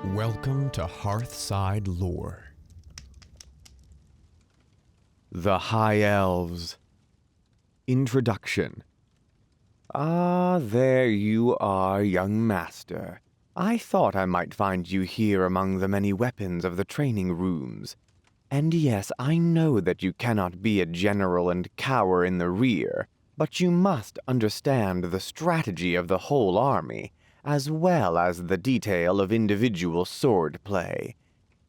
Welcome to Hearthside Lore. The High Elves. Introduction. Ah, there you are, young master. I thought I might find you here among the many weapons of the training rooms. And yes, I know that you cannot be a general and cower in the rear, but you must understand the strategy of the whole army, as well as the detail of individual sword play.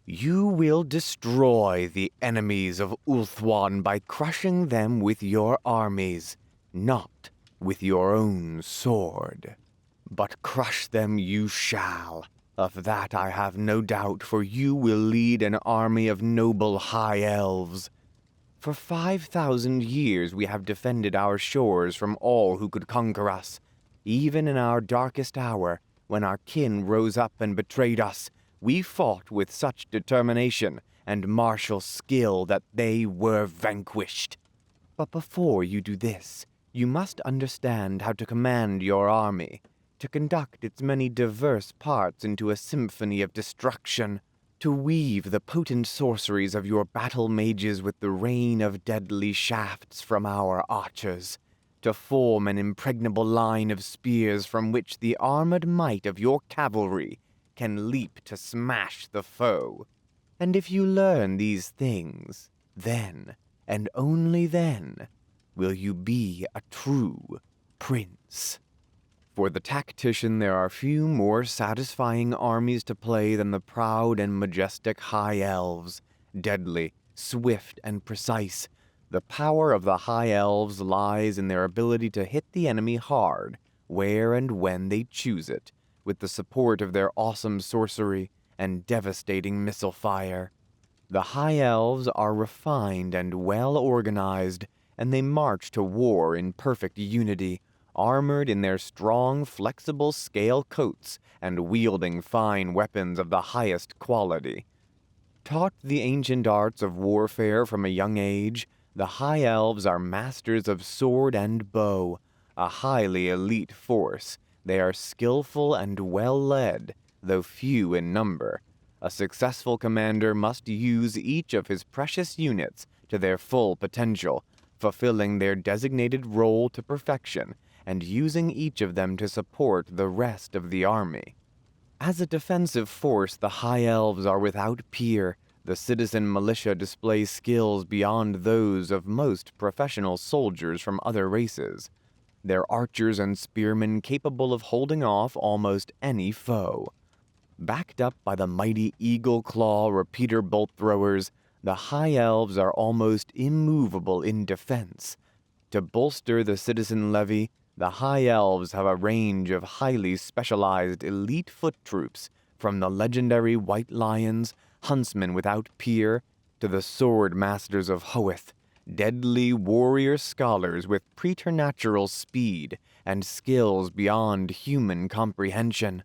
You will destroy the enemies of Ulthuan by crushing them with your armies, not with your own sword. But crush them you shall. Of that I have no doubt, for you will lead an army of noble high elves. For 5,000 years we have defended our shores from all who could conquer us. Even in our darkest hour, when our kin rose up and betrayed us, we fought with such determination and martial skill that they were vanquished. But before you do this, you must understand how to command your army, to conduct its many diverse parts into a symphony of destruction, to weave the potent sorceries of your battle mages with the rain of deadly shafts from our archers, to form an impregnable line of spears from which the armored might of your cavalry can leap to smash the foe. And if you learn these things, then, and only then, will you be a true prince. For the tactician, there are few more satisfying armies to play than the proud and majestic High Elves, deadly, swift, and precise. The power of the High Elves lies in their ability to hit the enemy hard, where and when they choose it, with the support of their awesome sorcery and devastating missile fire. The High Elves are refined and well organized, and they march to war in perfect unity, armored in their strong, flexible scale coats and wielding fine weapons of the highest quality. Taught the ancient arts of warfare from a young age, the High Elves are masters of sword and bow, a highly elite force. They are skillful and well led, though few in number. A successful commander must use each of his precious units to their full potential, fulfilling their designated role to perfection, and using each of them to support the rest of the army. As a defensive force, the High Elves are without peer. The citizen militia displays skills beyond those of most professional soldiers from other races. They're archers and spearmen capable of holding off almost any foe. Backed up by the mighty Eagle Claw repeater bolt throwers, the High Elves are almost immovable in defense. To bolster the citizen levy, the High Elves have a range of highly specialized elite foot troops, from the legendary White Lions, huntsmen without peer, to the sword masters of Hoeth, deadly warrior scholars with preternatural speed and skills beyond human comprehension.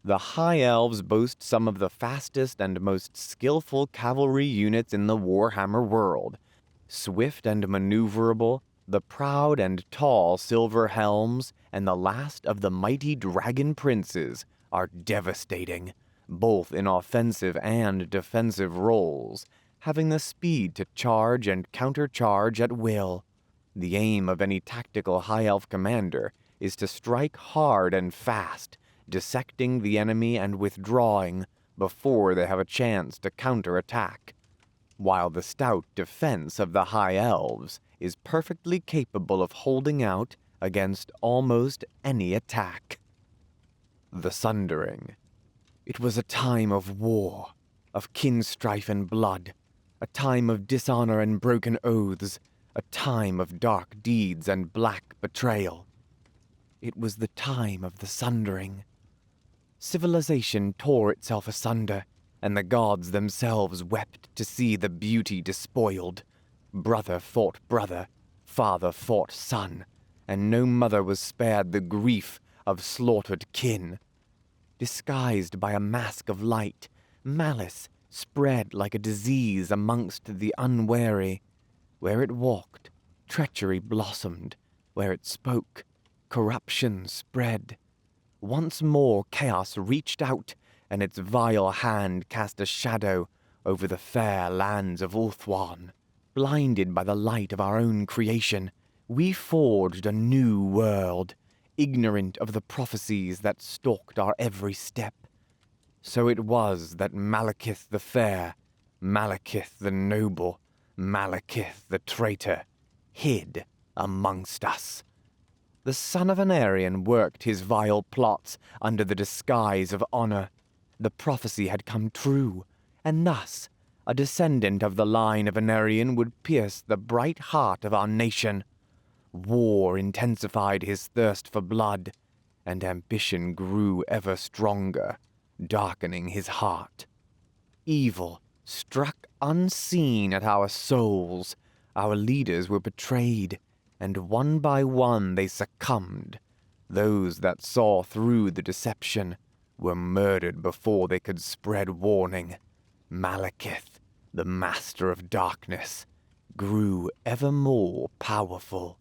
The High Elves boast some of the fastest and most skillful cavalry units in the Warhammer world. Swift and maneuverable, the proud and tall Silver Helms and the last of the mighty Dragon Princes are devastating, both in offensive and defensive roles, having the speed to charge and countercharge at will. The aim of any tactical High Elf commander is to strike hard and fast, dissecting the enemy and withdrawing before they have a chance to counterattack, while the stout defense of the High Elves is perfectly capable of holding out against almost any attack. The Sundering. It was a time of war, of kin strife and blood, a time of dishonor and broken oaths, a time of dark deeds and black betrayal. It was the time of the Sundering. Civilization tore itself asunder, and the gods themselves wept to see the beauty despoiled. Brother fought brother, father fought son, and no mother was spared the grief of slaughtered kin. Disguised by a mask of light, malice spread like a disease amongst the unwary. Where it walked, treachery blossomed. Where it spoke, corruption spread. Once more chaos reached out, and its vile hand cast a shadow over the fair lands of Ulthuan. Blinded by the light of our own creation, we forged a new world, ignorant of the prophecies that stalked our every step. So it was that Malekith the Fair, Malekith the Noble, Malekith the Traitor, hid amongst us. The son of an Aryan worked his vile plots under the disguise of honor. The prophecy had come true, and thus a descendant of the line of an Aryan would pierce the bright heart of our nation. War intensified his thirst for blood, and ambition grew ever stronger, darkening his heart. Evil struck unseen at our souls. Our leaders were betrayed, and one by one they succumbed. Those that saw through the deception were murdered before they could spread warning. Malekith, the master of darkness, grew ever more powerful.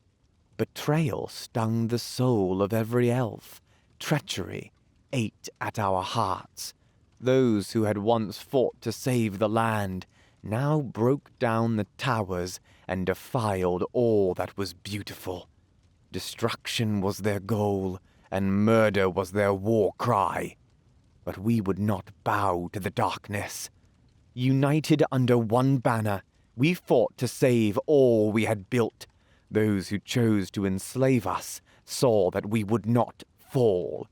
Betrayal stung the soul of every elf. Treachery ate at our hearts. Those who had once fought to save the land now broke down the towers and defiled all that was beautiful. Destruction was their goal, and murder was their war cry. But we would not bow to the darkness. United under one banner, we fought to save all we had built. Those who chose to enslave us saw that we would not fall.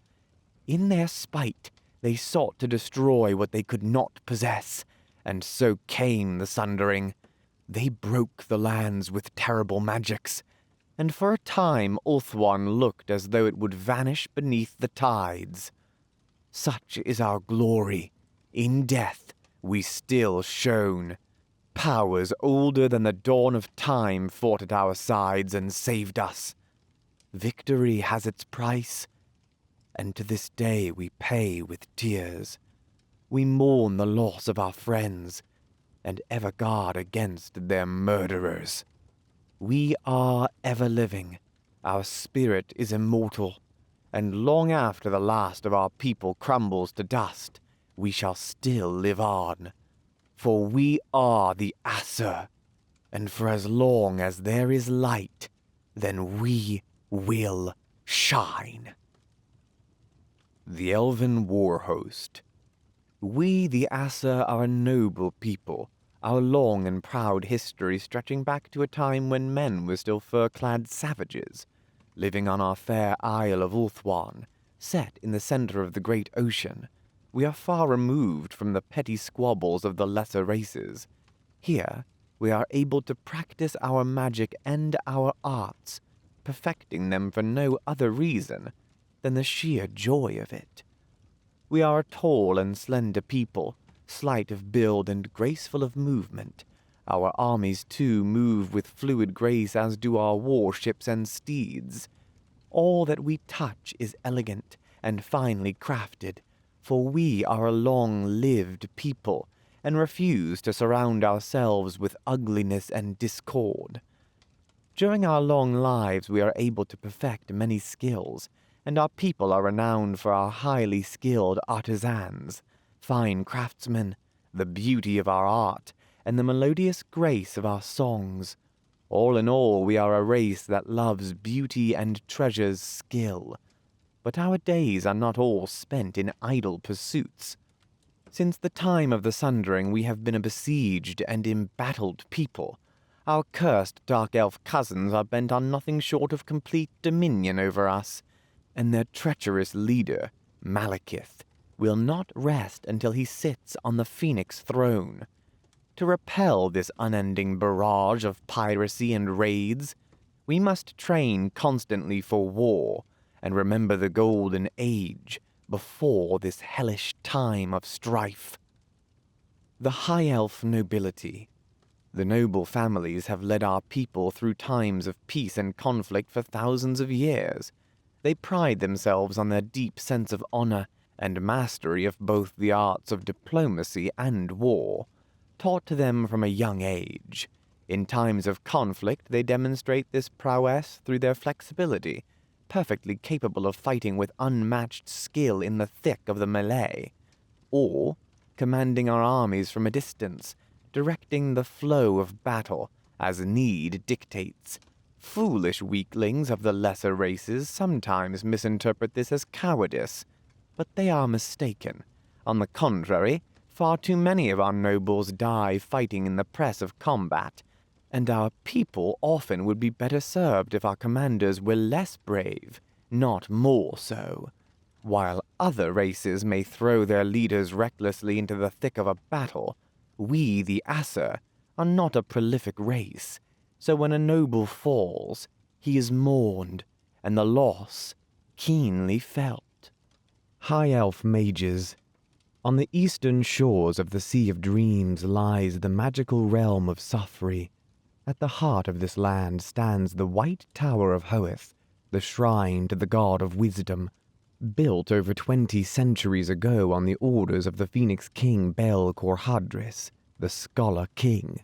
In their spite, they sought to destroy what they could not possess, and so came the Sundering. They broke the lands with terrible magics, and for a time Ulthuan looked as though it would vanish beneath the tides. Such is our glory. In death we still shone. Powers older than the dawn of time fought at our sides and saved us. Victory has its price, and to this day we pay with tears. We mourn the loss of our friends, and ever guard against their murderers. We are ever living. Our spirit is immortal, and long after the last of our people crumbles to dust, we shall still live on. For we are the Asur, and for as long as there is light, then we will shine. The Elven Warhost. We, the Asur, are a noble people, our long and proud history stretching back to a time when men were still fur-clad savages, living on our fair isle of Ulthuan, set in the center of the great ocean. We are far removed from the petty squabbles of the lesser races. Here, we are able to practice our magic and our arts, perfecting them for no other reason than the sheer joy of it. We are a tall and slender people, slight of build and graceful of movement. Our armies, too, move with fluid grace, as do our warships and steeds. All that we touch is elegant and finely crafted, for we are a long-lived people, and refuse to surround ourselves with ugliness and discord. During our long lives we are able to perfect many skills, and our people are renowned for our highly skilled artisans, fine craftsmen, the beauty of our art, and the melodious grace of our songs. All in all, we are a race that loves beauty and treasures skill. But our days are not all spent in idle pursuits. Since the time of the Sundering, we have been a besieged and embattled people. Our cursed dark elf cousins are bent on nothing short of complete dominion over us, and their treacherous leader, Malekith, will not rest until he sits on the Phoenix throne. To repel this unending barrage of piracy and raids, we must train constantly for war, and remember the golden age before this hellish time of strife. The high elf nobility. The noble families have led our people through times of peace and conflict for thousands of years. They pride themselves on their deep sense of honor and mastery of both the arts of diplomacy and war, taught to them from a young age. In times of conflict, they demonstrate this prowess through their flexibility, perfectly capable of fighting with unmatched skill in the thick of the melee. or commanding our armies from a distance, directing the flow of battle as need dictates. Foolish weaklings of the lesser races sometimes misinterpret this as cowardice, but they are mistaken. On the contrary, far too many of our nobles die fighting in the press of combat, and our people often would be better served if our commanders were less brave, not more so. While other races may throw their leaders recklessly into the thick of a battle, we, the Asur, are not a prolific race, so when a noble falls, he is mourned, and the loss keenly felt. High Elf Mages. On the eastern shores of the Sea of Dreams lies the magical realm of Saphery. At the heart of this land stands the White Tower of Hoeth, the shrine to the god of wisdom, built over 20 centuries ago on the orders of the Phoenix King Bel Corhadris, the Scholar King.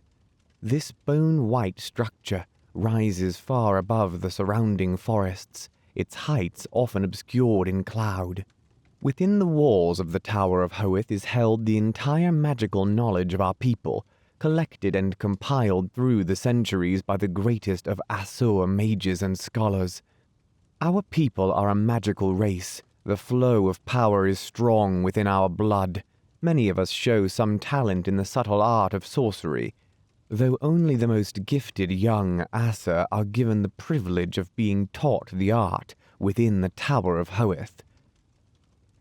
This bone-white structure rises far above the surrounding forests, its heights often obscured in cloud. Within the walls of the Tower of Hoeth is held the entire magical knowledge of our people, collected and compiled through the centuries by the greatest of Asur mages and scholars. Our people are a magical race. The flow of power is strong within our blood. Many of us show some talent in the subtle art of sorcery, though only the most gifted young Asur are given the privilege of being taught the art within the Tower of Hoeth.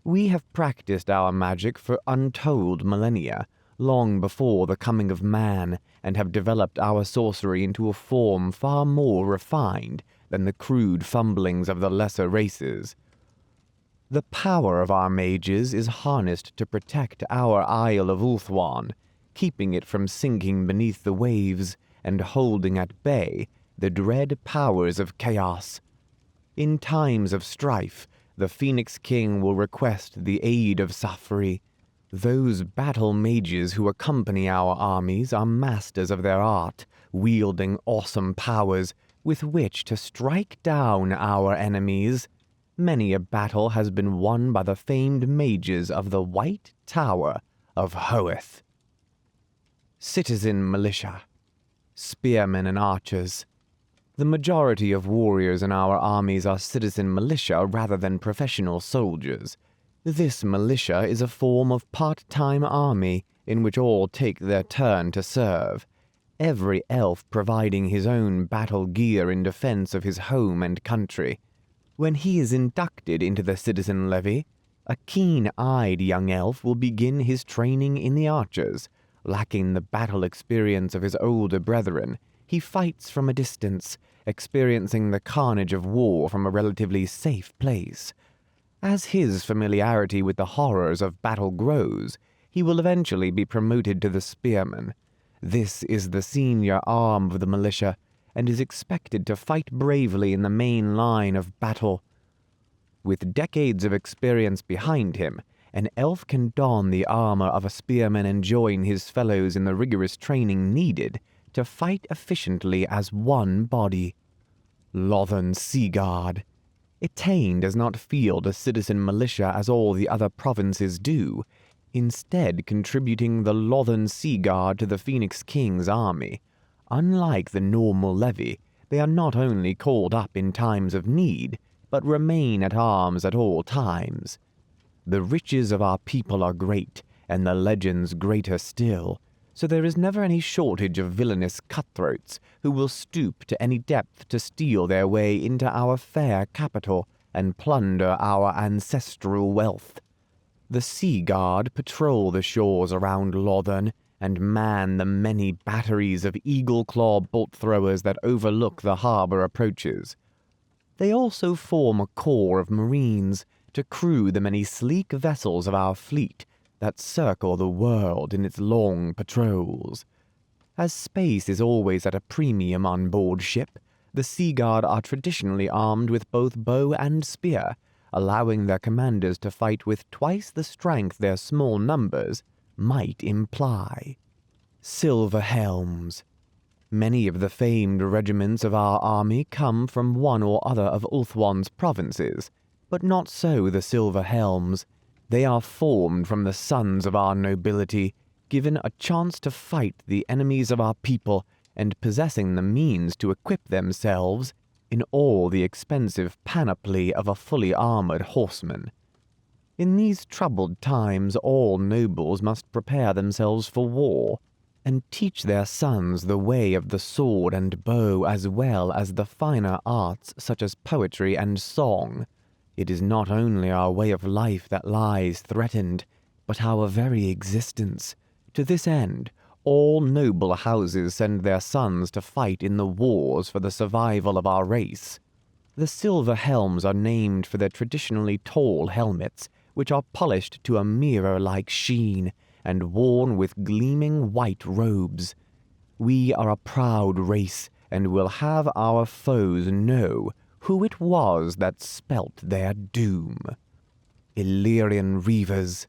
We have practiced our magic for untold millennia, long before the coming of man, and have developed our sorcery into a form far more refined than the crude fumblings of the lesser races. The power of our mages is harnessed to protect our Isle of Ulthuan, keeping it from sinking beneath the waves and holding at bay the dread powers of chaos. In times of strife, the Phoenix King will request the aid of Saphery. Those battle mages who accompany our armies are masters of their art, wielding awesome powers with which to strike down our enemies. Many a battle has been won by the famed mages of the White Tower of Hoeth. Citizen Militia. Spearmen and archers. The majority of warriors in our armies are citizen militia rather than professional soldiers. This militia is a form of part-time army in which all take their turn to serve, every elf providing his own battle gear in defense of his home and country. When he is inducted into the citizen levy, a keen-eyed young elf will begin his training in the archers. Lacking the battle experience of his older brethren, he fights from a distance, experiencing the carnage of war from a relatively safe place. As his familiarity with the horrors of battle grows, he will eventually be promoted to the spearman. This is the senior arm of the militia, and is expected to fight bravely in the main line of battle. With decades of experience behind him, an elf can don the armor of a spearman and join his fellows in the rigorous training needed to fight efficiently as one body. Lothern Seaguard. Etain does not field a citizen militia as all the other provinces do, instead contributing the Lothern Seaguard to the Phoenix King's army. Unlike the normal levy, they are not only called up in times of need, but remain at arms at all times. The riches of our people are great, and the legends greater still, so there is never any shortage of villainous cutthroats who will stoop to any depth to steal their way into our fair capital and plunder our ancestral wealth. The Sea Guard patrol the shores around Lothern and man the many batteries of eagle-claw bolt-throwers that overlook the harbor approaches. They also form a corps of marines to crew the many sleek vessels of our fleet that circle the world in its long patrols. As space is always at a premium on board ship, the Sea Guard are traditionally armed with both bow and spear, allowing their commanders to fight with twice the strength their small numbers might imply. Silver Helms. Many of the famed regiments of our army come from one or other of Ulthuan's provinces, but not so the Silver Helms. They are formed from the sons of our nobility, given a chance to fight the enemies of our people, and possessing the means to equip themselves in all the expensive panoply of a fully armored horseman. In these troubled times all nobles must prepare themselves for war, and teach their sons the way of the sword and bow as well as the finer arts such as poetry and song. It is not only our way of life that lies threatened, but our very existence. To this end, all noble houses send their sons to fight in the wars for the survival of our race. The silver helms are named for their traditionally tall helmets, which are polished to a mirror-like sheen and worn with gleaming white robes. We are a proud race, and will have our foes know who it was that spelt their doom. Illyrian Reavers.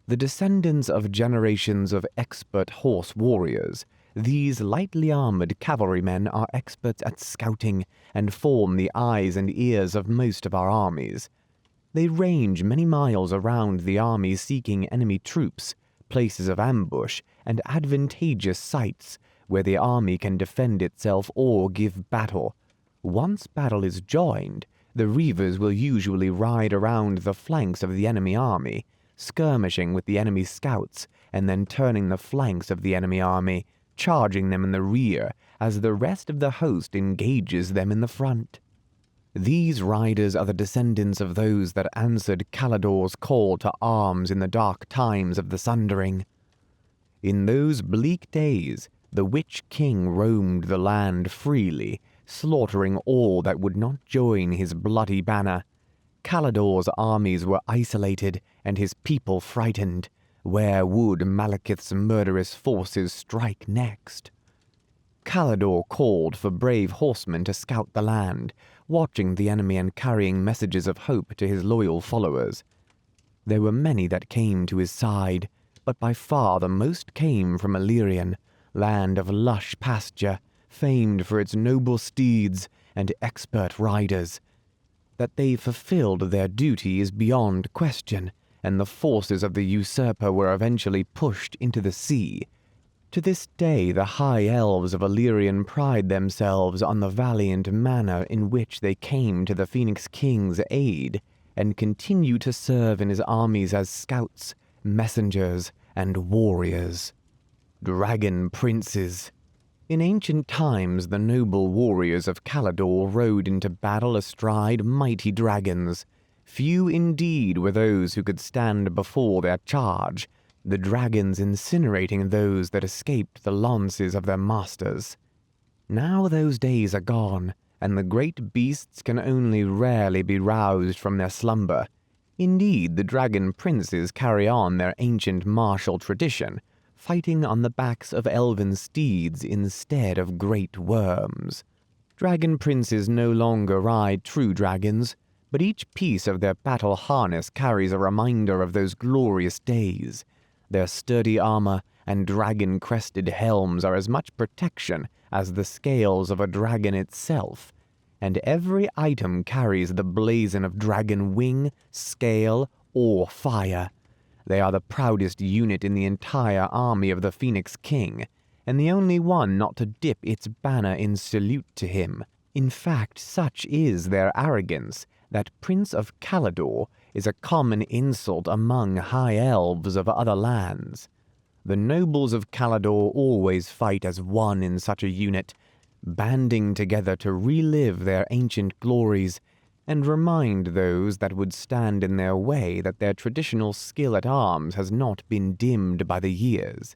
The descendants of generations of expert horse warriors, these lightly armored cavalrymen are experts at scouting and form the eyes and ears of most of our armies. They range many miles around the army seeking enemy troops, places of ambush, and advantageous sites where the army can defend itself or give battle. Once battle is joined, the Reavers will usually ride around the flanks of the enemy army, skirmishing with the enemy scouts, and then turning the flanks of the enemy army, charging them in the rear as the rest of the host engages them in the front. These riders are the descendants of those that answered Caledor's call to arms in the dark times of the Sundering. In those bleak days, the Witch King roamed the land freely, slaughtering all that would not join his bloody banner. Caledor's armies were isolated and his people frightened. Where would Malekith's murderous forces strike next? Caledor called for brave horsemen to scout the land, watching the enemy and carrying messages of hope to his loyal followers. There were many that came to his side, but by far the most came from Illyrian, land of lush pasture, famed for its noble steeds and expert riders. That they fulfilled their duty is beyond question, and the forces of the usurper were eventually pushed into the sea. To this day the High Elves of Illyrian pride themselves on the valiant manner in which they came to the Phoenix King's aid, and continue to serve in his armies as scouts, messengers, and warriors. Dragon Princes. In ancient times, the noble warriors of Caledor rode into battle astride mighty dragons. Few indeed were those who could stand before their charge, the dragons incinerating those that escaped the lances of their masters. Now those days are gone, and the great beasts can only rarely be roused from their slumber. Indeed, the dragon princes carry on their ancient martial tradition, fighting on the backs of elven steeds instead of great worms. Dragon princes no longer ride true dragons, but each piece of their battle harness carries a reminder of those glorious days. Their sturdy armor and dragon-crested helms are as much protection as the scales of a dragon itself, and every item carries the blazon of dragon wing, scale, or fire. They are the proudest unit in the entire army of the Phoenix King, and the only one not to dip its banner in salute to him. In fact, such is their arrogance that Prince of Caledor is a common insult among high elves of other lands. The nobles of Caledor always fight as one in such a unit, banding together to relive their ancient glories and remind those that would stand in their way that their traditional skill at arms has not been dimmed by the years.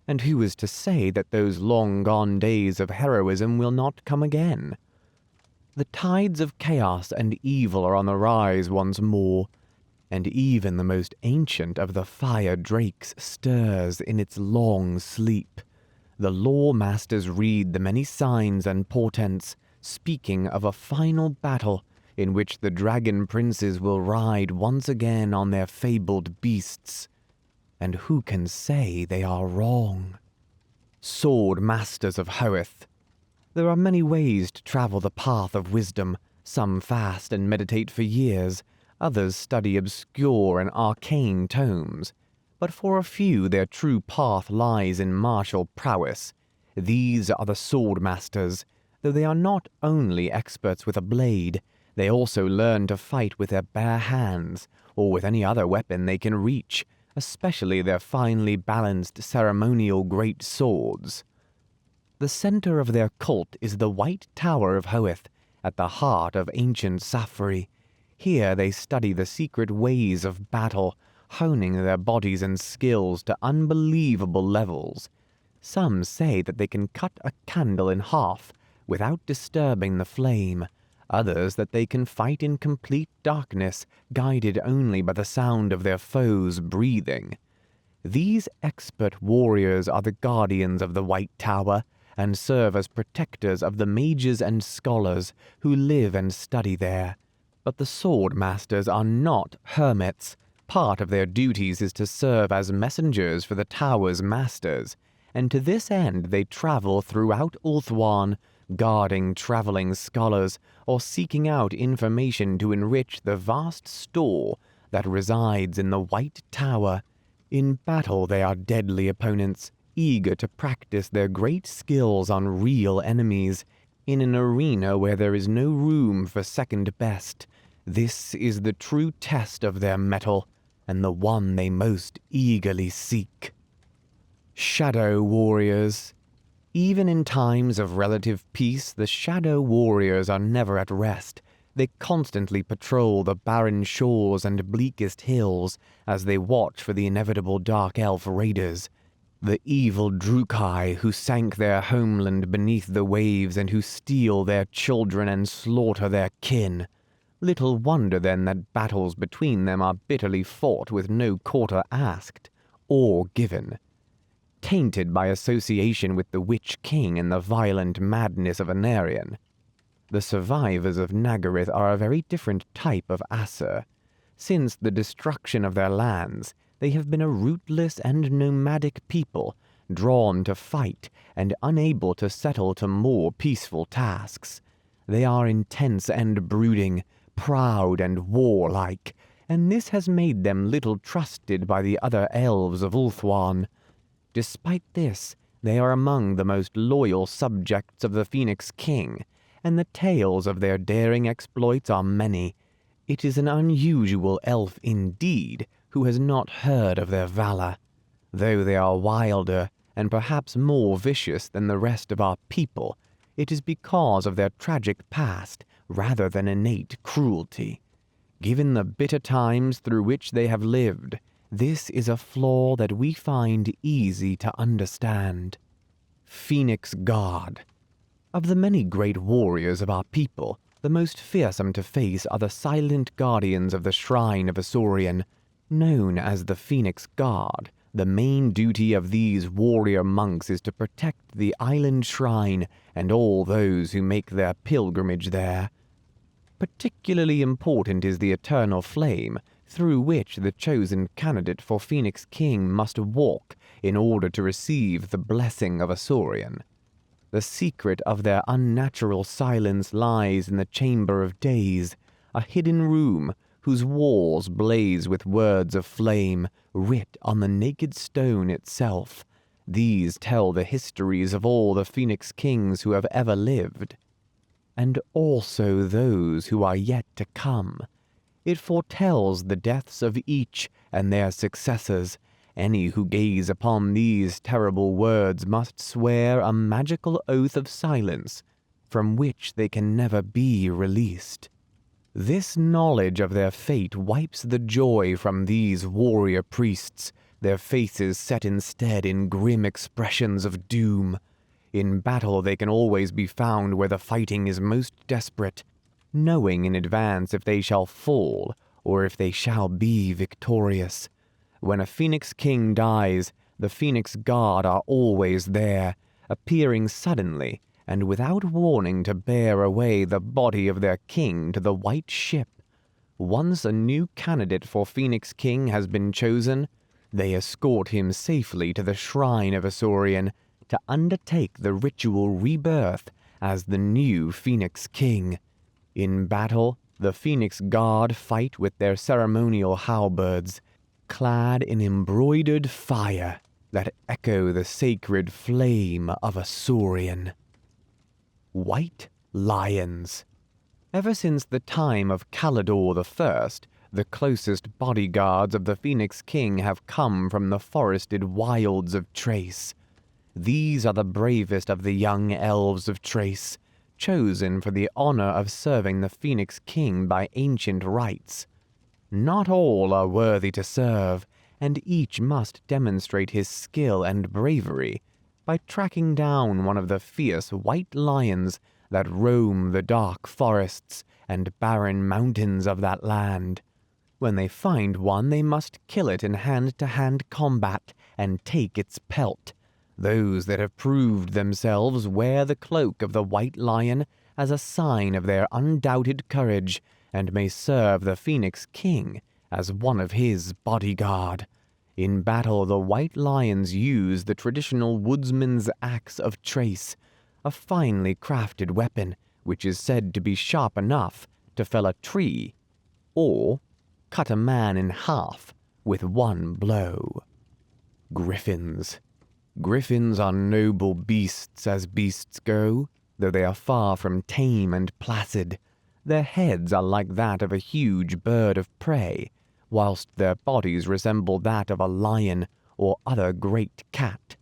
And who is to say that those long-gone days of heroism will not come again? The tides of chaos and evil are on the rise once more, and even the most ancient of the fire drakes stirs in its long sleep. The Loremasters read the many signs and portents, speaking of a final battle in which the dragon princes will ride once again on their fabled beasts. And who can say they are wrong? Sword Masters of Hoeth. There are many ways to travel the path of wisdom. Some fast and meditate for years, Others study obscure and arcane tomes, but for a few their true path lies in martial prowess. These are the sword masters. Though they are not only experts with a blade, they also learn to fight with their bare hands, or with any other weapon they can reach, especially their finely balanced ceremonial great swords. The center of their cult is the White Tower of Hoeth, at the heart of ancient Saphery. Here they study the secret ways of battle, honing their bodies and skills to unbelievable levels. Some say that they can cut a candle in half without disturbing the flame, others that they can fight in complete darkness, guided only by the sound of their foes' breathing. These expert warriors are the guardians of the White Tower, and serve as protectors of the mages and scholars who live and study there. But the sword masters are not hermits. Part of their duties is to serve as messengers for the tower's masters, and to this end they travel throughout Ulthuan, guarding traveling scholars or seeking out information to enrich the vast store that resides in the White Tower. In battle they are deadly opponents, eager to practice their great skills on real enemies, in an arena where there is no room for second best. This is the true test of their mettle, and the one they most eagerly seek. Shadow Warriors. Even in times of relative peace, the Shadow Warriors are never at rest. They constantly patrol the barren shores and bleakest hills as they watch for the inevitable Dark Elf raiders. The evil Drukai who sank their homeland beneath the waves and who steal their children and slaughter their kin. Little wonder then that battles between them are bitterly fought with no quarter asked or given. Tainted by association with the Witch King and the violent madness of Anarion, the survivors of Nagaryth are a very different type of Asur. Since the destruction of their lands, they have been a rootless and nomadic people, drawn to fight and unable to settle to more peaceful tasks. They are intense and brooding, proud and warlike, and this has made them little trusted by the other elves of Ulthuan. Despite this, they are among the most loyal subjects of the Phoenix King, and the tales of their daring exploits are many. It is an unusual elf indeed who has not heard of their valor. Though they are wilder and perhaps more vicious than the rest of our people, it is because of their tragic past rather than innate cruelty. Given the bitter times through which they have lived, this is a flaw that we find easy to understand. Phoenix Guard. Of the many great warriors of our people, the most fearsome to face are the silent guardians of the Shrine of Asurion. Known as the Phoenix Guard, the main duty of these warrior monks is to protect the island shrine and all those who make their pilgrimage there. Particularly important is the eternal flame, through which the chosen candidate for Phoenix King must walk in order to receive the blessing of Asurion. The secret of their unnatural silence lies in the Chamber of Days, a hidden room whose walls blaze with words of flame writ on the naked stone itself. These tell the histories of all the Phoenix Kings who have ever lived, and also those who are yet to come. It foretells the deaths of each and their successors. Any who gaze upon these terrible words must swear a magical oath of silence, from which they can never be released. This knowledge of their fate wipes the joy from these warrior priests, their faces set instead in grim expressions of doom. In battle they can always be found where the fighting is most desperate, knowing in advance if they shall fall or if they shall be victorious. When a Phoenix King dies, the Phoenix Guard are always there, appearing suddenly and without warning to bear away the body of their king to the White Ship. Once a new candidate for Phoenix King has been chosen, they escort him safely to the Shrine of Asurion to undertake the ritual rebirth as the new Phoenix King. In battle, The Phoenix Guard fight with their ceremonial halberds, clad in embroidered fire that echo the sacred flame of Asurion. White Lions. Ever since the time of Caledor I, the closest bodyguards of the Phoenix King have come from the forested wilds of Trace. These are the bravest of the young elves of Trace, chosen for the honor of serving the Phoenix King by ancient rites. Not all are worthy to serve, and each must demonstrate his skill and bravery by tracking down one of the fierce white lions that roam the dark forests and barren mountains of that land. When they find one, they must kill it in hand-to-hand combat and take its pelt. Those that have proved themselves wear the cloak of the white lion as a sign of their undoubted courage, and may serve the Phoenix King as one of his bodyguard. In battle, the white lions use the traditional woodsman's axe of Trace, a finely crafted weapon which is said to be sharp enough to fell a tree or cut a man in half with one blow. Griffins. Griffins are noble beasts as beasts go, though they are far from tame and placid. Their heads are like that of a huge bird of prey, whilst their bodies resemble that of a lion or other great cat.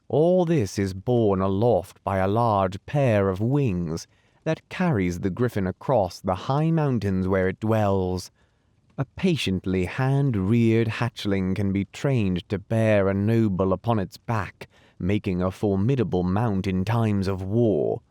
All this is borne aloft by a large pair of wings that carries the griffin across the high mountains where it dwells. A patiently hand-reared hatchling can be trained to bear a noble upon its back, making a formidable mount in times of war.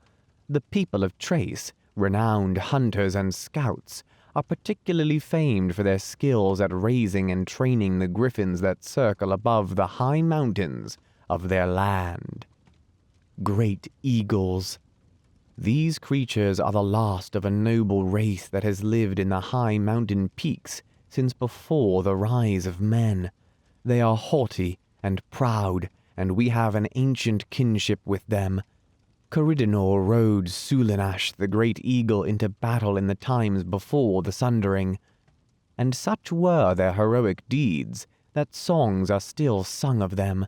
The people of Trace, renowned hunters and scouts, are particularly famed for their skills at raising and training the griffins that circle above the high mountains of their land. Great Eagles. These creatures are the last of a noble race that has lived in the high mountain peaks since before the rise of men. They are haughty and proud, and we have an ancient kinship with them. Caledor rode Sulinash, the great eagle, into battle in the times before the Sundering, and such were their heroic deeds that songs are still sung of them.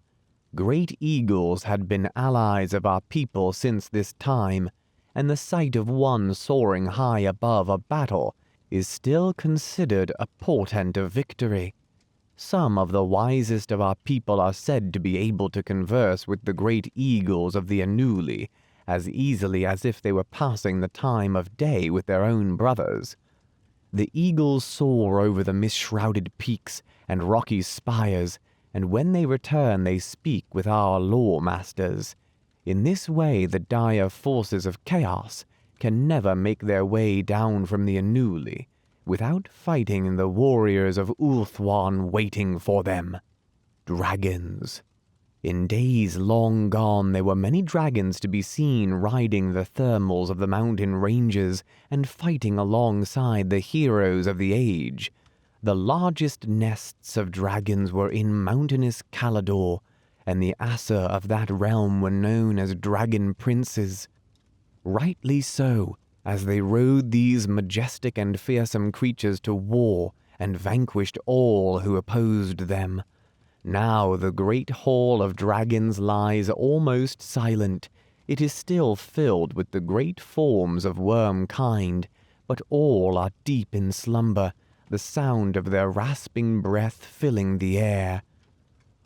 Great eagles had been allies of our people since this time, and the sight of one soaring high above a battle is still considered a portent of victory. Some of the wisest of our people are said to be able to converse with the great eagles of the Anuli as easily as if they were passing the time of day with their own brothers. The eagles soar over the mist-shrouded peaks and rocky spires, and when they return they speak with our Loremasters. In this way the dire forces of chaos can never make their way down from the Anuli without fighting the warriors of Ulthuan waiting for them. Dragons. In days long gone there were many dragons to be seen riding the thermals of the mountain ranges and fighting alongside the heroes of the age. The largest nests of dragons were in mountainous Caledor, and the Asur of that realm were known as dragon princes. Rightly so, as they rode these majestic and fearsome creatures to war and vanquished all who opposed them. Now the great hall of dragons lies almost silent. It is still filled with the great forms of worm kind, but all are deep in slumber, the sound of their rasping breath filling the air.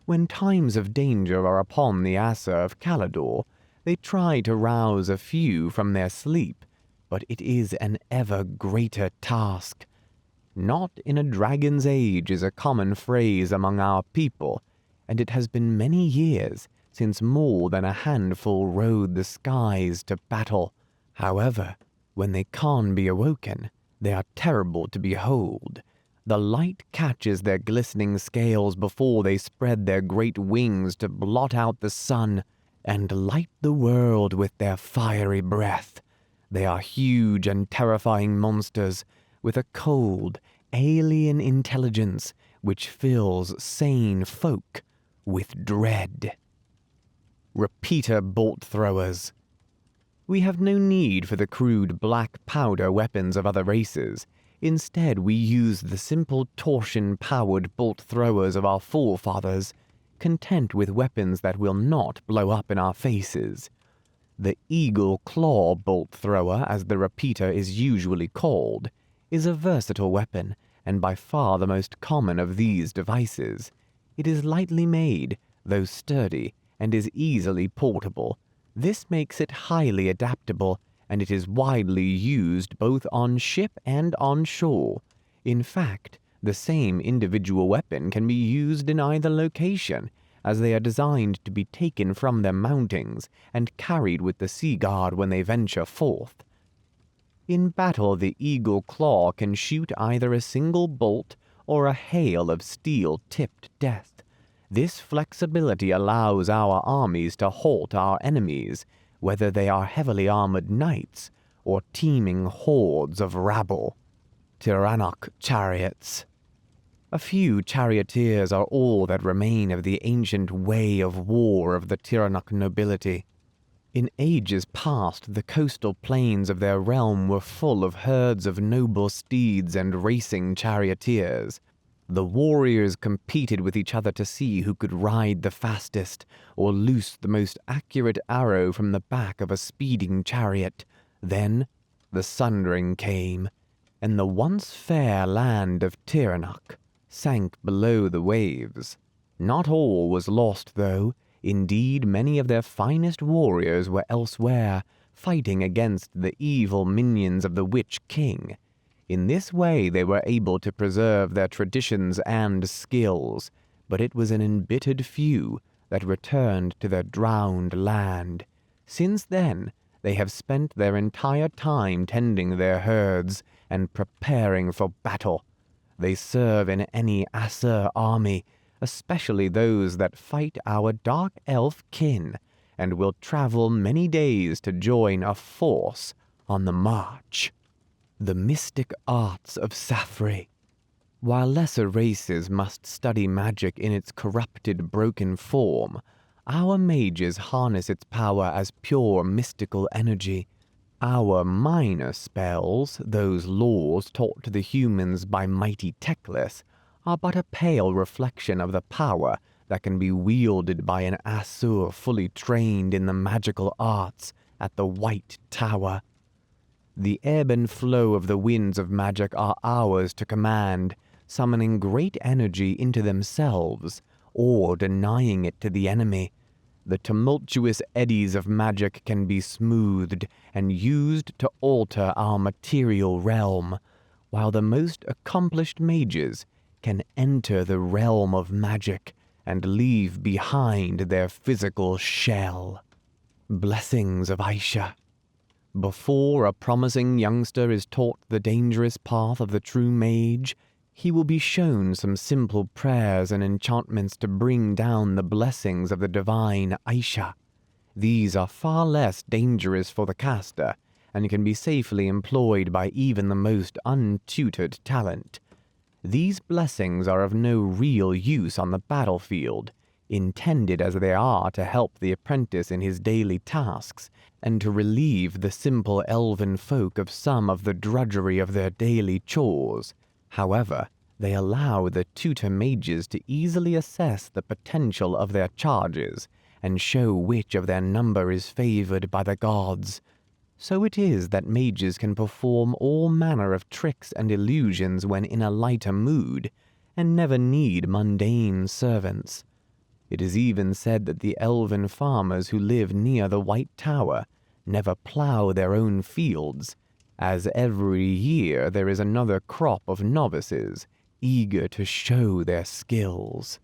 When times of danger are upon the Asur of Caledor, they try to rouse a few from their sleep, but it is an ever greater task. Not in a dragon's age is a common phrase among our people, and it has been many years since more than a handful rode the skies to battle. However, when they can be awoken, they are terrible to behold. The light catches their glistening scales before they spread their great wings to blot out the sun and light the world with their fiery breath. They are huge and terrifying monsters with a cold, alien intelligence which fills sane folk with dread. Repeater bolt throwers. We have no need for the crude black powder weapons of other races. Instead, we use the simple torsion-powered bolt throwers of our forefathers, content with weapons that will not blow up in our faces. The Eagle Claw bolt thrower, as the repeater is usually called, is a versatile weapon, and by far the most common of these devices. It is lightly made, though sturdy, and is easily portable. This makes it highly adaptable, and it is widely used both on ship and on shore. In fact, the same individual weapon can be used in either location, as they are designed to be taken from their mountings and carried with the Sea Guard when they venture forth. In battle, the Eagle Claw can shoot either a single bolt or a hail of steel-tipped death. This flexibility allows our armies to halt our enemies, whether they are heavily armored knights or teeming hordes of rabble. Tyrannoc chariots. A few charioteers are all that remain of the ancient way of war of the Tyrannoc nobility. In ages past, the coastal plains of their realm were full of herds of noble steeds and racing charioteers. The warriors competed with each other to see who could ride the fastest, or loose the most accurate arrow from the back of a speeding chariot. Then the Sundering came, and the once fair land of Tyrannoc sank below the waves. Not all was lost, though. Indeed, many of their finest warriors were elsewhere, fighting against the evil minions of the Witch King. In this way they were able to preserve their traditions and skills, but it was an embittered few that returned to their drowned land. Since then, they have spent their entire time tending their herds and preparing for battle. They serve in any Asur army, especially those that fight our dark elf kin, and will travel many days to join a force on the march. The mystic arts of Saphery. While lesser races must study magic in its corrupted, broken form, our mages harness its power as pure mystical energy. Our minor spells, those laws taught to the humans by mighty Teclis, are but a pale reflection of the power that can be wielded by an Asur fully trained in the magical arts at the White Tower. The ebb and flow of the winds of magic are ours to command, summoning great energy into themselves, or denying it to the enemy. The tumultuous eddies of magic can be smoothed and used to alter our material realm, while the most accomplished mages can enter the realm of magic and leave behind their physical shell. Blessings of Aisha. Before a promising youngster is taught the dangerous path of the true mage, he will be shown some simple prayers and enchantments to bring down the blessings of the divine Aisha. These are far less dangerous for the caster, and can be safely employed by even the most untutored talent. These blessings are of no real use on the battlefield, intended as they are to help the apprentice in his daily tasks, and to relieve the simple elven folk of some of the drudgery of their daily chores. However, they allow the tutor mages to easily assess the potential of their charges, and show which of their number is favored by the gods. So it is that mages can perform all manner of tricks and illusions when in a lighter mood, and never need mundane servants. It is even said that the elven farmers who live near the White Tower never plow their own fields, as every year there is another crop of novices eager to show their skills.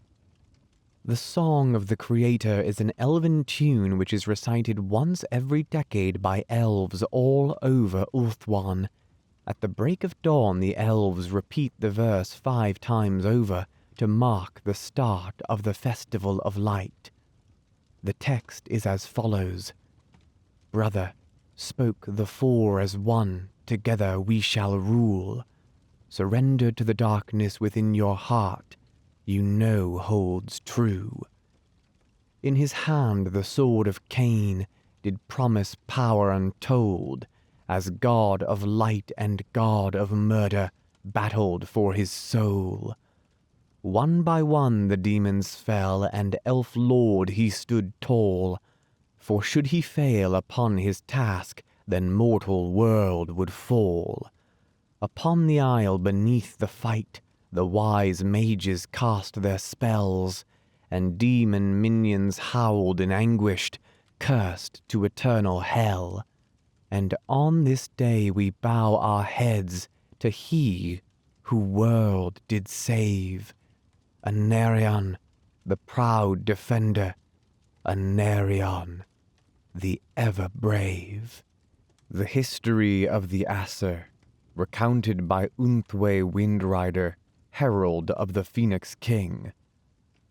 The Song of the Creator is an elven tune which is recited once every decade by elves all over Ulthuan. At the break of dawn the elves repeat the verse 5 times over, to mark the start of the Festival of Light. The text is as follows. Brother, spoke the four as one, together we shall rule. Surrender to the darkness within your heart, you know holds true. In his hand the sword of Cain did promise power untold, as god of light and god of murder, battled for his soul. One by one the demons fell, and Elf Lord he stood tall, for should he fail upon his task, then mortal world would fall. Upon the isle beneath the fight, the wise mages cast their spells, and demon minions howled in anguished, cursed to eternal hell. And on this day we bow our heads to he who world did save. Anarion, the proud defender, Anarion, the ever brave. The history of the Asur, recounted by Ulthuan Windrider, herald of the Phoenix King.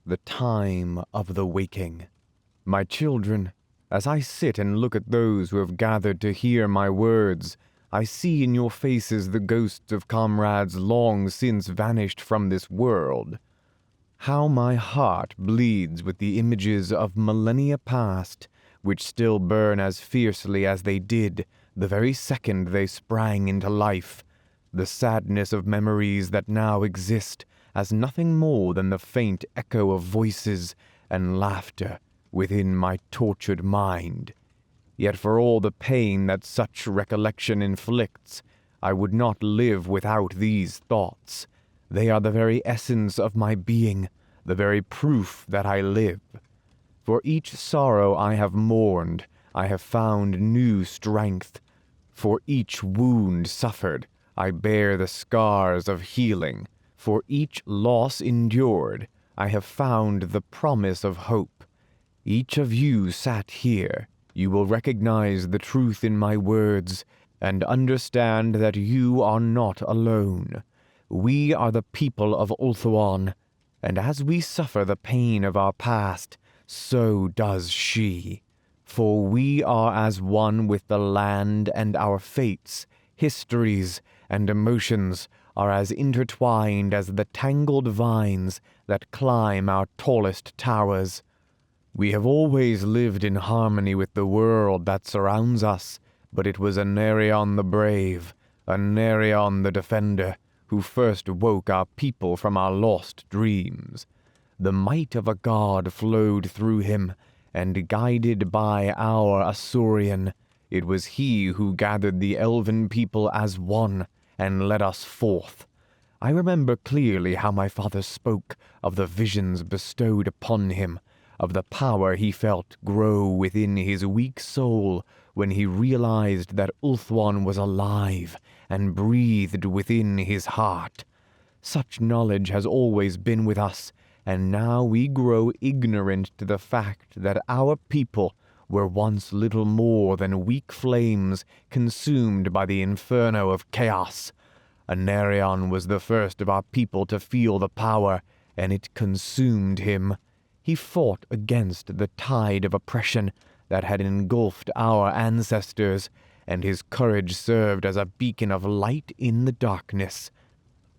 The time of the waking. My children, as I sit and look at those who have gathered to hear my words, I see in your faces the ghosts of comrades long since vanished from this world. How my heart bleeds with the images of millennia past, which still burn as fiercely as they did the very second they sprang into life, the sadness of memories that now exist as nothing more than the faint echo of voices and laughter within my tortured mind. Yet for all the pain that such recollection inflicts, I would not live without these thoughts. They are the very essence of my being, the very proof that I live. For each sorrow I have mourned, I have found new strength. For each wound suffered, I bear the scars of healing. For each loss endured, I have found the promise of hope. Each of you sat here, you will recognize the truth in my words and understand that you are not alone. We are the people of Ulthuan, and as we suffer the pain of our past, so does she. For we are as one with the land, and our fates, histories, and emotions are as intertwined as the tangled vines that climb our tallest towers. We have always lived in harmony with the world that surrounds us, but it was Anarion the brave, Anarion the defender, who first woke our people from our lost dreams. The might of a god flowed through him, and guided by our Asurian, it was he who gathered the elven people as one and led us forth. I remember clearly how my father spoke of the visions bestowed upon him, of the power he felt grow within his weak soul when he realized that Ulthuan was alive and breathed within his heart. Such knowledge has always been with us, and now we grow ignorant to the fact that our people were once little more than weak flames consumed by the inferno of chaos. Anarion was the first of our people to feel the power, and it consumed him. He fought against the tide of oppression that had engulfed our ancestors, and his courage served as a beacon of light in the darkness.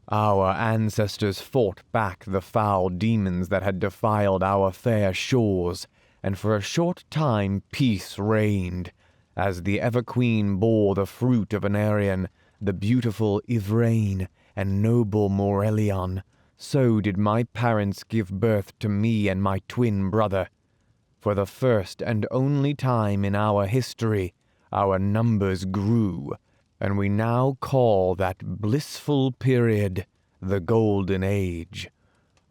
Our ancestors fought back the foul demons that had defiled our fair shores, and for a short time peace reigned. As the Ever-Queen bore the fruit of Anarion, the beautiful Ivrain and noble Morelion, so did my parents give birth to me and my twin brother. For the first and only time in our history, our numbers grew, and we now call that blissful period the Golden Age.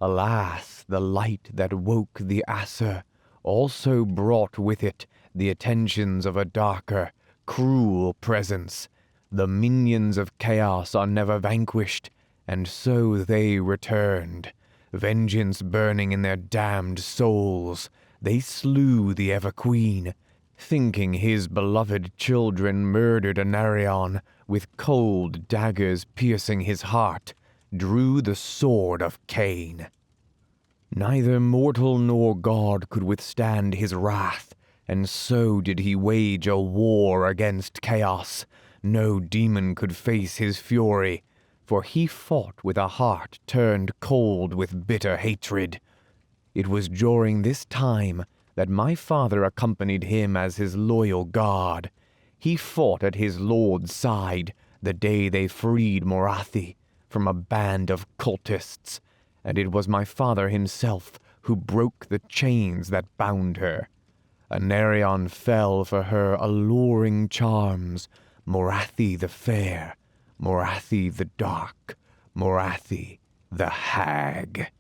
Alas, the light that woke the Asur also brought with it the attentions of a darker, cruel presence. The minions of chaos are never vanquished, and so they returned, vengeance burning in their damned souls. They slew the Ever-Queen, thinking his beloved children murdered Anarion, with cold daggers piercing his heart, drew the sword of Cain. Neither mortal nor god could withstand his wrath, and so did he wage a war against chaos. No demon could face his fury, for he fought with a heart turned cold with bitter hatred. It was during this time that my father accompanied him as his loyal guard. He fought at his lord's side the day they freed Morathi, from a band of cultists, and it was my father himself who broke the chains that bound her. Anarion fell for her alluring charms, Morathi the fair, Morathi the dark, Morathi the hag.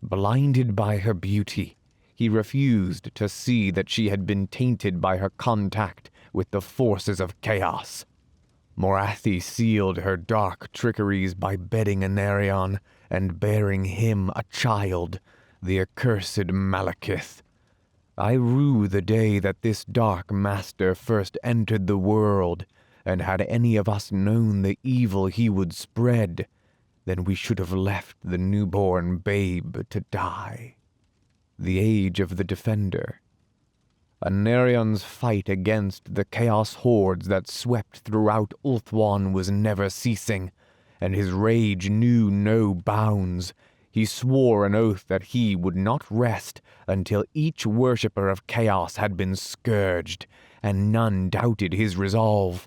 Blinded by her beauty, he refused to see that she had been tainted by her contact with the forces of chaos. Morathi sealed her dark trickeries by bedding Anarion and bearing him a child, the accursed Malekith. I rue the day that this dark master first entered the world, and had any of us known the evil he would spread, then we should have left the newborn babe to die. The age of the Defender. Anarion's fight against the chaos hordes that swept throughout Ulthuan was never ceasing, and his rage knew no bounds. He swore an oath that he would not rest until each worshipper of chaos had been scourged, and none doubted his resolve.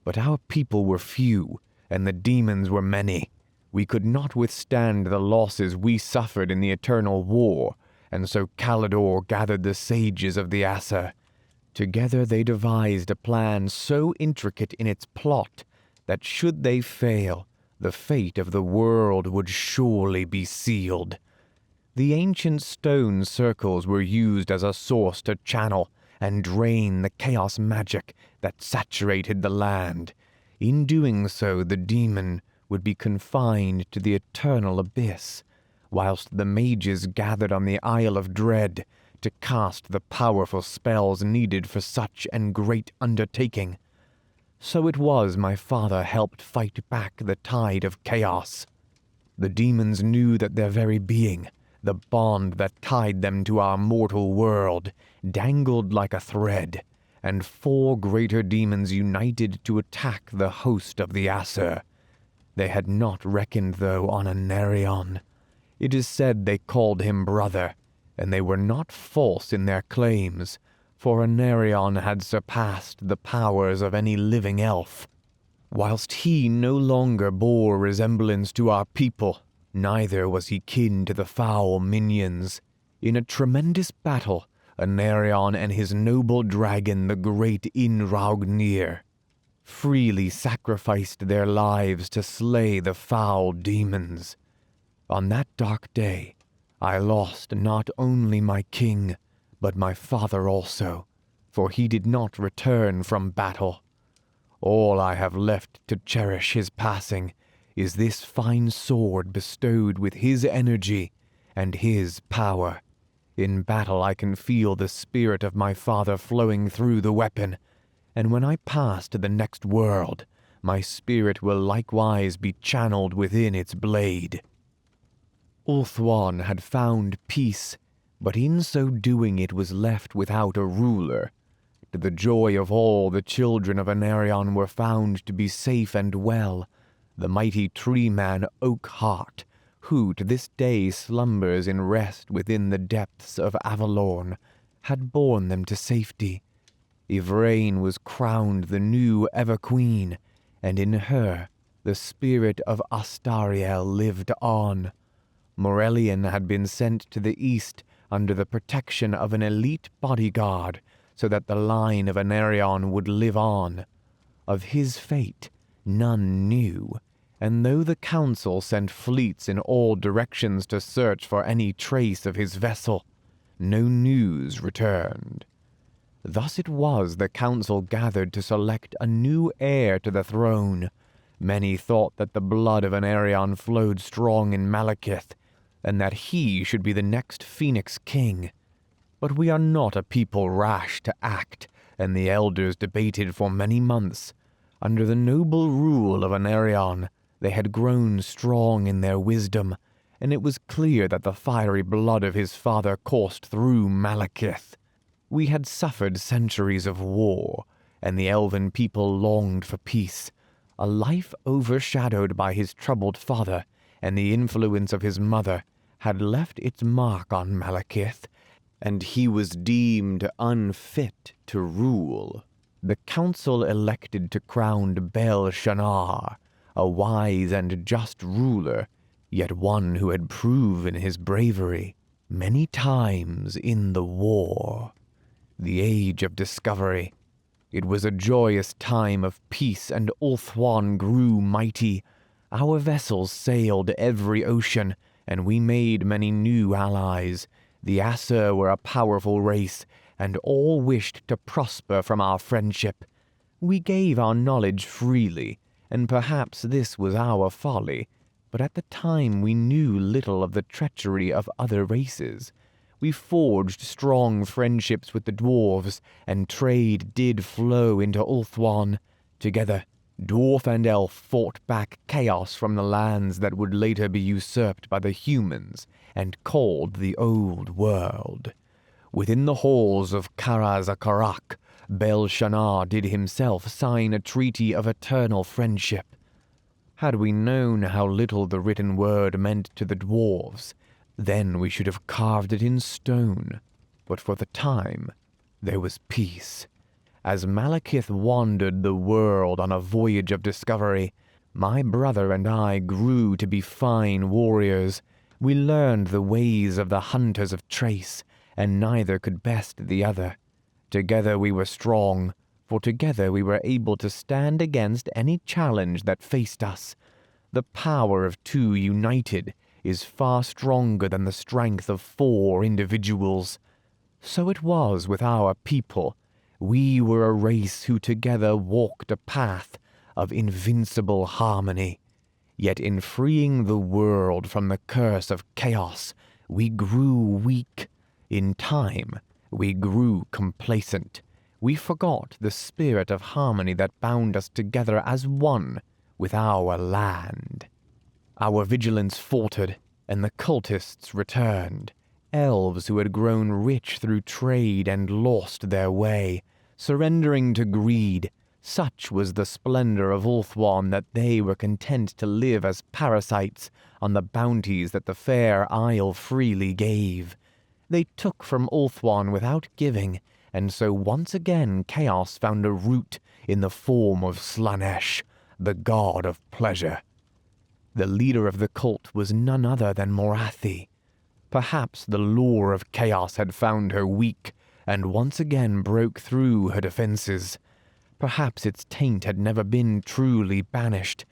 But our people were few, and the demons were many. We could not withstand the losses we suffered in the eternal war, and so Caledor gathered the sages of the Asur. Together they devised a plan so intricate in its plot that should they fail, the fate of the world would surely be sealed. The ancient stone circles were used as a source to channel and drain the chaos magic that saturated the land. In doing so, the demon would be confined to the eternal abyss, whilst the mages gathered on the Isle of Dread to cast the powerful spells needed for such an great undertaking. So it was my father helped fight back the tide of chaos. The demons knew that their very being, the bond that tied them to our mortal world, dangled like a thread, and 4 greater demons united to attack the host of the Asur. They had not reckoned, though, on Anarion. It is said they called him brother, and they were not false in their claims, for Anarion had surpassed the powers of any living elf. Whilst he no longer bore resemblance to our people, neither was he kin to the foul minions. In a tremendous battle, Anarion and his noble dragon, the great Inraugnir, freely sacrificed their lives to slay the foul demons. On that dark day, I lost not only my king, but my father also, for he did not return from battle. All I have left to cherish his passing is this fine sword bestowed with his energy and his power. In battle I can feel the spirit of my father flowing through the weapon, and when I pass to the next world, my spirit will likewise be channeled within its blade. Ulthuan had found peace, but in so doing it was left without a ruler. To the joy of all, the children of Anarion were found to be safe and well. The mighty tree-man Oakheart, who to this day slumbers in rest within the depths of Avalorn, had borne them to safety. Ivrain was crowned the new Ever-Queen, and in her the spirit of Astariel lived on. Morelian had been sent to the east under the protection of an elite bodyguard, so that the line of Anarion would live on. Of his fate none knew, and though the council sent fleets in all directions to search for any trace of his vessel, no news returned. Thus it was the council gathered to select a new heir to the throne. Many thought that the blood of Anarion flowed strong in Malekith, and that he should be the next Phoenix King. But we are not a people rash to act, and the elders debated for many months. Under the noble rule of Anarion, they had grown strong in their wisdom, and it was clear that the fiery blood of his father coursed through Malekith. We had suffered centuries of war, and the elven people longed for peace. A life overshadowed by his troubled father and the influence of his mother had left its mark on Malekith, and he was deemed unfit to rule. The council elected to crown Bel-Shanar, a wise and just ruler, yet one who had proven his bravery many times in the war. The Age of Discovery. It was a joyous time of peace, and Ulthuan grew mighty. Our vessels sailed every ocean, and we made many new allies. The Asur were a powerful race, and all wished to prosper from our friendship. We gave our knowledge freely, and perhaps this was our folly, but at the time we knew little of the treachery of other races. We forged strong friendships with the dwarves, and trade did flow into Ulthuan. Together, dwarf and elf fought back chaos from the lands that would later be usurped by the humans and called the Old World. Within the halls of Karaz-Akarak, Bel-Shanar did himself sign a treaty of eternal friendship. Had we known how little the written word meant to the dwarves, then we should have carved it in stone. But for the time, there was peace. As Malekith wandered the world on a voyage of discovery, my brother and I grew to be fine warriors. We learned the ways of the hunters of Trace, and neither could best the other. Together we were strong, for together we were able to stand against any challenge that faced us. The power of two united is far stronger than the strength of 4 individuals. So it was with our people. We were a race who together walked a path of invincible harmony. Yet in freeing the world from the curse of chaos, we grew weak. In time, we grew complacent. We forgot the spirit of harmony that bound us together as one with our land. Our vigilance faltered, and the cultists returned. Elves who had grown rich through trade and lost their way, surrendering to greed. Such was the splendor of Ulthuan that they were content to live as parasites on the bounties that the fair isle freely gave. They took from Ulthuan without giving, and so once again chaos found a root in the form of Slanesh, the god of pleasure. The leader of the cult was none other than Morathi. Perhaps the lure of chaos had found her weak, and once again broke through her defenses. Perhaps its taint had never been truly banished.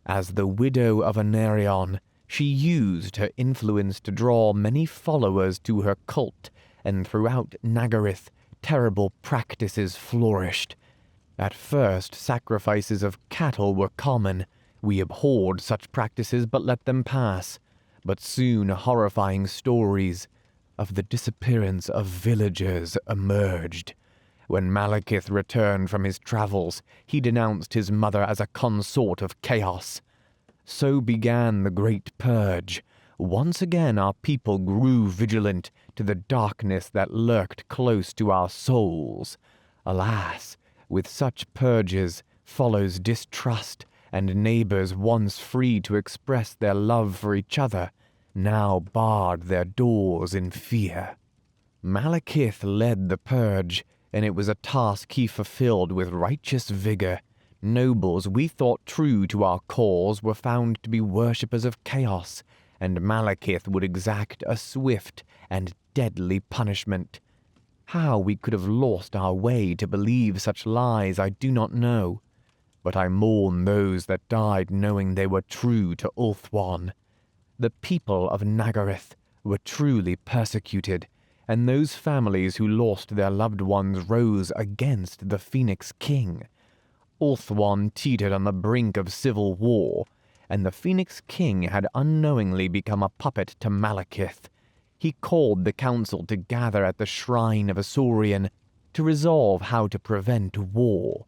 As the widow of Anarion, she used her influence to draw many followers to her cult, and throughout Nagaryth, terrible practices flourished. At first, sacrifices of cattle were common. We abhorred such practices but let them pass. But soon horrifying stories of the disappearance of villagers emerged. When Malekith returned from his travels, he denounced his mother as a consort of chaos. So began the Great Purge. Once again our people grew vigilant to the darkness that lurked close to our souls. Alas, with such purges follows distrust, and neighbors once free to express their love for each other now barred their doors in fear. Malekith led the purge, and it was a task he fulfilled with righteous vigor. Nobles we thought true to our cause were found to be worshippers of chaos, and Malekith would exact a swift and deadly punishment. How we could have lost our way to believe such lies I do not know, but I mourn those that died knowing they were true to Ulthuan. The people of Nagaryth were truly persecuted, and those families who lost their loved ones rose against the Phoenix King. Ulthuan teetered on the brink of civil war, and the Phoenix King had unknowingly become a puppet to Malekith. He called the council to gather at the shrine of Asurion to resolve how to prevent war.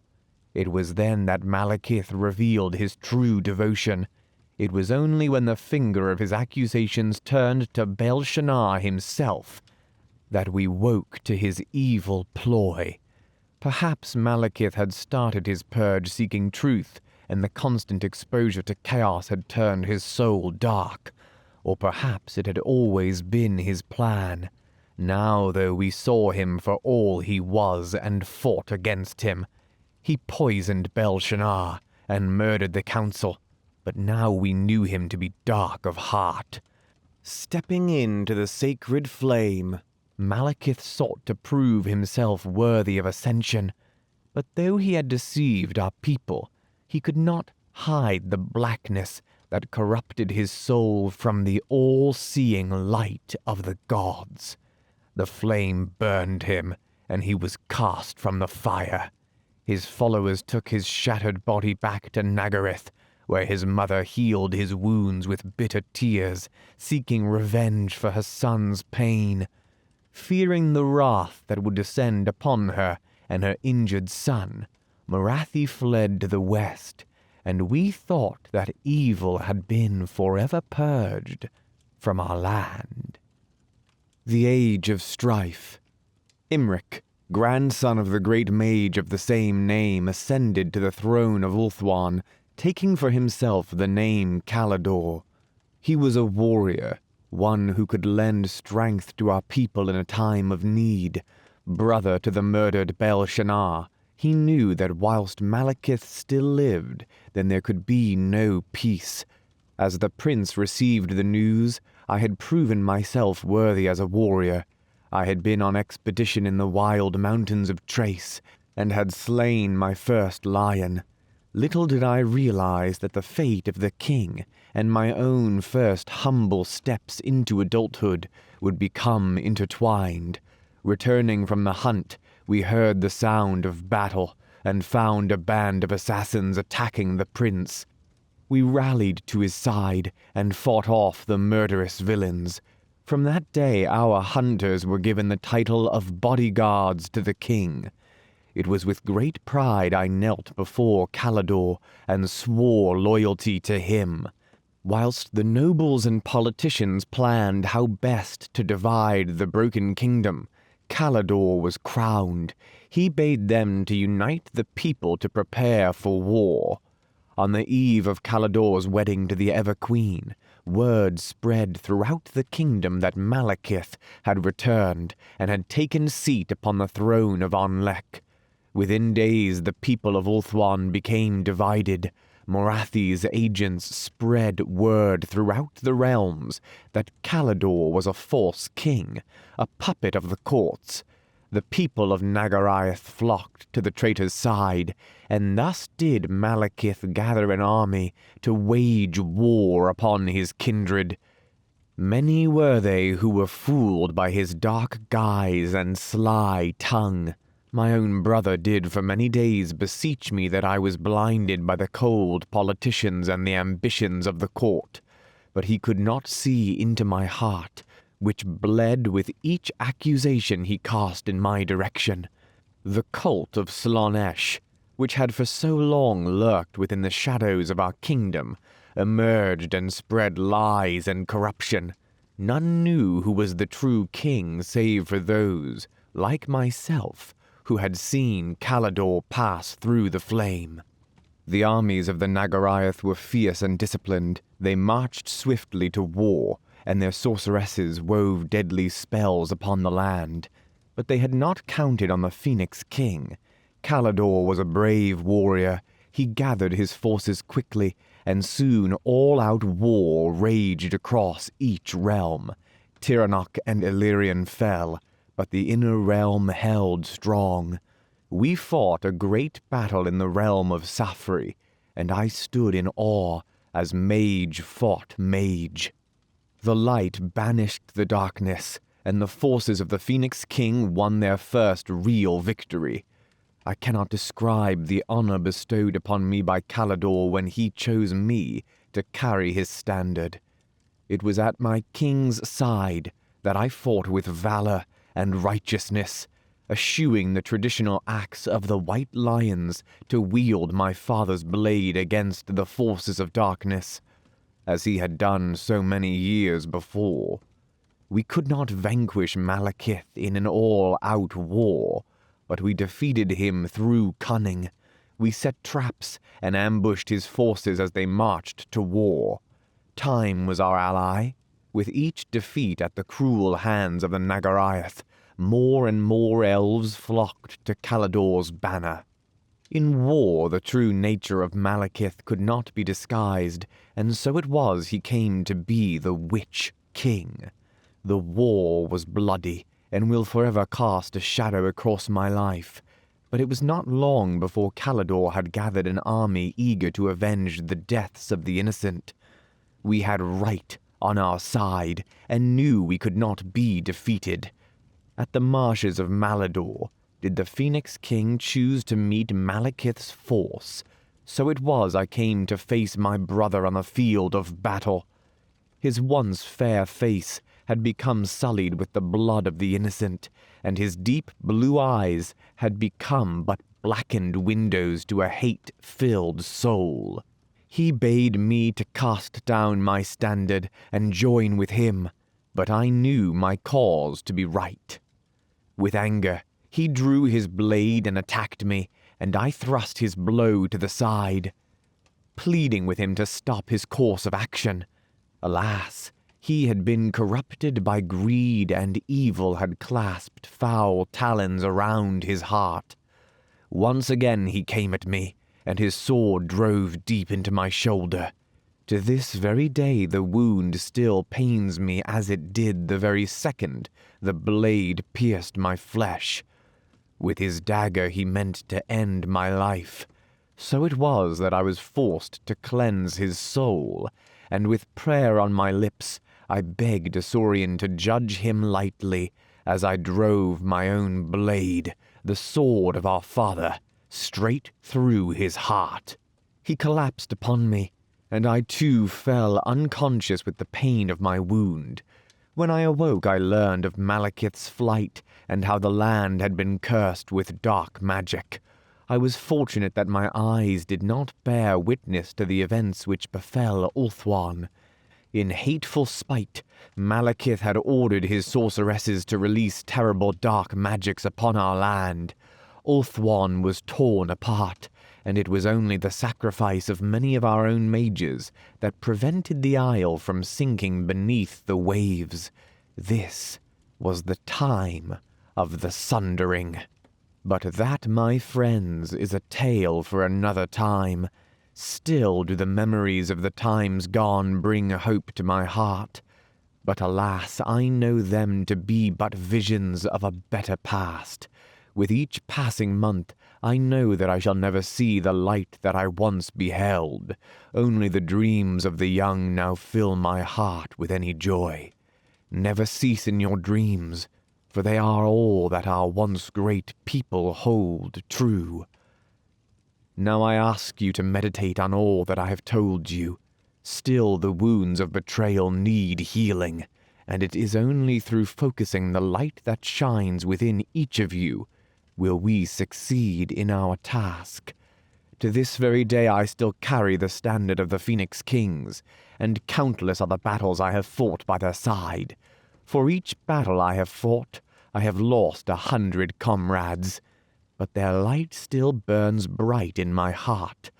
It was then that Malekith revealed his true devotion. It was only when the finger of his accusations turned to Bel-Shanar himself that we woke to his evil ploy. Perhaps Malekith had started his purge seeking truth, and the constant exposure to chaos had turned his soul dark. Or perhaps it had always been his plan. Now, though we saw him for all he was and fought against him, he poisoned Bel-Shanar and murdered the council. but now we knew him to be dark of heart. Stepping into the sacred flame, Malekith sought to prove himself worthy of ascension, but though he had deceived our people, he could not hide the blackness that corrupted his soul from the all-seeing light of the gods. The flame burned him, and he was cast from the fire. His followers took his shattered body back to Naggareth, where his mother healed his wounds with bitter tears, seeking revenge for her son's pain. Fearing the wrath that would descend upon her and her injured son, Morathi fled to the west, and we thought that evil had been forever purged from our land. The Age of Strife. Imrik, grandson of the great mage of the same name, ascended to the throne of Ulthuan, taking for himself the name Caledor. He was a warrior, one who could lend strength to our people in a time of need. Brother to the murdered Bel-Shannah, he knew that whilst Malekith still lived, then there could be no peace. As the prince received the news, I had proven myself worthy as a warrior. I had been on expedition in the wild mountains of Trace, and had slain my first lion. Little did I realize that the fate of the king and my own first humble steps into adulthood would become intertwined. Returning from the hunt, we heard the sound of battle and found a band of assassins attacking the prince. We rallied to his side and fought off the murderous villains. From that day our hunters were given the title of bodyguards to the king. It was with great pride I knelt before Caledor and swore loyalty to him. Whilst the nobles and politicians planned how best to divide the broken kingdom, Caledor was crowned. He bade them to unite the people to prepare for war. On the eve of Caledor's wedding to the Ever-Queen, word spread throughout the kingdom that Malekith had returned and had taken seat upon the throne of Onlek. Within days the people of Ulthuan became divided. Morathi's agents spread word throughout the realms that Caledor was a false king, a puppet of the courts. The people of Naggareth flocked to the traitor's side, and thus did Malekith gather an army to wage war upon his kindred. Many were they who were fooled by his dark guise and sly tongue. My own brother did for many days beseech me that I was blinded by the cold politicians and the ambitions of the court, but he could not see into my heart, which bled with each accusation he cast in my direction. The cult of Slaanesh, which had for so long lurked within the shadows of our kingdom, emerged and spread lies and corruption. None knew who was the true king save for those, like myself, who had seen Caledor pass through the flame. The armies of the Naggareth were fierce and disciplined. They marched swiftly to war, and their sorceresses wove deadly spells upon the land. But they had not counted on the Phoenix King. Caledor was a brave warrior. He gathered his forces quickly, and soon all-out war raged across each realm. Tiranoc and Eltharion fell, but the inner realm held strong. We fought a great battle in the realm of Saphery, and I stood in awe as mage fought mage. The light banished the darkness, and the forces of the Phoenix King won their first real victory. I cannot describe the honor bestowed upon me by Caledor when he chose me to carry his standard. It was at my king's side that I fought with valor and righteousness, eschewing the traditional axe of the White Lions to wield my father's blade against the forces of darkness, as he had done so many years before. We could not vanquish Malekith in an all-out war, but we defeated him through cunning. We set traps and ambushed his forces as they marched to war. Time was our ally. With each defeat at the cruel hands of the Naggareth, more and more elves flocked to Caledor's banner. In war, the true nature of Malekith could not be disguised, and so it was he came to be the Witch King. The war was bloody, and will forever cast a shadow across my life. But it was not long before Caledor had gathered an army eager to avenge the deaths of the innocent. We had right on our side, and knew we could not be defeated. At the marshes of Malador, did the Phoenix King choose to meet Malekith's force. So it was I came to face my brother on the field of battle. His once fair face had become sullied with the blood of the innocent, and his deep blue eyes had become but blackened windows to a hate-filled soul. He bade me to cast down my standard and join with him, but I knew my cause to be right. With anger, he drew his blade and attacked me, and I thrust his blow to the side, pleading with him to stop his course of action. Alas, he had been corrupted by greed, and evil had clasped foul talons around his heart. Once again he came at me, and his sword drove deep into my shoulder. To this very day the wound still pains me as it did the very second the blade pierced my flesh. With his dagger he meant to end my life. So it was that I was forced to cleanse his soul, and with prayer on my lips I begged Asurion to judge him lightly, as I drove my own blade, the sword of our father, straight through his heart. He collapsed upon me, and I too fell unconscious with the pain of my wound. When I awoke I learned of Malekith's flight, and how the land had been cursed with dark magic. I was fortunate that my eyes did not bear witness to the events which befell Ulthuan. In hateful spite, Malekith had ordered his sorceresses to release terrible dark magics upon our land. Ulthuan was torn apart, and it was only the sacrifice of many of our own mages that prevented the isle from sinking beneath the waves. This was the time of the Sundering. But that, my friends, is a tale for another time. Still do the memories of the times gone bring hope to my heart. But alas, I know them to be but visions of a better past. With each passing month, I know that I shall never see the light that I once beheld. Only the dreams of the young now fill my heart with any joy. Never cease in your dreams, for they are all that our once great people hold true. Now I ask you to meditate on all that I have told you. Still the wounds of betrayal need healing, and it is only through focusing the light that shines within each of you will we succeed in our task. To this very day I still carry the standard of the Phoenix Kings, and countless are the battles I have fought by their side. For each battle I have fought, I have lost 100 comrades, but their light still burns bright in my heart.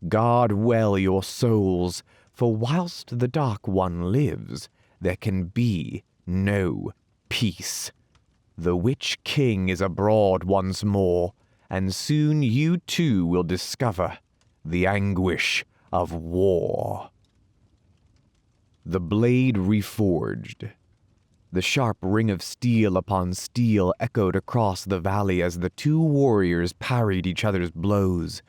Guard well your souls, for whilst the Dark One lives, there can be no peace. The Witch King is abroad once more, and soon you too will discover the anguish of war. The Blade Reforged. The sharp ring of steel upon steel echoed across the valley as the two warriors parried each other's blows.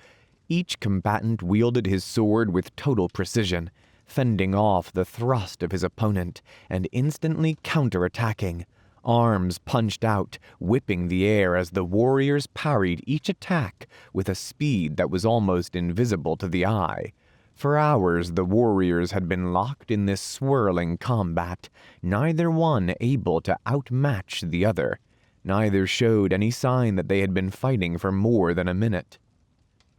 Each combatant wielded his sword with total precision, fending off the thrust of his opponent and instantly counterattacking. Arms punched out, whipping the air as the warriors parried each attack with a speed that was almost invisible to the eye. For hours the warriors had been locked in this swirling combat, neither one able to outmatch the other. Neither showed any sign that they had been fighting for more than a minute.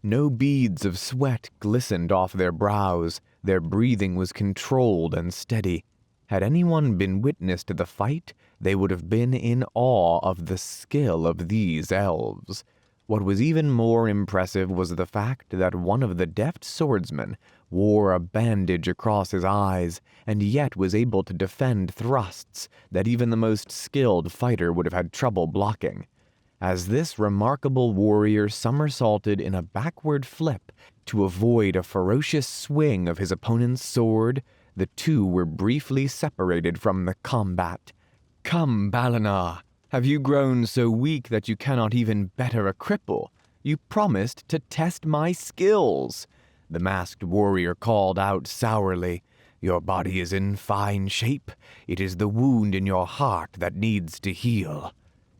No beads of sweat glistened off their brows, their breathing was controlled and steady. Had anyone been witness to the fight, they would have been in awe of the skill of these elves. What was even more impressive was the fact that one of the deft swordsmen wore a bandage across his eyes, and yet was able to defend thrusts that even the most skilled fighter would have had trouble blocking. as this remarkable warrior somersaulted in a backward flip to avoid a ferocious swing of his opponent's sword. The two were briefly separated from the combat. "Come, Balanar, have you grown so weak that you cannot even better a cripple? You promised to test my skills," the masked warrior called out sourly. "Your body is in fine shape. It is the wound in your heart that needs to heal."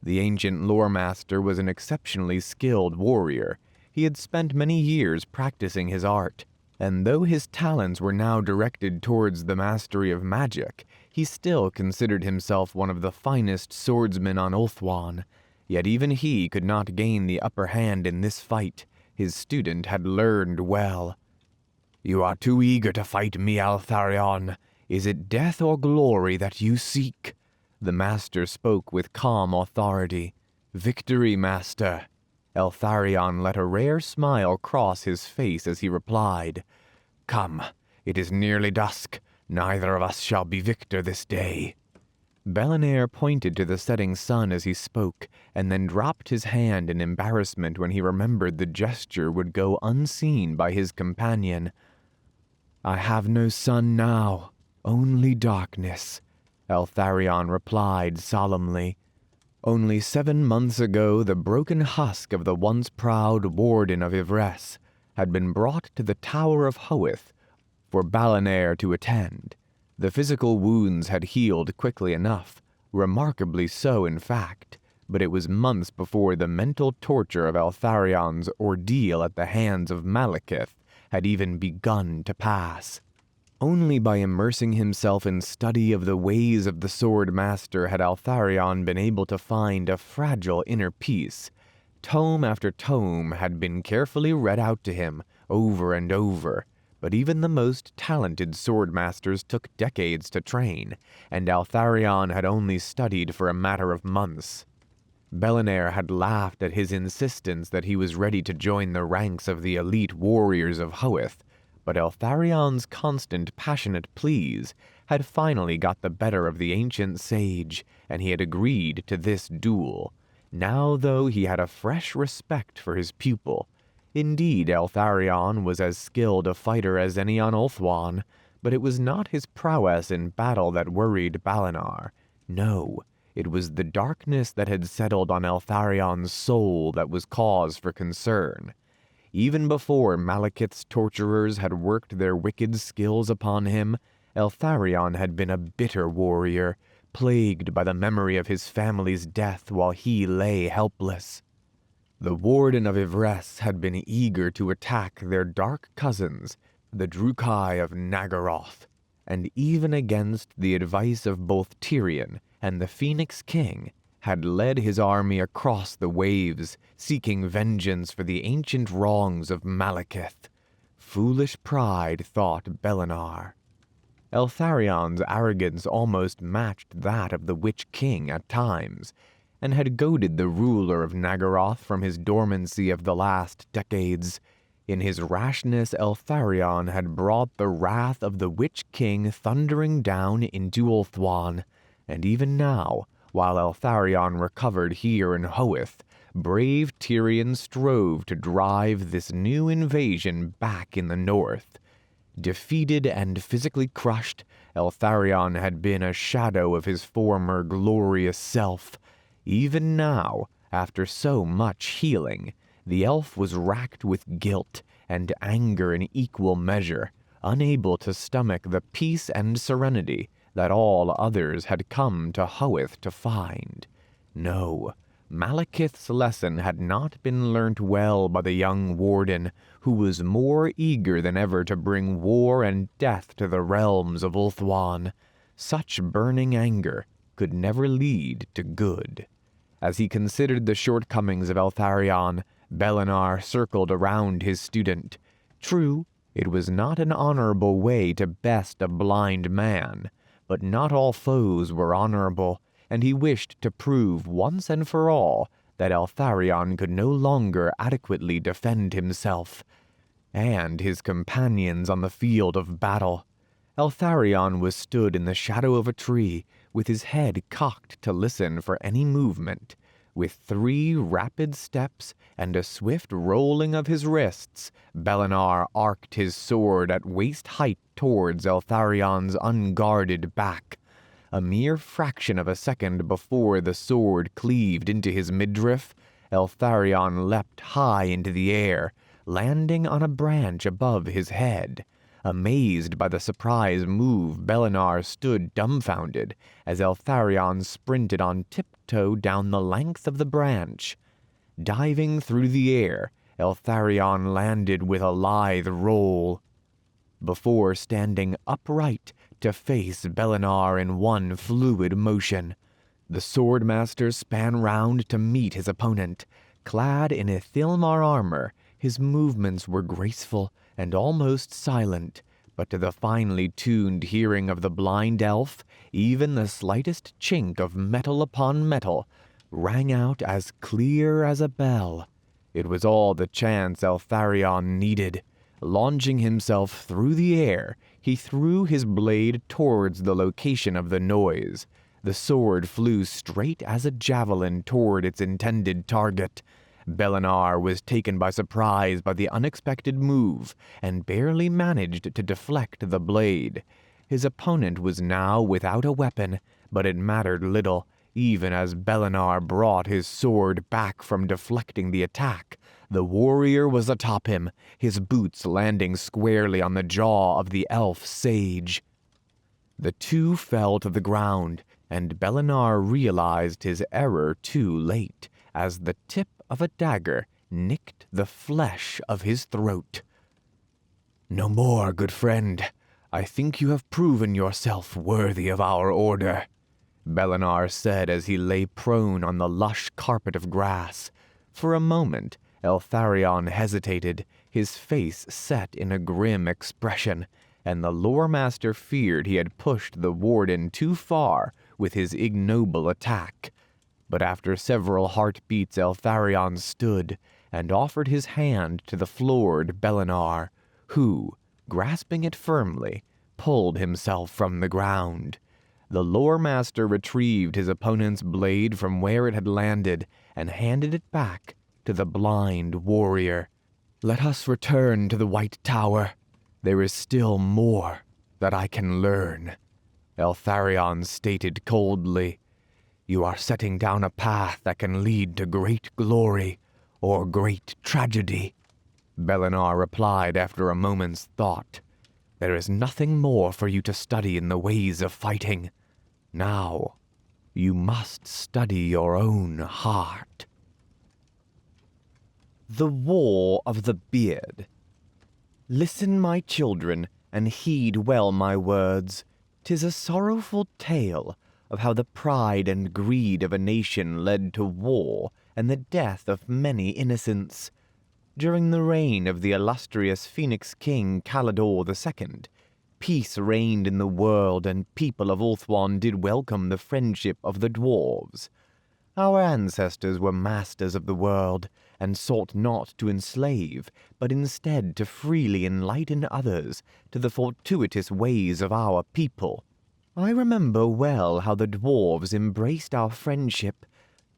The ancient Loremaster was an exceptionally skilled warrior. He had spent many years practicing his art, and though his talents were now directed towards the mastery of magic, he still considered himself one of the finest swordsmen on Ulthuan. Yet even he could not gain the upper hand in this fight. His student had learned well. "You are too eager to fight me, Eltharion. Is it death or glory that you seek?" The master spoke with calm authority. "Victory, master." Eltharion let a rare smile cross his face as he replied, "Come, it is nearly dusk. Neither of us shall be victor this day." Balanar pointed to the setting sun as he spoke, and then dropped his hand in embarrassment when he remembered the gesture would go unseen by his companion. "I have no sun now, only darkness," Eltharion replied solemnly. Only 7 months ago, the broken husk of the once proud warden of Yvresse had been brought to the Tower of Hoeth for Balanar to attend. The physical wounds had healed quickly enough, remarkably so in fact, but it was months before the mental torture of Eltharion's ordeal at the hands of Malekith had even begun to pass. Only by immersing himself in study of the ways of the sword master had Eltharion been able to find a fragile inner peace. Tome after tome had been carefully read out to him, over and over, but even the most talented sword masters took decades to train, and Eltharion had only studied for a matter of months. Balanar had laughed at his insistence that he was ready to join the ranks of the elite warriors of Hoeth, but Eltharion's constant passionate pleas had finally got the better of the ancient sage, and he had agreed to this duel. Now, though, he had a fresh respect for his pupil. Indeed, Eltharion was as skilled a fighter as any on Ulthuan, but it was not his prowess in battle that worried Balanar. No, it was the darkness that had settled on Eltharion's soul that was cause for concern. Even before Malekith's torturers had worked their wicked skills upon him, Eltharion had been a bitter warrior, plagued by the memory of his family's death while he lay helpless. The Warden of Yvresse had been eager to attack their dark cousins, the Drukai of Nagaroth, and even against the advice of both Tyrion and the Phoenix King, had led his army across the waves, seeking vengeance for the ancient wrongs of Malekith. Foolish pride, thought Balanar. Eltharion's arrogance almost matched that of the Witch King at times, and had goaded the ruler of Nagaroth from his dormancy of the last decades. In his rashness, Eltharion had brought the wrath of the Witch King thundering down into Ulthuan, and even now, while Eltharion recovered here in Hoeth, brave Tyrion strove to drive this new invasion back in the north. Defeated and physically crushed, Eltharion had been a shadow of his former glorious self. Even now, after so much healing, the elf was racked with guilt and anger in equal measure, unable to stomach the peace and serenity that all others had come to Hoeth to find. No, Malekith's lesson had not been learnt well by the young warden, who was more eager than ever to bring war and death to the realms of Ulthuan. Such burning anger could never lead to good. As he considered the shortcomings of Eltharion, Balanar circled around his student. True, it was not an honorable way to best a blind man, but not all foes were honorable, and he wished to prove once and for all that Eltharion could no longer adequately defend himself and his companions on the field of battle. Eltharion was stood in the shadow of a tree, with his head cocked to listen for any movement, With 3 rapid steps and a swift rolling of his wrists, Belinar arced his sword at waist height towards Eltharion's unguarded back. A mere fraction of a second before the sword cleaved into his midriff, Eltharion leapt high into the air, landing on a branch above his head. Amazed by the surprise move, Belinar stood dumbfounded as Eltharion sprinted on tiptoe down the length of the branch. Diving through the air, Eltharion landed with a lithe roll, before standing upright to face Belinar in one fluid motion. The Swordmaster span round to meet his opponent. Clad in Ithilmar armor, his movements were graceful and almost silent, but to the finely tuned hearing of the blind elf, even the slightest chink of metal upon metal rang out as clear as a bell. It was all the chance Eltharion needed. Launching himself through the air, he threw his blade towards the location of the noise. The sword flew straight as a javelin toward its intended target. Belinar was taken by surprise by the unexpected move and barely managed to deflect the blade. His opponent was now without a weapon, but it mattered little, even as Belinar brought his sword back from deflecting the attack. The warrior was atop him, his boots landing squarely on the jaw of the elf sage. The 2 fell to the ground, and Belinar realized his error too late, as the tip of a dagger nicked the flesh of his throat. "No more, good friend. I think you have proven yourself worthy of our order," Belinar said as he lay prone on the lush carpet of grass. For a moment, Eltharion hesitated, his face set in a grim expression, and the Loremaster feared he had pushed the warden too far with his ignoble attack. But after several heartbeats, Eltharion stood and offered his hand to the floored Belinar, who, grasping it firmly, pulled himself from the ground. The Loremaster retrieved his opponent's blade from where it had landed and handed it back to the blind warrior. "Let us return to the White Tower. There is still more that I can learn," Eltharion stated coldly. "You are setting down a path that can lead to great glory or great tragedy," Belinar replied after a moment's thought. "There is nothing more for you to study in the ways of fighting. Now, you must study your own heart." The War of the Beard. Listen, my children, and heed well my words. 'Tis a sorrowful tale of how the pride and greed of a nation led to war and the death of many innocents. During the reign of the illustrious Phoenix King Caledor II, peace reigned in the world, and people of Ulthuan did welcome the friendship of the dwarves. Our ancestors were masters of the world, and sought not to enslave, but instead to freely enlighten others to the fortuitous ways of our people. I remember well how the dwarves embraced our friendship.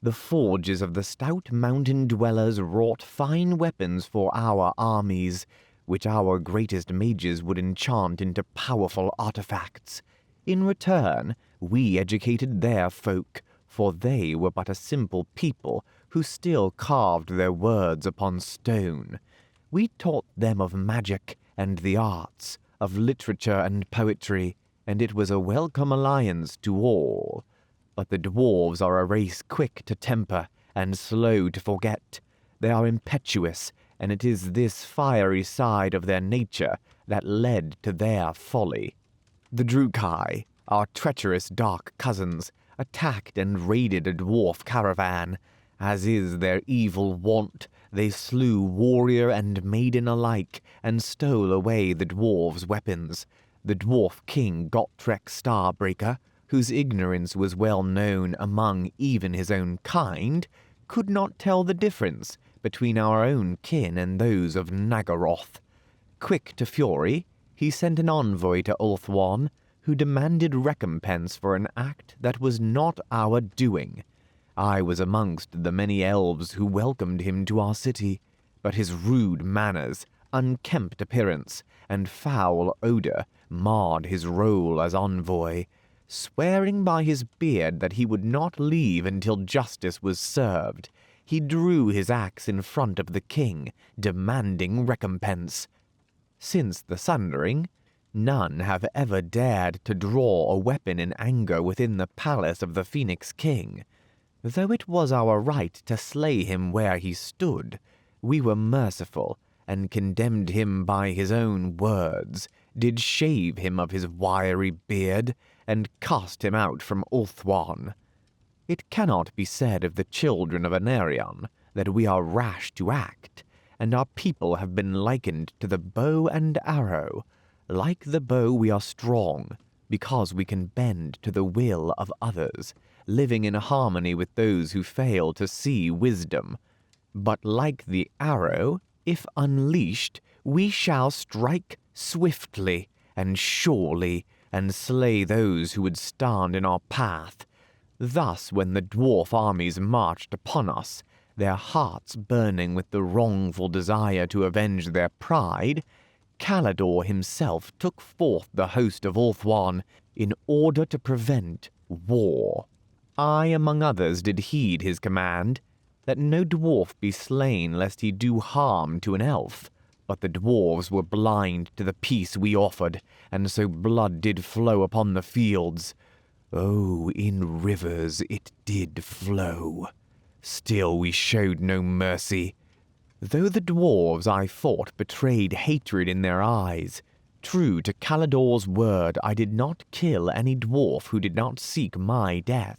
The forges of the stout mountain dwellers wrought fine weapons for our armies, which our greatest mages would enchant into powerful artifacts. In return, we educated their folk, for they were but a simple people who still carved their words upon stone. We taught them of magic and the arts, of literature and poetry, and it was a welcome alliance to all. But the dwarves are a race quick to temper and slow to forget. They are impetuous, and it is this fiery side of their nature that led to their folly. The Drukhai, our treacherous dark cousins, attacked and raided a dwarf caravan. As is their evil wont, they slew warrior and maiden alike, and stole away the dwarves' weapons. The dwarf king Gotrek Starbreaker, whose ignorance was well known among even his own kind, could not tell the difference between our own kin and those of Nagaroth. Quick to fury, he sent an envoy to Ulthuan, who demanded recompense for an act that was not our doing. I was amongst the many elves who welcomed him to our city, but his rude manners, unkempt appearance, and foul odor marred his role as envoy. Swearing by his beard that he would not leave until justice was served, he drew his axe in front of the king, demanding recompense. Since the Sundering, none have ever dared to draw a weapon in anger within the palace of the Phoenix King. Though it was our right to slay him where he stood, we were merciful, and condemned him by his own words, did shave him of his wiry beard, and cast him out from Ulthuan. It cannot be said of the children of Eltharion that we are rash to act, and our people have been likened to the bow and arrow. Like the bow we are strong, because we can bend to the will of others, living in harmony with those who fail to see wisdom. But like the arrow, if unleashed, we shall strike swiftly and surely, and slay those who would stand in our path. Thus, when the dwarf armies marched upon us, their hearts burning with the wrongful desire to avenge their pride, Caledor himself took forth the host of Ulthuan in order to prevent war. I, among others, did heed his command, that no dwarf be slain lest he do harm to an elf. But the dwarves were blind to the peace we offered, and so blood did flow upon the fields. Oh, in rivers it did flow. Still we showed no mercy. Though the dwarves I fought betrayed hatred in their eyes, true to Caledor's word I did not kill any dwarf who did not seek my death.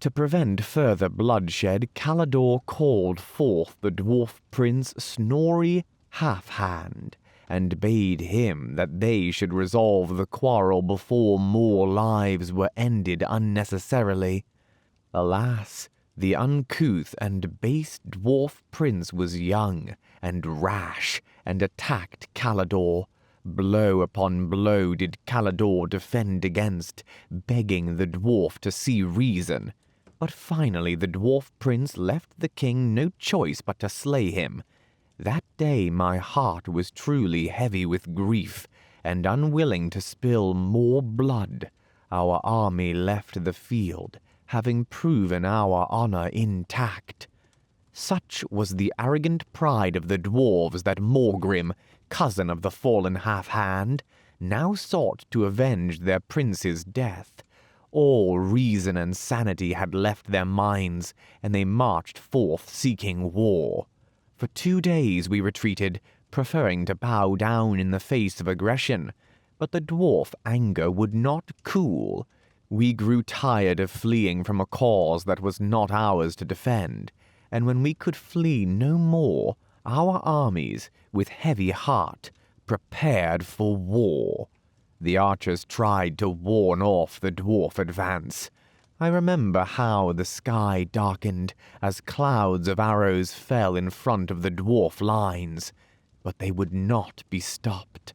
To prevent further bloodshed, Caledor called forth the dwarf prince Snorri Half-Hand, and bade him that they should resolve the quarrel before more lives were ended unnecessarily. Alas, the uncouth and base dwarf prince was young and rash, and attacked Caledor. Blow upon blow did Caledor defend against, begging the dwarf to see reason. But finally the dwarf prince left the king no choice but to slay him. That day my heart was truly heavy with grief, and unwilling to spill more blood, our army left the field, having proven our honor intact. Such was the arrogant pride of the dwarves that Morgrim, cousin of the fallen Half-Hand, now sought to avenge their prince's death. All reason and sanity had left their minds, and they marched forth seeking war. For 2 days we retreated, preferring to bow down in the face of aggression, but the dwarf anger would not cool. We grew tired of fleeing from a cause that was not ours to defend, and when we could flee no more, our armies, with heavy heart, prepared for war. The archers tried to warn off the dwarf advance. I remember how the sky darkened as clouds of arrows fell in front of the dwarf lines, but they would not be stopped.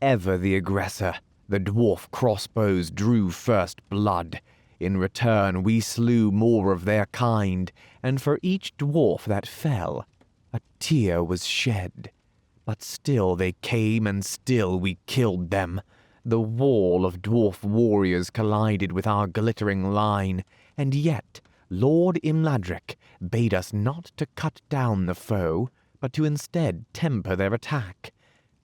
Ever the aggressor, the dwarf crossbows drew first blood. In return we slew more of their kind, and for each dwarf that fell, a tear was shed. But still they came, and still we killed them. The wall of dwarf warriors collided with our glittering line, and yet Lord Imladric bade us not to cut down the foe, but to instead temper their attack.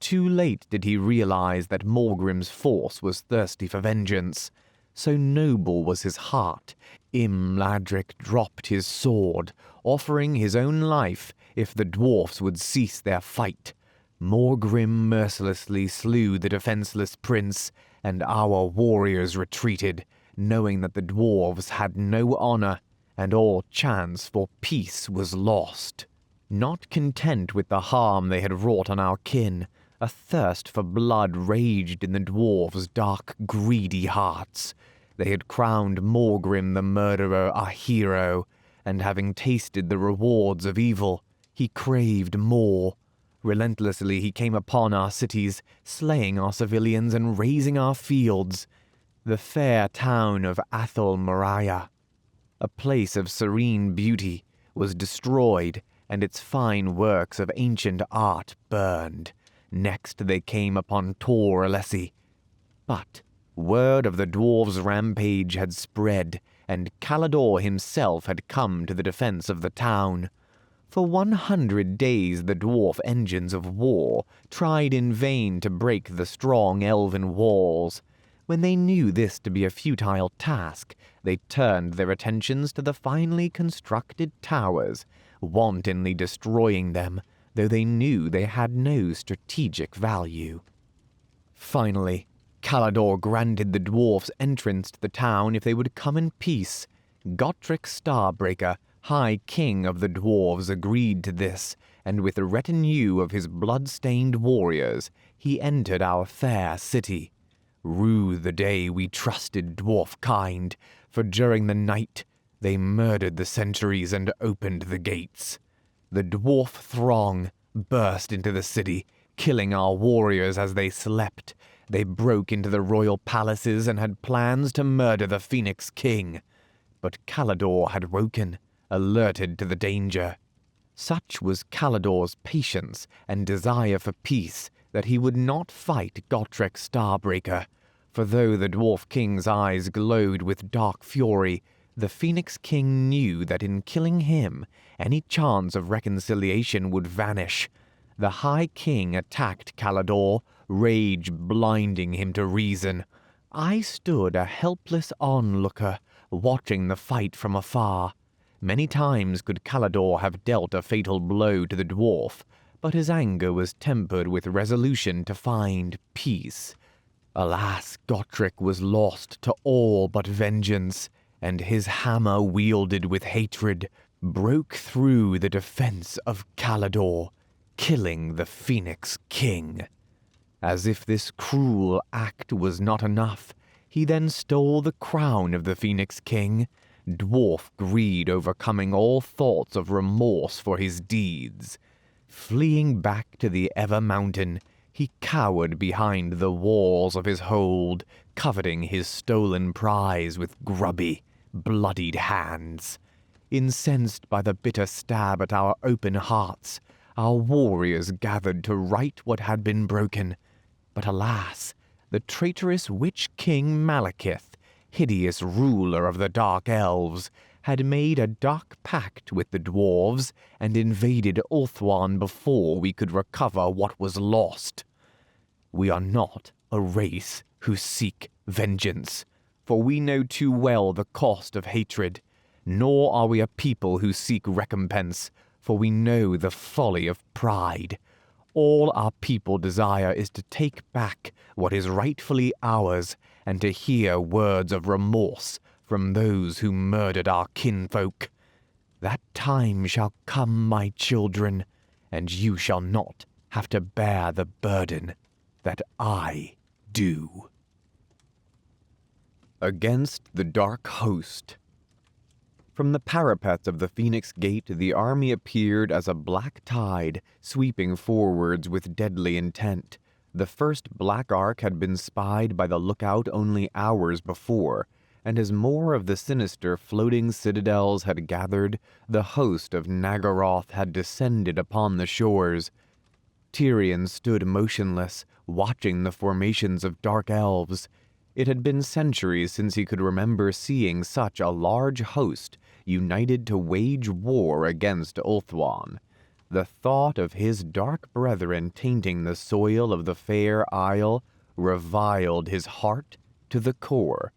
Too late did he realize that Morgrim's force was thirsty for vengeance. So noble was his heart, Imladric dropped his sword, offering his own life if the dwarfs would cease their fight. Morgrim mercilessly slew the defenseless prince, and our warriors retreated, knowing that the dwarves had no honor, and all chance for peace was lost. Not content with the harm they had wrought on our kin, a thirst for blood raged in the dwarves' dark, greedy hearts. They had crowned Morgrim the murderer a hero, and having tasted the rewards of evil, he craved more. Relentlessly he came upon our cities, slaying our civilians and razing our fields. The fair town of Athol Mariah, A place of serene beauty was destroyed, and its fine works of ancient art burned. Next they came upon Tor Alessi. But word of the dwarves' rampage had spread, and Caledor himself had come to the defense of the town. For 100 days the dwarf engines of war tried in vain to break the strong elven walls. When they knew this to be a futile task, they turned their attentions to the finely constructed towers, wantonly destroying them, though they knew they had no strategic value. Finally, Caledor granted the dwarfs entrance to the town if they would come in peace. Gotrek Starbreaker, High King of the Dwarves, agreed to this, and with a retinue of his blood-stained warriors, he entered our fair city. Rue the day we trusted dwarf kind, for during the night they murdered the sentries and opened the gates. The dwarf throng burst into the city, killing our warriors as they slept. They broke into the royal palaces and had plans to murder the Phoenix King. But Caledor had woken, alerted to the danger. Such was Caledor's patience and desire for peace that he would not fight Gotrek Starbreaker, for though the Dwarf King's eyes glowed with dark fury, the Phoenix King knew that in killing him, any chance of reconciliation would vanish. The High King attacked Caledor, rage blinding him to reason. I stood a helpless onlooker, watching the fight from afar. Many times could Caledor have dealt a fatal blow to the dwarf, but his anger was tempered with resolution to find peace. Alas, Gotrek was lost to all but vengeance, and his hammer wielded with hatred broke through the defense of Caledor, killing the Phoenix King. As if this cruel act was not enough, he then stole the crown of the Phoenix King, dwarf greed overcoming all thoughts of remorse for his deeds. Fleeing back to the Ever Mountain, he cowered behind the walls of his hold, coveting his stolen prize with grubby, bloodied hands. Incensed by the bitter stab at our open hearts, our warriors gathered to right what had been broken. But alas, the traitorous Witch King Malekith, hideous ruler of the Dark Elves, had made a dark pact with the dwarves and invaded Ulthuan before we could recover what was lost. We are not a race who seek vengeance, for we know too well the cost of hatred, nor are we a people who seek recompense, for we know the folly of pride. All our people desire is to take back what is rightfully ours and to hear words of remorse from those who murdered our kinfolk. That time shall come, my children, and you shall not have to bear the burden that I do. Against the Dark Host. From the parapets of the Phoenix Gate the army appeared as a black tide, sweeping forwards with deadly intent. The first black arc had been spied by the lookout only hours before, and as more of the sinister floating citadels had gathered, the host of Nagaroth had descended upon the shores. Tyrion stood motionless, watching the formations of dark elves. It had been centuries since he could remember seeing such a large host united to wage war against Ulthuan. The thought of his dark brethren tainting the soil of the fair isle reviled his heart to the core.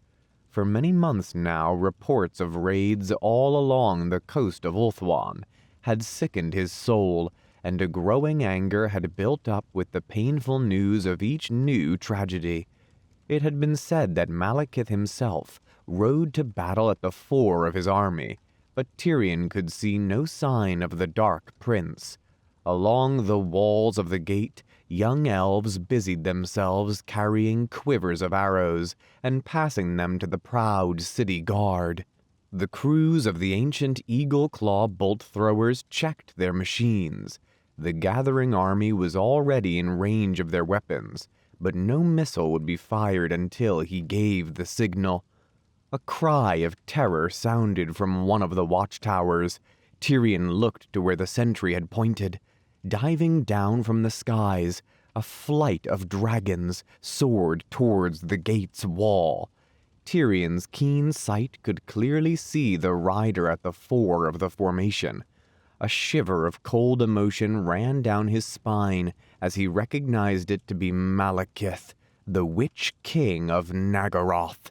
For many months now, reports of raids all along the coast of Ulthuan had sickened his soul, and a growing anger had built up with the painful news of each new tragedy. It had been said that Malekith himself rode to battle at the fore of his army, but Tyrion could see no sign of the Dark Prince. Along the walls of the gate, young elves busied themselves carrying quivers of arrows and passing them to the proud city guard. The crews of the ancient eagle-claw bolt-throwers checked their machines. The gathering army was already in range of their weapons, but no missile would be fired until he gave the signal. A cry of terror sounded from one of the watchtowers. Tyrion looked to where the sentry had pointed. Diving down from the skies, a flight of dragons soared towards the gate's wall. Tyrion's keen sight could clearly see the rider at the fore of the formation. A shiver of cold emotion ran down his spine as he recognized it to be Malekith, the Witch King of Naggaroth.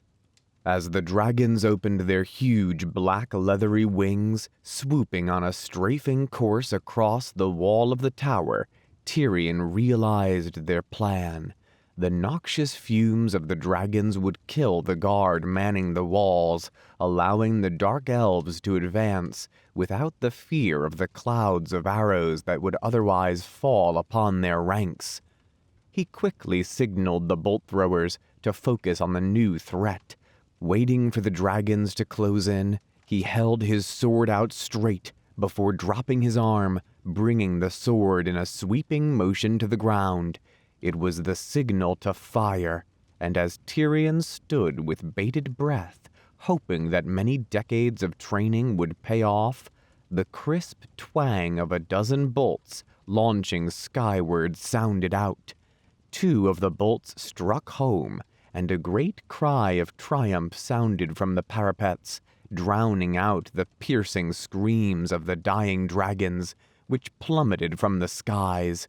As the dragons opened their huge black leathery wings, swooping on a strafing course across the wall of the tower, Tyrion realized their plan. The noxious fumes of the dragons would kill the guard manning the walls, allowing the dark elves to advance without the fear of the clouds of arrows that would otherwise fall upon their ranks. He quickly signaled the bolt throwers to focus on the new threat. Waiting for the dragons to close in, he held his sword out straight before dropping his arm, bringing the sword in a sweeping motion to the ground. It was the signal to fire, and as Tyrion stood with bated breath, hoping that many decades of training would pay off, the crisp twang of a dozen bolts launching skyward sounded out. 2 of the bolts struck home, and a great cry of triumph sounded from the parapets, drowning out the piercing screams of the dying dragons, which plummeted from the skies,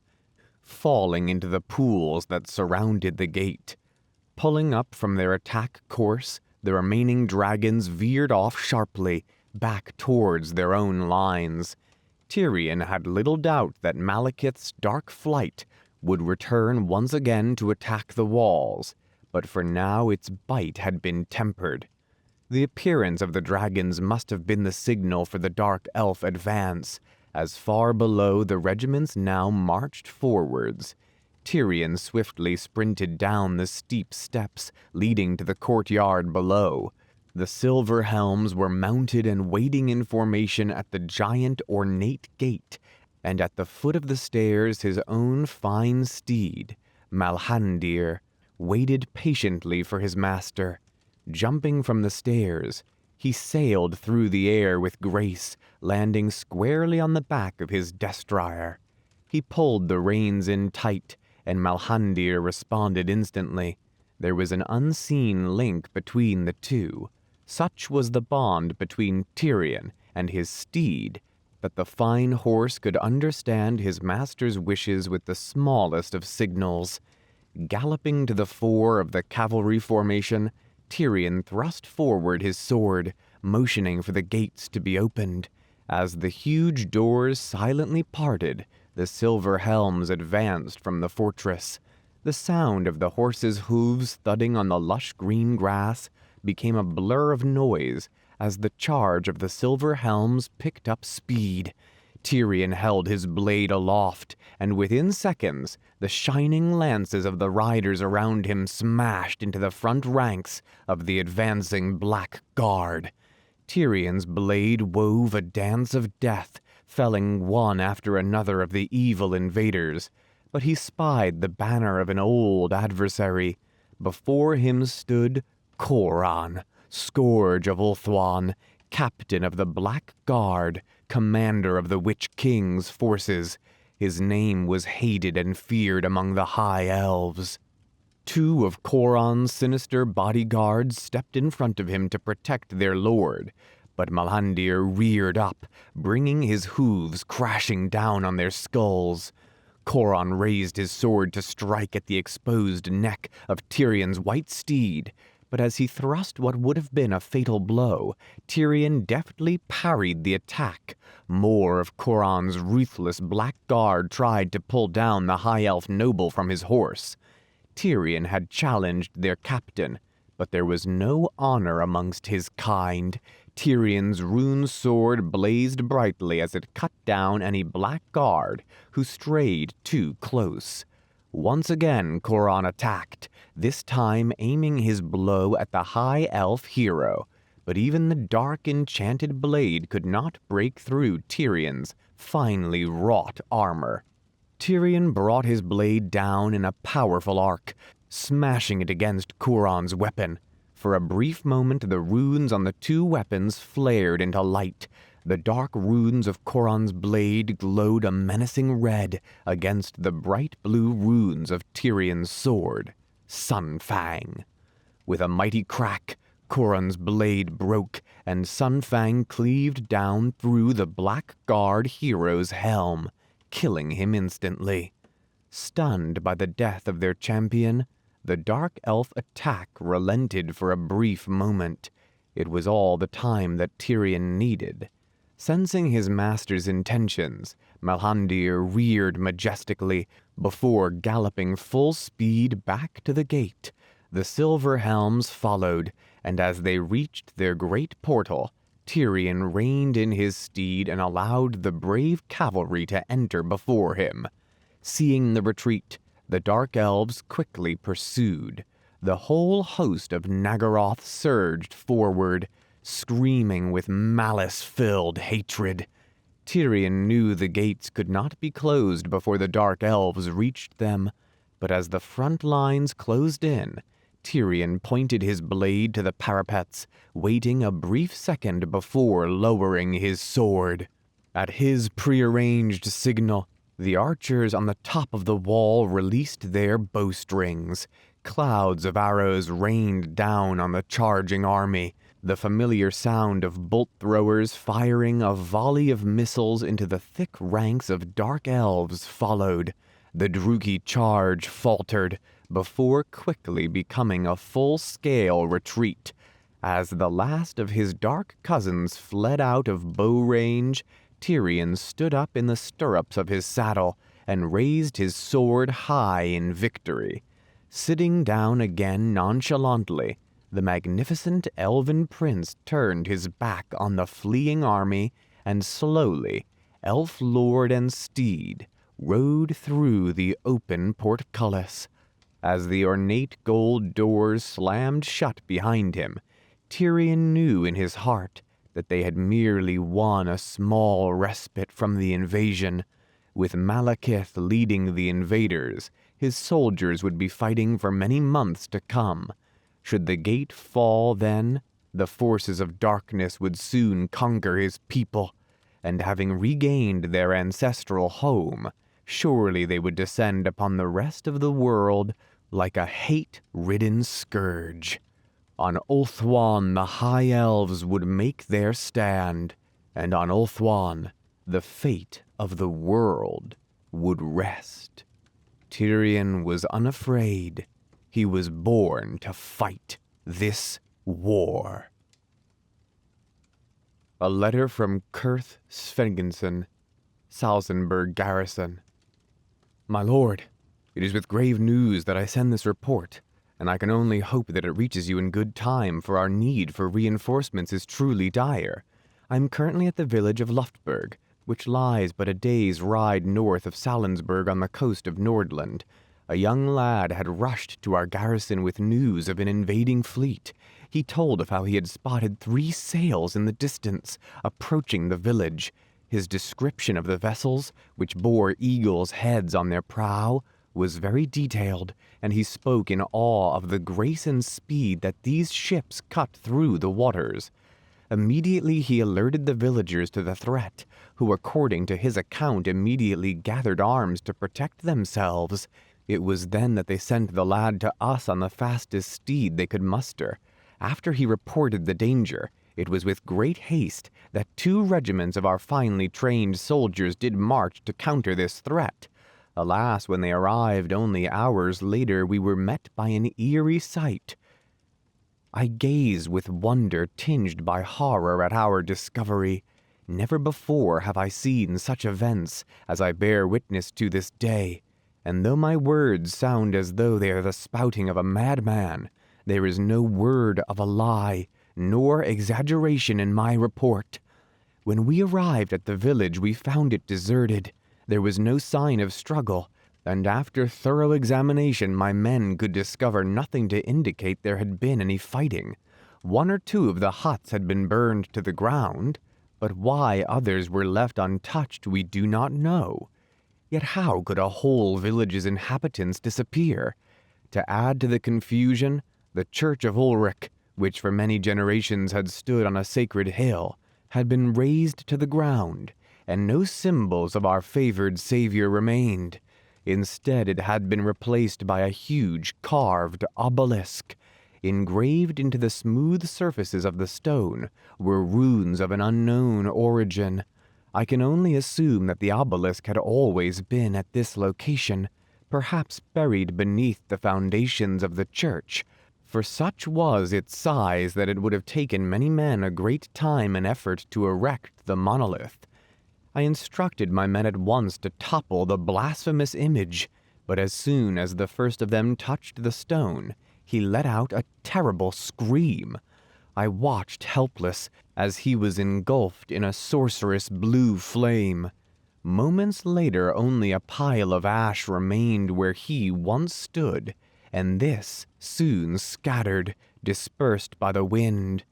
falling into the pools that surrounded the gate. Pulling up from their attack course, the remaining dragons veered off sharply, back towards their own lines. Tyrion had little doubt that Malekith's dark flight would return once again to attack the walls, but for now its bite had been tempered. The appearance of the dragons must have been the signal for the dark elf advance, as far below the regiments now marched forwards. Tyrion swiftly sprinted down the steep steps leading to the courtyard below. The silver helms were mounted and waiting in formation at the giant ornate gate, and at the foot of the stairs his own fine steed, Malhandir, waited patiently for his master. Jumping from the stairs, he sailed through the air with grace, landing squarely on the back of his destrier. He pulled the reins in tight, and Malhandir responded instantly. There was an unseen link between the two. Such was the bond between Tyrion and his steed, that the fine horse could understand his master's wishes with the smallest of signals. Galloping to the fore of the cavalry formation, Tyrion thrust forward his sword, motioning for the gates to be opened. As the huge doors silently parted, the silver helms advanced from the fortress. The sound of the horses' hooves thudding on the lush green grass became a blur of noise as the charge of the silver helms picked up speed. Tyrion held his blade aloft, and within seconds, the shining lances of the riders around him smashed into the front ranks of the advancing Black Guard. Tyrion's blade wove a dance of death, felling one after another of the evil invaders, but he spied the banner of an old adversary. Before him stood Coran, Scourge of Ulthuan, captain of the Black Guard, commander of the Witch King's forces. His name was hated and feared among the High Elves. 2 of Coran's sinister bodyguards stepped in front of him to protect their lord, but Malhandir reared up, bringing his hooves crashing down on their skulls. Coran raised his sword to strike at the exposed neck of Tyrion's white steed, but as he thrust what would have been a fatal blow, Tyrion deftly parried the attack. More of Coran's ruthless Black Guard tried to pull down the High Elf noble from his horse. Tyrion had challenged their captain, but there was no honor amongst his kind. Tyrion's rune sword blazed brightly as it cut down any Black Guard who strayed too close. Once again Coran attacked, this time aiming his blow at the High Elf hero, but even the dark enchanted blade could not break through Tyrion's finely wrought armor. Tyrion brought his blade down in a powerful arc, smashing it against Coran's weapon. For a brief moment the runes on the two weapons flared into light. The dark runes of Khorron's blade glowed a menacing red against the bright blue runes of Tyrion's sword, Sunfang. With a mighty crack, Khorron's blade broke, and Sunfang cleaved down through the Blackguard hero's helm, killing him instantly. Stunned by the death of their champion, the dark elf attack relented for a brief moment. It was all the time that Tyrion needed. Sensing his master's intentions, Malhandir reared majestically before galloping full speed back to the gate. The silver helms followed, and as they reached their great portal, Tyrion reined in his steed and allowed the brave cavalry to enter before him. Seeing the retreat, the dark elves quickly pursued. The whole host of Nagaroth surged forward, screaming with malice-filled hatred. Tyrion knew the gates could not be closed before the dark elves reached them, but as the front lines closed in, Tyrion pointed his blade to the parapets, waiting a brief second before lowering his sword. At his prearranged signal, the archers on the top of the wall released their bowstrings. Clouds of arrows rained down on the charging army. The familiar sound of bolt-throwers firing a volley of missiles into the thick ranks of dark elves followed. The Druchii charge faltered before quickly becoming a full-scale retreat. As the last of his dark cousins fled out of bow range, Tyrion stood up in the stirrups of his saddle and raised his sword high in victory. Sitting down again nonchalantly, the magnificent elven prince turned his back on the fleeing army and slowly, elf lord and steed, rode through the open portcullis. As the ornate gold doors slammed shut behind him, Tyrion knew in his heart that they had merely won a small respite from the invasion. With Malekith leading the invaders, his soldiers would be fighting for many months to come. Should the gate fall then, the forces of darkness would soon conquer his people, and having regained their ancestral home, surely they would descend upon the rest of the world like a hate-ridden scourge. On Ulthuan the High Elves would make their stand, and on Ulthuan the fate of the world would rest. Tyrion was unafraid. He was born to fight this war. A letter from Kurth Svengenson, Salzenberg Garrison. My lord, it is with grave news that I send this report, and I can only hope that it reaches you in good time, for our need for reinforcements is truly dire. I am currently at the village of Luftburg, which lies but a day's ride north of Salensburg on the coast of Nordland. A young lad had rushed to our garrison with news of an invading fleet. He told of how he had spotted 3 sails in the distance, approaching the village. His description of the vessels, which bore eagles' heads on their prow, was very detailed, and he spoke in awe of the grace and speed that these ships cut through the waters. Immediately he alerted the villagers to the threat, who, according to his account, immediately gathered arms to protect themselves. It was then that they sent the lad to us on the fastest steed they could muster. After he reported the danger, it was with great haste that 2 regiments of our finely trained soldiers did march to counter this threat. Alas, when they arrived only hours later, we were met by an eerie sight. I gaze with wonder tinged by horror at our discovery. Never before have I seen such events as I bear witness to this day, and though my words sound as though they are the spouting of a madman, there is no word of a lie, nor exaggeration in my report. When we arrived at the village, we found it deserted. There was no sign of struggle, and after thorough examination my men could discover nothing to indicate there had been any fighting. 1 or 2 of the huts had been burned to the ground, but why others were left untouched we do not know. Yet how could a whole village's inhabitants disappear? To add to the confusion, the church of Ulrich, which for many generations had stood on a sacred hill, had been razed to the ground, and no symbols of our favored savior remained. Instead, it had been replaced by a huge carved obelisk. Engraved into the smooth surfaces of the stone were runes of an unknown origin. I can only assume that the obelisk had always been at this location, perhaps buried beneath the foundations of the church, for such was its size that it would have taken many men a great time and effort to erect the monolith. I instructed my men at once to topple the blasphemous image, but as soon as the first of them touched the stone, he let out a terrible scream. I watched helpless as he was engulfed in a sorcerous blue flame. Moments later, only a pile of ash remained where he once stood, and this soon scattered, dispersed by the wind.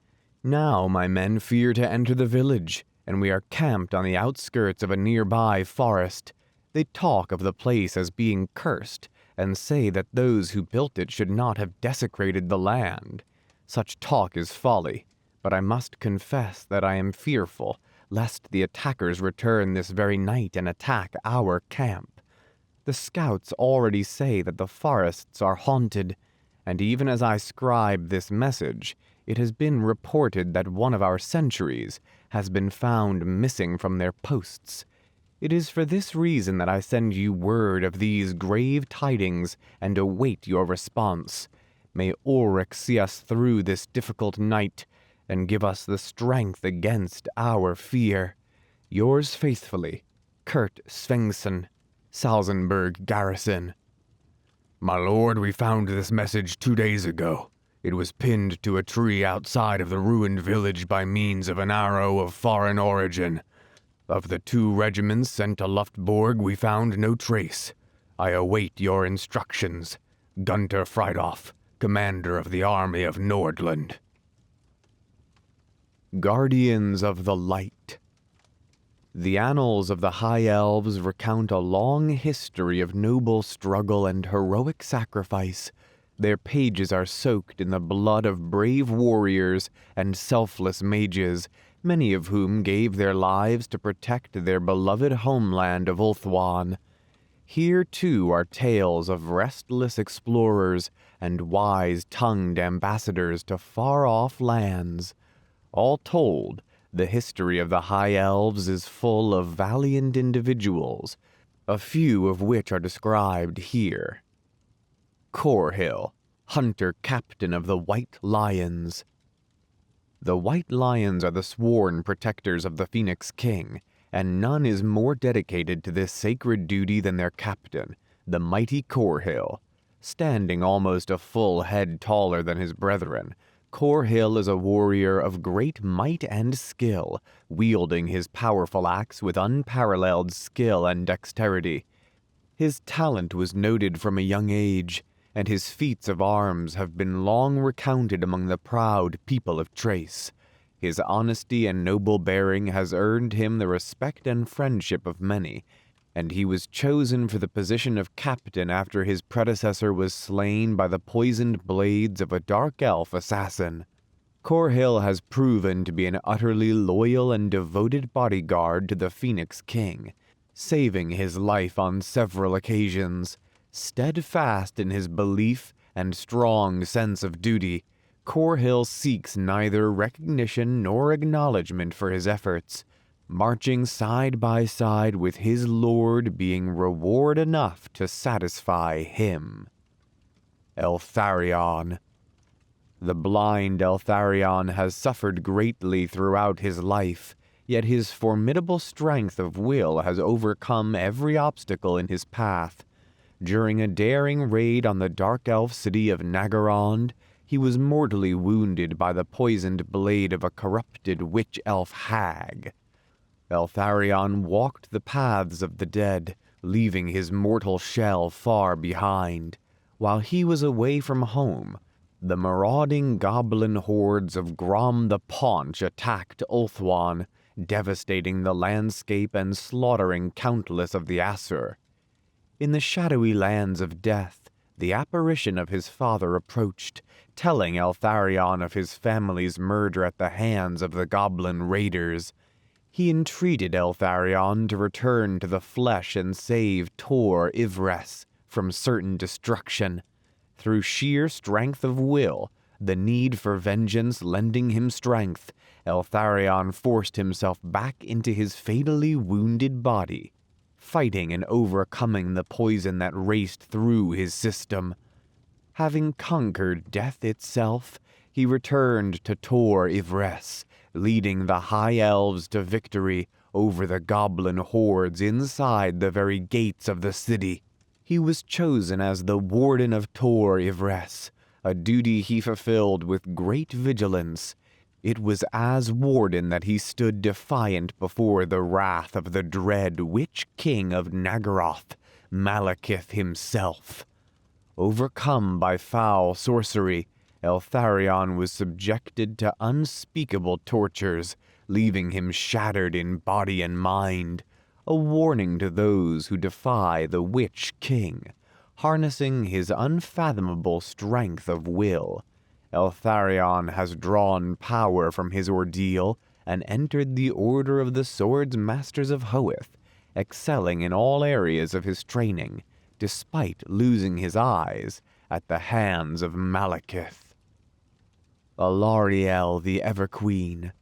Now my men fear to enter the village, and we are camped on the outskirts of a nearby forest. They talk of the place as being cursed, and say that those who built it should not have desecrated the land. Such talk is folly, but I must confess that I am fearful lest the attackers return this very night and attack our camp. The scouts already say that the forests are haunted, and even as I scribe this message, it has been reported that one of our sentries has been found missing from their posts. It is for this reason that I send you word of these grave tidings and await your response. May Ulrich see us through this difficult night and give us the strength against our fear. Yours faithfully, Kurt Svensson, Salzenberg Garrison. My lord, we found this message 2 days ago. It was pinned to a tree outside of the ruined village by means of an arrow of foreign origin. Of the 2 regiments sent to Luftborg, we found no trace. I await your instructions. Gunter Friedhoff, commander of the army of Nordland. Guardians of the Light. The annals of the High Elves recount a long history of noble struggle and heroic sacrifice. Their pages are soaked in the blood of brave warriors and selfless mages, many of whom gave their lives to protect their beloved homeland of Ulthuan. Here, too, are tales of restless explorers and wise-tongued ambassadors to far-off lands. All told, the history of the High Elves is full of valiant individuals, a few of which are described here. Corhill, hunter captain of the White Lions. The White Lions are the sworn protectors of the Phoenix King, and none is more dedicated to this sacred duty than their captain, the mighty Corhill. Standing almost a full head taller than his brethren, Corhill is a warrior of great might and skill, wielding his powerful axe with unparalleled skill and dexterity. His talent was noted from a young age, and his feats of arms have been long recounted among the proud people of Trace. His honesty and noble bearing has earned him the respect and friendship of many, and he was chosen for the position of captain after his predecessor was slain by the poisoned blades of a dark elf assassin. Corhill has proven to be an utterly loyal and devoted bodyguard to the Phoenix King, saving his life on several occasions. Steadfast in his belief and strong sense of duty, Corhill seeks neither recognition nor acknowledgement for his efforts, marching side by side with his lord being reward enough to satisfy him. Eltharion. The blind Eltharion has suffered greatly throughout his life, yet his formidable strength of will has overcome every obstacle in his path. During a daring raid on the dark elf city of Nagarond, he was mortally wounded by the poisoned blade of a corrupted witch-elf hag. Eltharion walked the paths of the dead, leaving his mortal shell far behind. While he was away from home, the marauding goblin hordes of Grom the Paunch attacked Ulthuan, devastating the landscape and slaughtering countless of the Asur. In the shadowy lands of death, the apparition of his father approached, telling Eltharion of his family's murder at the hands of the goblin raiders. He entreated Eltharion to return to the flesh and save Tor Ivres from certain destruction. Through sheer strength of will, the need for vengeance lending him strength, Eltharion forced himself back into his fatally wounded body, fighting and overcoming the poison that raced through his system. Having conquered death itself, he returned to Tor Ivres, leading the High Elves to victory over the goblin hordes inside the very gates of the city. He was chosen as the Warden of Tor Ivres, a duty he fulfilled with great vigilance. It was as Warden that he stood defiant before the wrath of the dread Witch King of Nagaroth, Malekith himself. Overcome by foul sorcery, Eltharion was subjected to unspeakable tortures, leaving him shattered in body and mind, a warning to those who defy the Witch King. Harnessing his unfathomable strength of will, Eltharion has drawn power from his ordeal and entered the Order of the Swords Masters of Hoeth, excelling in all areas of his training, despite losing his eyes at the hands of Malekith. Alarielle the Everqueen.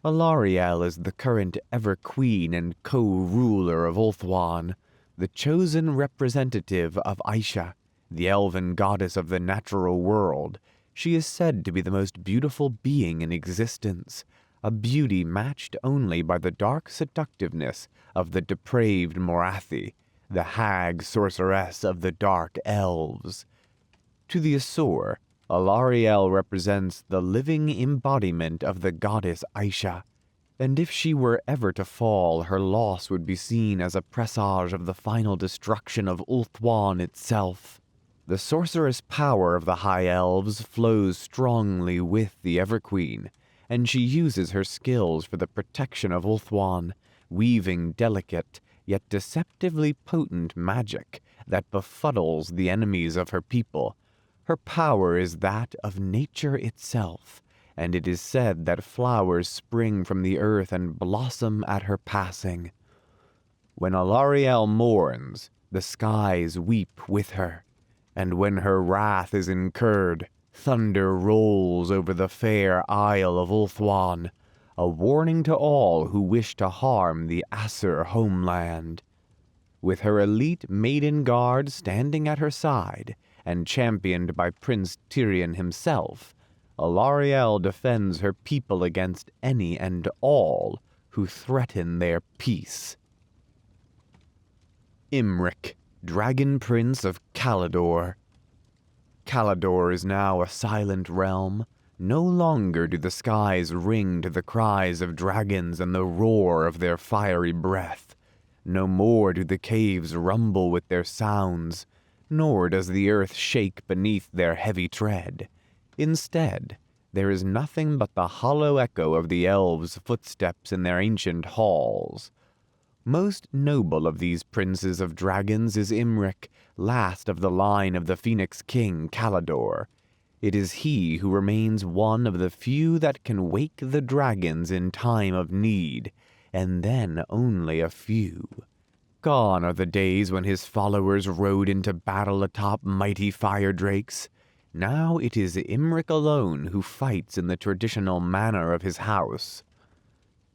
Alarielle is the current Everqueen and co-ruler of Ulthuan, the chosen representative of Aisha, the elven goddess of the natural world. She is said to be the most beautiful being in existence, a beauty matched only by the dark seductiveness of the depraved Morathi, the hag sorceress of the dark elves. To the Asur, Alarielle represents the living embodiment of the goddess Aisha, and if she were ever to fall, her loss would be seen as a presage of the final destruction of Ulthuan itself. The sorceress power of the High Elves flows strongly with the Everqueen, and she uses her skills for the protection of Ulthuan, weaving delicate yet deceptively potent magic that befuddles the enemies of her people. Her power is that of nature itself, and it is said that flowers spring from the earth and blossom at her passing. When Alarielle mourns, the skies weep with her, and when her wrath is incurred, thunder rolls over the fair Isle of Ulthuan, a warning to all who wish to harm the Asur homeland. With her elite maiden guard standing at her side, and championed by Prince Tyrion himself, Alarielle defends her people against any and all who threaten their peace. Imrik, Dragon Prince of Caledor. Caledor is now a silent realm. No longer do the skies ring to the cries of dragons and the roar of their fiery breath. No more do the caves rumble with their sounds, nor does the earth shake beneath their heavy tread. Instead, there is nothing but the hollow echo of the elves' footsteps in their ancient halls. Most noble of these princes of dragons is Imrik, last of the line of the Phoenix King Caledor. It is he who remains one of the few that can wake the dragons in time of need, and then only a few. Gone are the days when his followers rode into battle atop mighty fire drakes. Now it is Imrik alone who fights in the traditional manner of his house.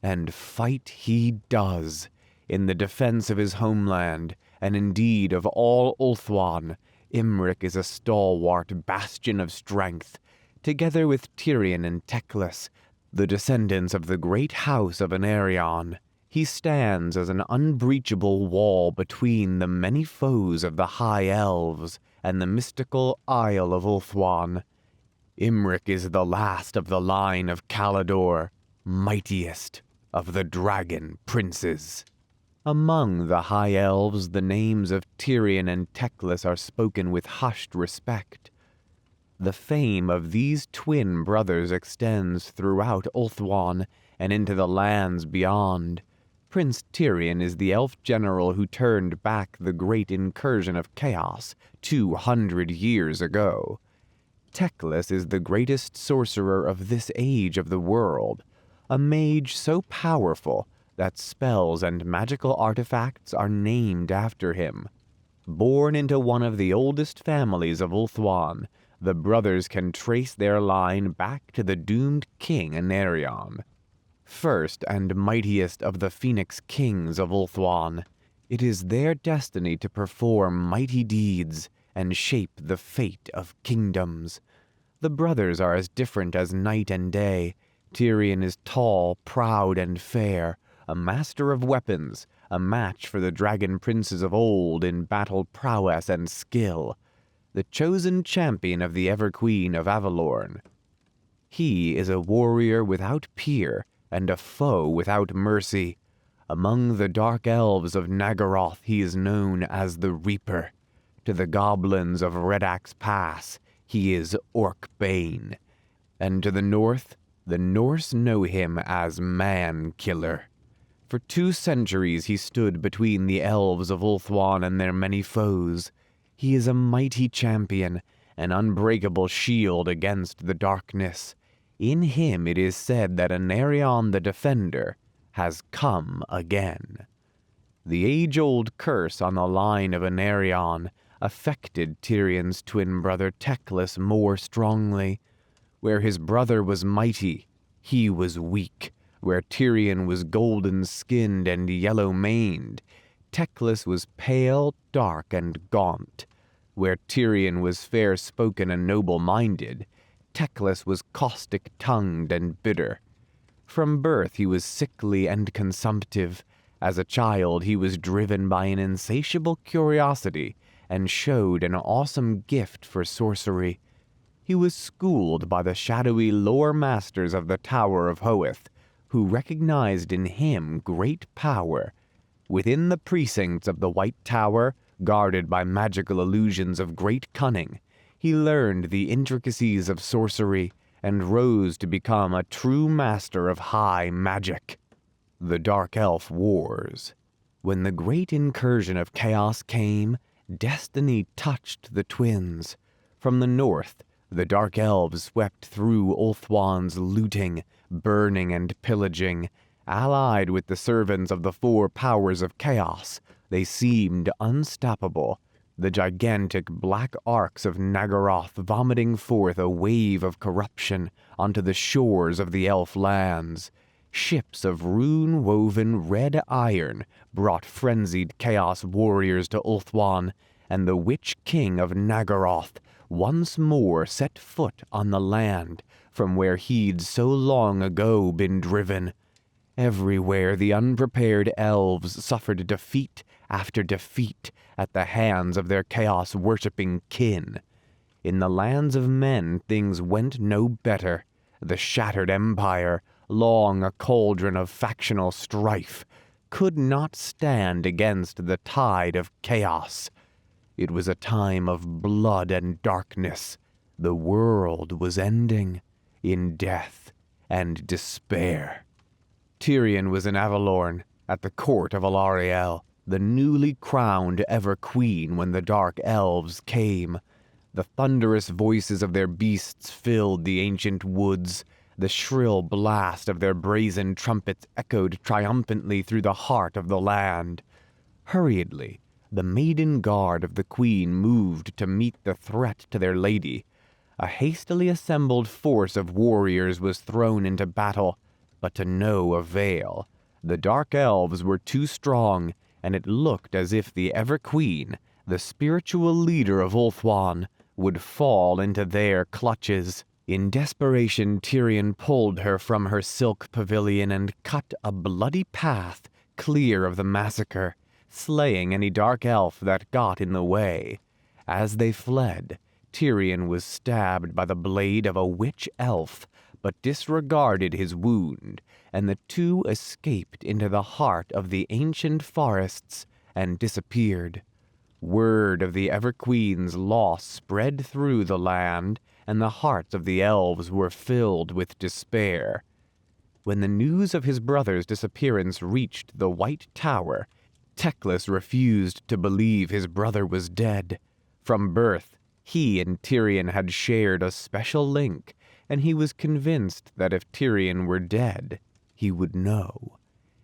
And fight he does, in the defense of his homeland, and indeed of all Ulthuan. Imrik is a stalwart bastion of strength. Together with Tyrion and Teclis, the descendants of the great house of Eltharion, he stands as an unbreachable wall between the many foes of the High Elves and the mystical Isle of Ulthuan. Imrik is the last of the line of Caledor, mightiest of the dragon princes. Among the High Elves, the names of Tyrion and Teclis are spoken with hushed respect. The fame of these twin brothers extends throughout Ulthuan and into the lands beyond. Prince Tyrion is the elf general who turned back the great incursion of chaos 200 years ago. Teclis is the greatest sorcerer of this age of the world, a mage so powerful that spells and magical artifacts are named after him. Born into one of the oldest families of Ulthuan, the brothers can trace their line back to the doomed king Anarion. First and mightiest of the Phoenix Kings of Ulthuan, it is their destiny to perform mighty deeds and shape the fate of kingdoms. The brothers are as different as night and day. Tyrion is tall, proud, and fair, a master of weapons, a match for the dragon princes of old in battle prowess and skill, the chosen champion of the Ever-Queen of Avalorn. He is a warrior without peer and a foe without mercy. Among the dark elves of Nagaroth he is known as the Reaper. To the goblins of Red Axe Pass he is Orc-Bane. And to the north, the Norse know him as Man-Killer. For 2 centuries he stood between the elves of Ulthuan and their many foes. He is a mighty champion, an unbreakable shield against the darkness. In him it is said that Anarion the Defender has come again. The age-old curse on the line of Anarion affected Tyrion's twin brother Teclis more strongly. Where his brother was mighty, he was weak. Where Tyrion was golden-skinned and yellow-maned, Teclis was pale, dark, and gaunt. Where Tyrion was fair-spoken and noble-minded, Teclis was caustic-tongued and bitter. From birth he was sickly and consumptive. As a child he was driven by an insatiable curiosity and showed an awesome gift for sorcery. He was schooled by the shadowy lore-masters of the Tower of Hoeth, who recognized in him great power. Within the precincts of the White Tower, guarded by magical illusions of great cunning, he learned the intricacies of sorcery and rose to become a true master of high magic. The Dark Elf Wars. When the great incursion of chaos came, destiny touched the twins. From the north, the Dark Elves swept through Ulthuan's looting, burning, and pillaging. Allied with the servants of the 4 powers of chaos, they seemed unstoppable, the gigantic black arcs of Nagaroth vomiting forth a wave of corruption onto the shores of the elf lands. Ships of rune-woven red iron brought frenzied chaos warriors to Ulthuan, and the Witch King of Nagaroth once more set foot on the land from where he'd so long ago been driven. Everywhere the unprepared elves suffered defeat after defeat at the hands of their chaos-worshipping kin. In the lands of men things went no better. The shattered empire, long a cauldron of factional strife, could not stand against the tide of chaos. It was a time of blood and darkness. The world was ending in death and despair. Tyrion was in Avalorn, at the court of Alariel, the newly crowned Ever-Queen when the Dark Elves came. The thunderous voices of their beasts filled the ancient woods. The shrill blast of their brazen trumpets echoed triumphantly through the heart of the land. Hurriedly, the maiden guard of the queen moved to meet the threat to their lady. A hastily assembled force of warriors was thrown into battle, but to no avail. The Dark Elves were too strong, and it looked as if the Ever-Queen, the spiritual leader of Ulthuan, would fall into their clutches. In desperation, Tyrion pulled her from her silk pavilion and cut a bloody path clear of the massacre, slaying any dark elf that got in the way. As they fled, Tyrion was stabbed by the blade of a witch elf, but disregarded his wound, and the 2 escaped into the heart of the ancient forests and disappeared. Word of the Ever-Queen's loss spread through the land, and the hearts of the elves were filled with despair. When the news of his brother's disappearance reached the White Tower, Teclis refused to believe his brother was dead. From birth, he and Tyrion had shared a special link, and he was convinced that if Tyrion were dead, he would know.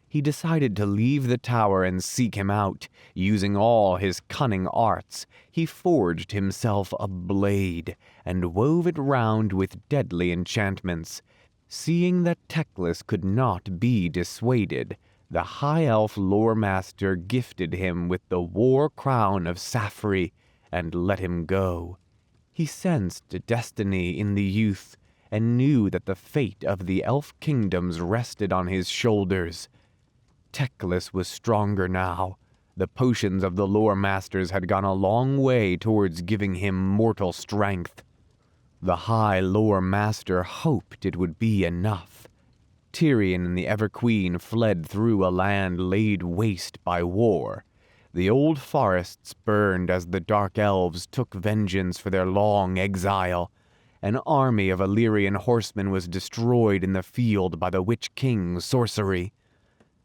He decided to leave the tower and seek him out. Using all his cunning arts, he forged himself a blade and wove it round with deadly enchantments. Seeing that Teclis could not be dissuaded, the High Elf Loremaster gifted him with the war crown of Saphery and let him go. He sensed destiny in the youth and knew that the fate of the elf kingdoms rested on his shoulders. Teclis was stronger now. The potions of the Loremasters had gone a long way towards giving him mortal strength. The High Loremaster hoped it would be enough. Tyrion and the Everqueen fled through a land laid waste by war. The old forests burned as the Dark Elves took vengeance for their long exile. An army of Illyrian horsemen was destroyed in the field by the Witch King's sorcery.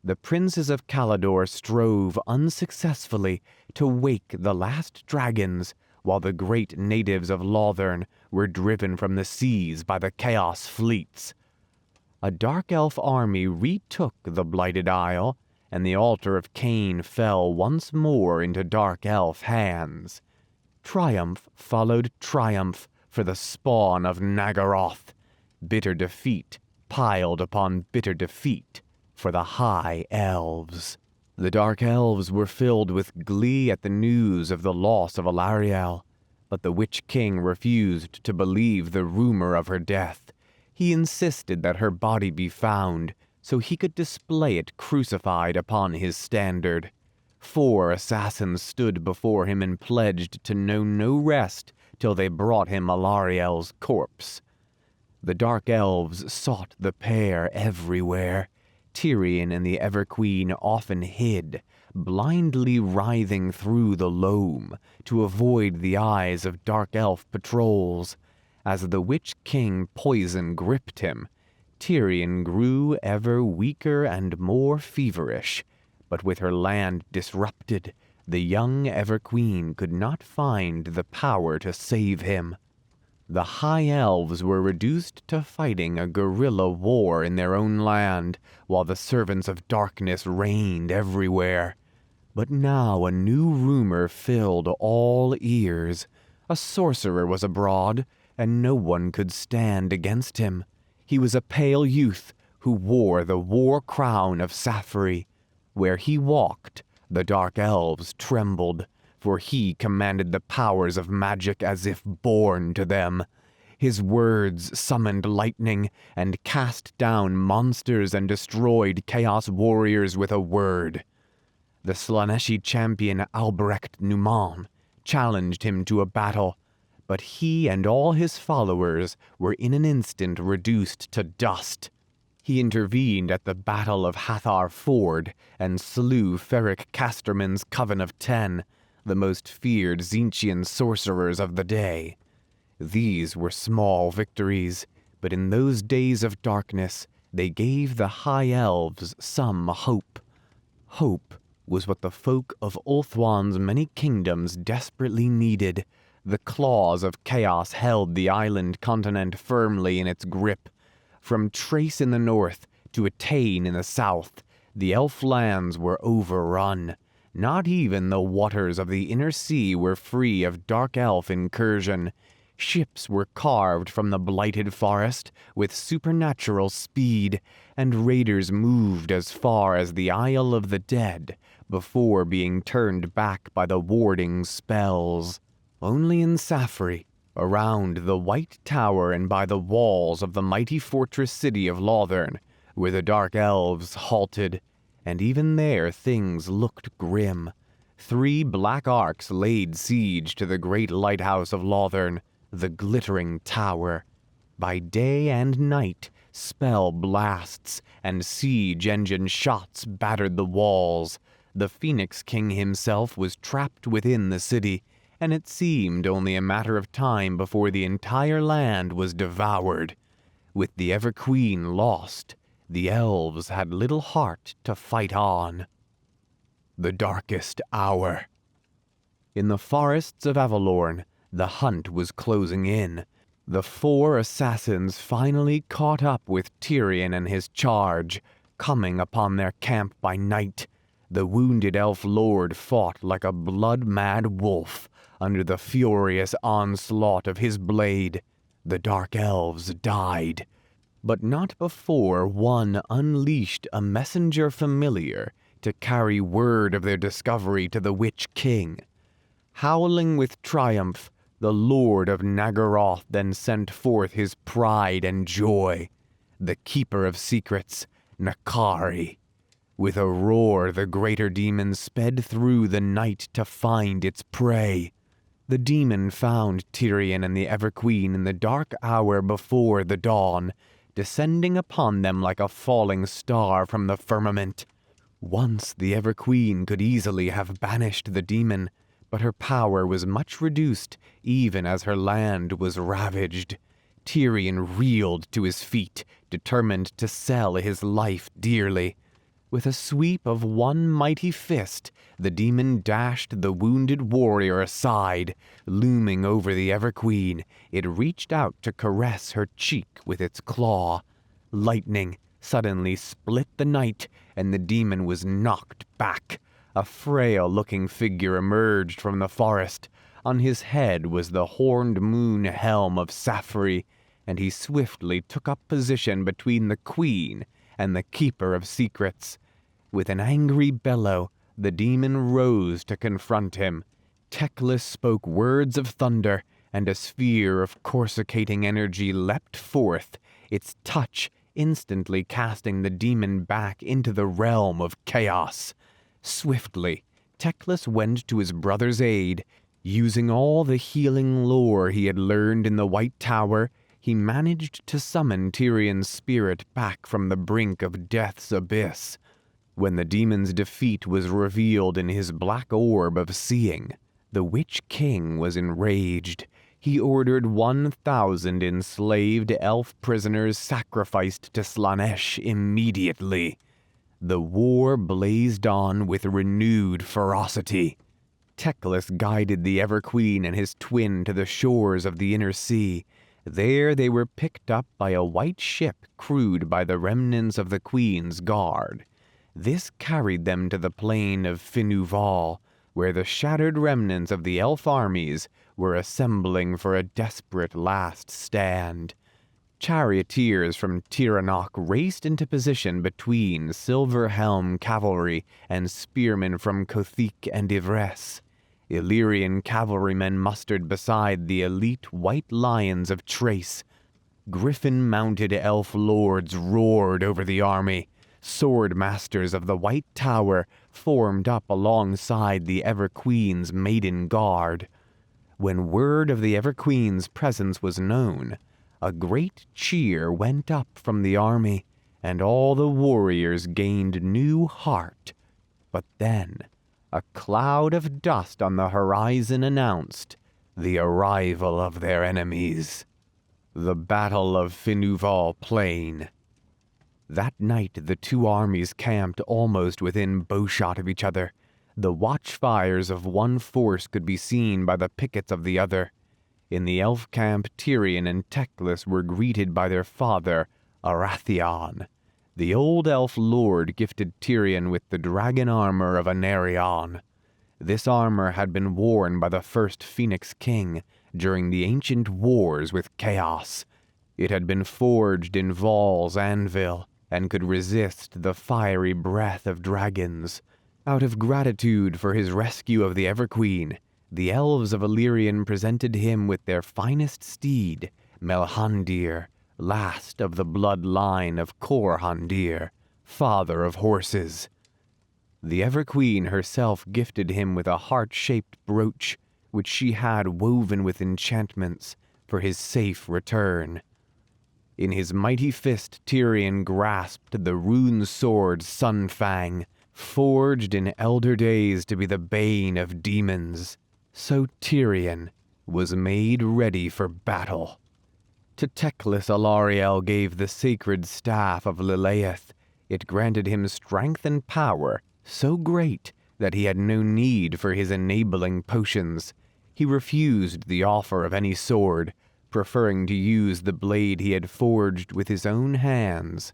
The princes of Caledor strove unsuccessfully to wake the last dragons, while the great natives of Lothern were driven from the seas by the Chaos fleets. A dark elf army retook the Blighted Isle, and the altar of Cain fell once more into dark elf hands. Triumph followed triumph for the spawn of Nagaroth. Bitter defeat piled upon bitter defeat for the High Elves. The Dark Elves were filled with glee at the news of the loss of Eltharion, but the Witch King refused to believe the rumor of her death. He insisted that her body be found, so he could display it crucified upon his standard. 4 assassins stood before him and pledged to know no rest till they brought him Elthariel's corpse. The Dark Elves sought the pair everywhere. Tyrion and the Everqueen often hid, blindly writhing through the loam to avoid the eyes of Dark Elf patrols. As the Witch King poison gripped him, Tyrion grew ever weaker and more feverish. But with her land disrupted, the young Everqueen could not find the power to save him. The High Elves were reduced to fighting a guerrilla war in their own land, while the servants of darkness reigned everywhere. But now a new rumor filled all ears. A sorcerer was abroad, and no one could stand against him. He was a pale youth who wore the war crown of Saphery. Where he walked, the Dark Elves trembled, for he commanded the powers of magic as if born to them. His words summoned lightning and cast down monsters and destroyed chaos warriors with a word. The Slaaneshi champion Albrecht Numan challenged him to a battle, but he and all his followers were in an instant reduced to dust. He intervened at the Battle of Hathar Ford and slew Ferric Casterman's Coven of 10, the most feared Tzeentchian sorcerers of the day. These were small victories, but in those days of darkness, they gave the High Elves some hope. Hope was what the folk of Ulthuan's many kingdoms desperately needed. The claws of chaos held the island continent firmly in its grip. From Trace in the north to Atane in the south, the elf lands were overrun. Not even the waters of the inner sea were free of dark elf incursion. Ships were carved from the blighted forest with supernatural speed, and raiders moved as far as the Isle of the Dead before being turned back by the warding spells. Only in Saphery, around the White Tower and by the walls of the mighty fortress city of Lothern, where the Dark Elves halted, and even there things looked grim. 3 black arcs laid siege to the great lighthouse of Lothern, the glittering tower. By day and night, spell blasts and siege engine shots battered the walls. The Phoenix King himself was trapped within the city, and it seemed only a matter of time before the entire land was devoured. With the Everqueen lost, the elves had little heart to fight on. The darkest hour. In the forests of Avalorn, the hunt was closing in. The 4 assassins finally caught up with Tyrion and his charge, coming upon their camp by night. The wounded elf lord fought like a blood-mad wolf under the furious onslaught of his blade. The dark elves died, but not before one unleashed a messenger familiar to carry word of their discovery to the Witch King. Howling with triumph, the Lord of Nagaroth then sent forth his pride and joy, the Keeper of Secrets, Nakari. With a roar, the greater demon sped through the night to find its prey. The demon found Tyrion and the Everqueen in the dark hour before the dawn, descending upon them like a falling star from the firmament. Once the Everqueen could easily have banished the demon, but her power was much reduced even as her land was ravaged. Tyrion reeled to his feet, determined to sell his life dearly. With a sweep of one mighty fist, the demon dashed the wounded warrior aside. Looming over the Everqueen, it reached out to caress her cheek with its claw. Lightning suddenly split the night, and the demon was knocked back. A frail-looking figure emerged from the forest. On his head was the horned moon helm of Saphery, and he swiftly took up position between the queen and the Keeper of Secrets. With an angry bellow, the demon rose to confront him. Teclis spoke words of thunder, and a sphere of coruscating energy leapt forth, its touch instantly casting the demon back into the realm of chaos. Swiftly, Teclis went to his brother's aid. Using all the healing lore he had learned in the White Tower, he managed to summon Tyrion's spirit back from the brink of death's abyss. When the demon's defeat was revealed in his black orb of seeing, the Witch King was enraged. He ordered 1,000 enslaved elf prisoners sacrificed to Slaanesh immediately. The war blazed on with renewed ferocity. Teclis guided the Everqueen and his twin to the shores of the inner sea. There they were picked up by a white ship crewed by the remnants of the Queen's guard. This carried them to the plain of Finuval, where the shattered remnants of the elf armies were assembling for a desperate last stand. Charioteers from Tiranoc raced into position between Silver Helm cavalry and spearmen from Kothic and Ivres. Illyrian cavalrymen mustered beside the elite white lions of Trace. Griffin-mounted elf lords roared over the army. Sword masters of the White Tower formed up alongside the Everqueen's maiden guard. When word of the Everqueen's presence was known, a great cheer went up from the army, and all the warriors gained new heart. But then, a cloud of dust on the horizon announced the arrival of their enemies. The Battle of Finuval Plain. That night the two armies camped almost within bowshot of each other. The watchfires of one force could be seen by the pickets of the other. In the elf camp, Tyrion and Teclis were greeted by their father, Arathion. The old elf lord gifted Tyrion with the dragon armor of Anarion. This armor had been worn by the first Phoenix King during the ancient wars with Chaos. It had been forged in Val's anvil and could resist the fiery breath of dragons. Out of gratitude for his rescue of the Everqueen, the elves of Illyrian presented him with their finest steed, Melhandir, last of the blood line of Korhandir, father of horses. The Everqueen herself gifted him with a heart-shaped brooch, which she had woven with enchantments for his safe return. In his mighty fist, Tyrion grasped the rune sword Sunfang, forged in elder days to be the bane of demons. So Tyrion was made ready for battle. To Teclis Alariel gave the sacred staff of Lilith. It granted him strength and power so great that he had no need for his enabling potions. He refused the offer of any sword, preferring to use the blade he had forged with his own hands.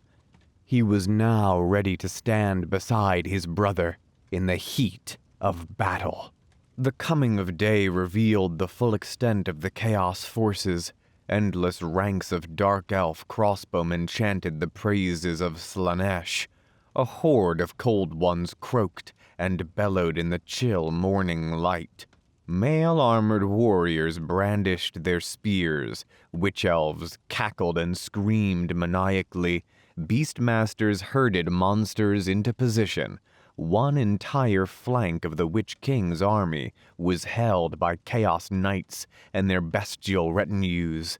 He was now ready to stand beside his brother in the heat of battle. The coming of day revealed the full extent of the Chaos forces. Endless ranks of dark elf crossbowmen chanted the praises of Slaanesh. A horde of cold ones croaked and bellowed in the chill morning light. Male armored warriors brandished their spears. Witch elves cackled and screamed maniacally. Beastmasters herded monsters into position. One entire flank of the Witch King's army was held by Chaos Knights and their bestial retinues.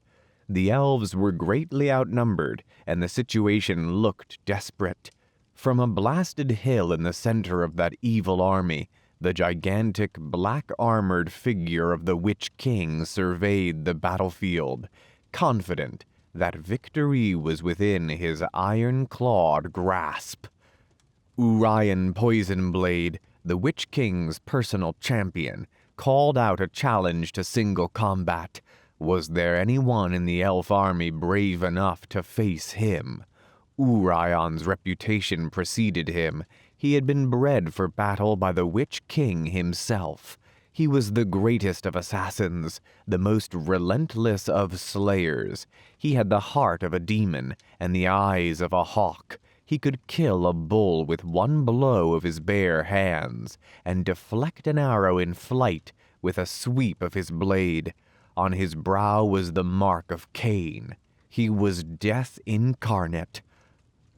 The elves were greatly outnumbered, and the situation looked desperate. From a blasted hill in the center of that evil army, the gigantic black-armored figure of the Witch King surveyed the battlefield, confident that victory was within his iron-clawed grasp. Urian Poisonblade, the Witch King's personal champion, called out a challenge to single combat. Was there anyone in the elf army brave enough to face him? Urion's reputation preceded him. He had been bred for battle by the Witch King himself. He was the greatest of assassins, the most relentless of slayers. He had the heart of a demon and the eyes of a hawk. He could kill a bull with one blow of his bare hands, and deflect an arrow in flight with a sweep of his blade. On his brow was the mark of Cain. He was death incarnate.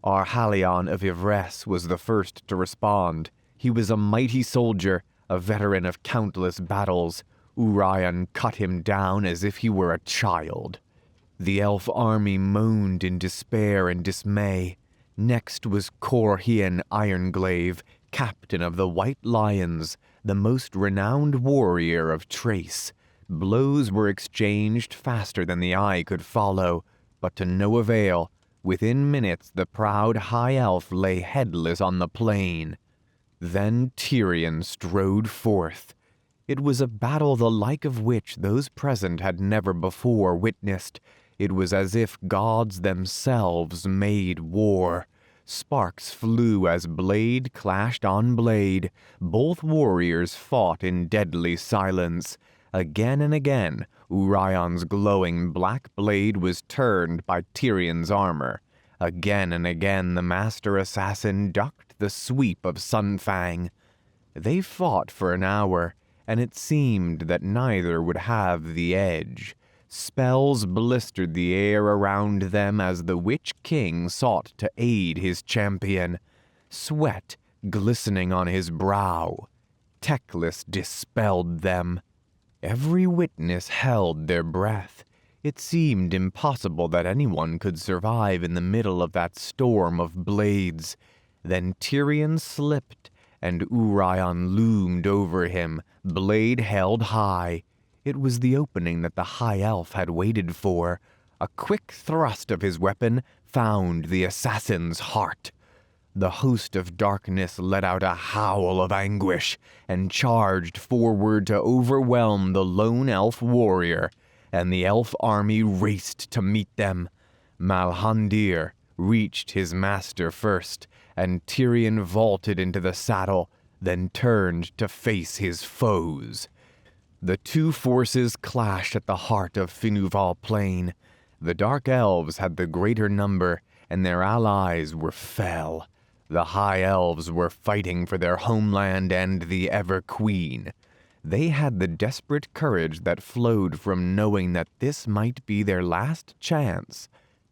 Arhalion of Ivres was the first to respond. He was a mighty soldier, a veteran of countless battles. Urion cut him down as if he were a child. The elf army moaned in despair and dismay. Next was Korhian Ironglaive, captain of the White Lions, the most renowned warrior of Trace. Blows were exchanged faster than the eye could follow, but to no avail. Within minutes the proud high elf lay headless on the plain. Then Tyrion strode forth. It was a battle the like of which those present had never before witnessed. It was as if gods themselves made war. Sparks flew as blade clashed on blade. Both warriors fought in deadly silence. Again and again, Urion's glowing black blade was turned by Tyrion's armor. Again and again the master assassin ducked the sweep of Sunfang. They fought for an hour, and it seemed that neither would have the edge. Spells blistered the air around them as the Witch King sought to aid his champion. Sweat glistening on his brow. Teclis dispelled them. Every witness held their breath. It seemed impossible that anyone could survive in the middle of that storm of blades. Then Tyrion slipped, and Urion loomed over him, blade held high. It was the opening that the high elf had waited for. A quick thrust of his weapon found the assassin's heart. The host of darkness let out a howl of anguish and charged forward to overwhelm the lone elf warrior, and the elf army raced to meet them. Malhandir reached his master first, and Tyrion vaulted into the saddle, then turned to face his foes. The two forces clashed at the heart of Finuval Plain. The Dark Elves had the greater number, and their allies were fell. The High Elves were fighting for their homeland and the Ever-Queen. They had the desperate courage that flowed from knowing that this might be their last chance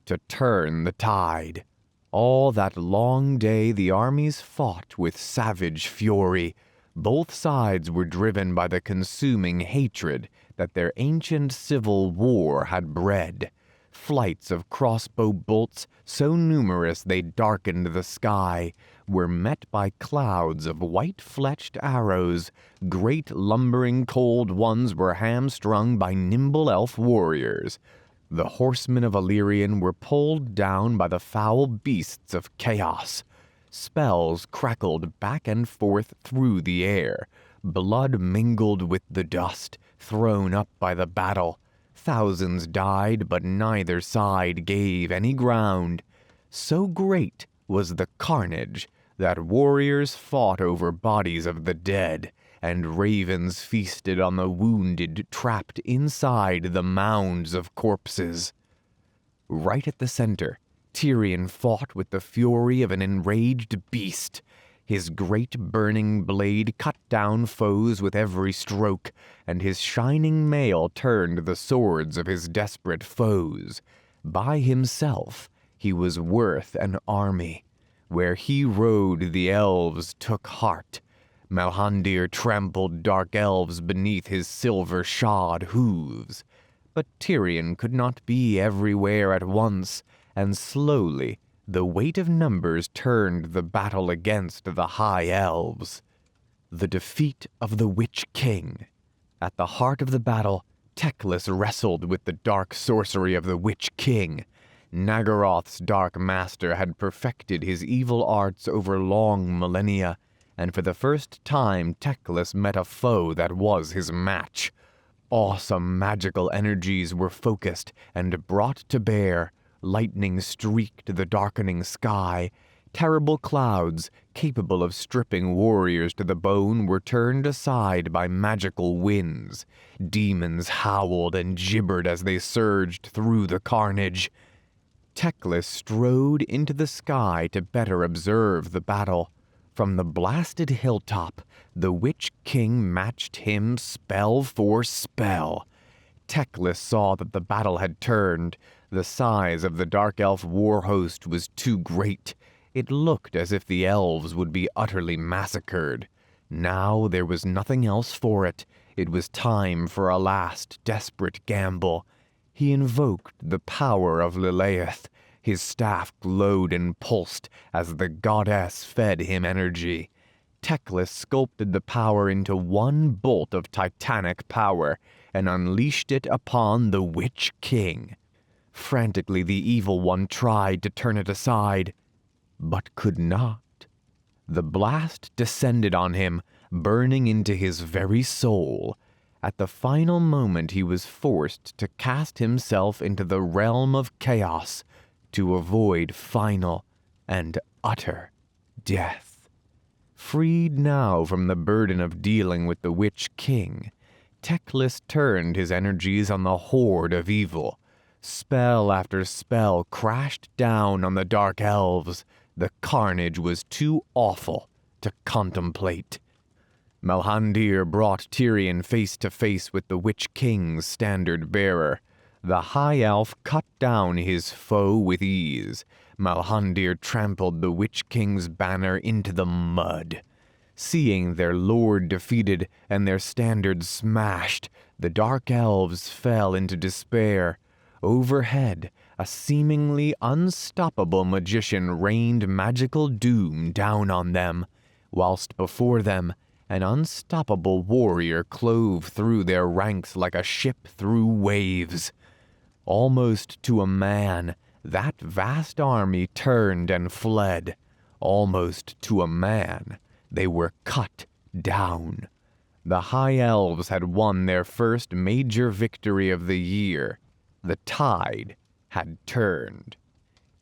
to turn the tide. All that long day the armies fought with savage fury. Both sides were driven by the consuming hatred that their ancient civil war had bred. Flights of crossbow bolts, so numerous they darkened the sky, were met by clouds of white-fletched arrows. Great lumbering cold ones were hamstrung by nimble elf warriors. The horsemen of Eltharion were pulled down by the foul beasts of chaos. Spells crackled back and forth through the air. Blood mingled with the dust, thrown up by the battle. Thousands died, but neither side gave any ground. So great was the carnage that warriors fought over bodies of the dead, and ravens feasted on the wounded trapped inside the mounds of corpses. Right at the center, Tyrion fought with the fury of an enraged beast. His great burning blade cut down foes with every stroke, and his shining mail turned the swords of his desperate foes. By himself, he was worth an army. Where he rode, the elves took heart. Malhandir trampled dark elves beneath his silver-shod hooves. But Tyrion could not be everywhere at once, and slowly the weight of numbers turned the battle against the High Elves. The defeat of the Witch King. At the heart of the battle, Teclis wrestled with the dark sorcery of the Witch King. Nagaroth's dark master had perfected his evil arts over long millennia, and for the first time Teclis met a foe that was his match. Awesome magical energies were focused and brought to bear. Lightning streaked the darkening sky. Terrible clouds, capable of stripping warriors to the bone, were turned aside by magical winds. Demons howled and gibbered as they surged through the carnage. Teclis strode into the sky to better observe the battle. From the blasted hilltop, the Witch King matched him spell for spell. Teclis saw that the battle had turned. The size of the Dark Elf Warhost was too great. It looked as if the elves would be utterly massacred. Now there was nothing else for it. It was time for a last desperate gamble. He invoked the power of Lilith. His staff glowed and pulsed as the goddess fed him energy. Teclis sculpted the power into one bolt of titanic power and unleashed it upon the Witch King. Frantically, the evil one tried to turn it aside, but could not. The blast descended on him, burning into his very soul. At the final moment, he was forced to cast himself into the realm of chaos to avoid final and utter death. Freed now from the burden of dealing with the Witch King, Teclis turned his energies on the horde of evil. Spell after spell crashed down on the Dark Elves. The carnage was too awful to contemplate. Malhandir brought Tyrion face to face with the Witch King's standard bearer. The High Elf cut down his foe with ease. Malhandir trampled the Witch King's banner into the mud. Seeing their lord defeated and their standard smashed, the Dark Elves fell into despair. Overhead, a seemingly unstoppable magician rained magical doom down on them, whilst before them, an unstoppable warrior clove through their ranks like a ship through waves. Almost to a man, that vast army turned and fled. Almost to a man, they were cut down. The High Elves had won their first major victory of the year. The tide had turned.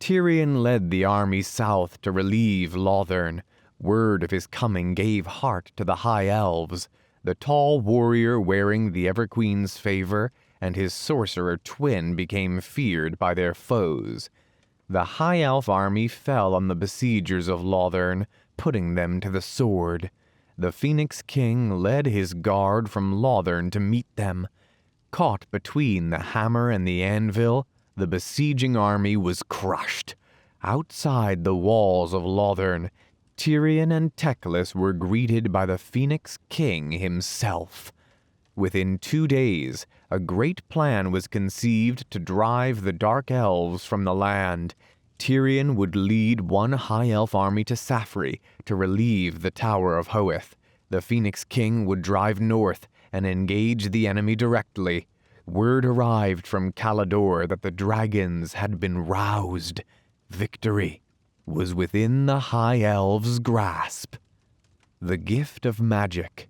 Tyrion led the army south to relieve Lothern. Word of his coming gave heart to the High Elves. The tall warrior wearing the Everqueen's favor and his sorcerer twin became feared by their foes. The High Elf army fell on the besiegers of Lothern, putting them to the sword. The Phoenix King led his guard from Lothern to meet them. Caught between the hammer and the anvil, the besieging army was crushed. Outside the walls of Lothern, Tyrion and Teclis were greeted by the Phoenix King himself. Within 2 days, a great plan was conceived to drive the Dark Elves from the land. Tyrion would lead one High Elf army to Saphery to relieve the Tower of Hoeth. The Phoenix King would drive north and engage the enemy directly. Word arrived from Caledor that the dragons had been roused. Victory was within the High Elves' grasp. The gift of magic.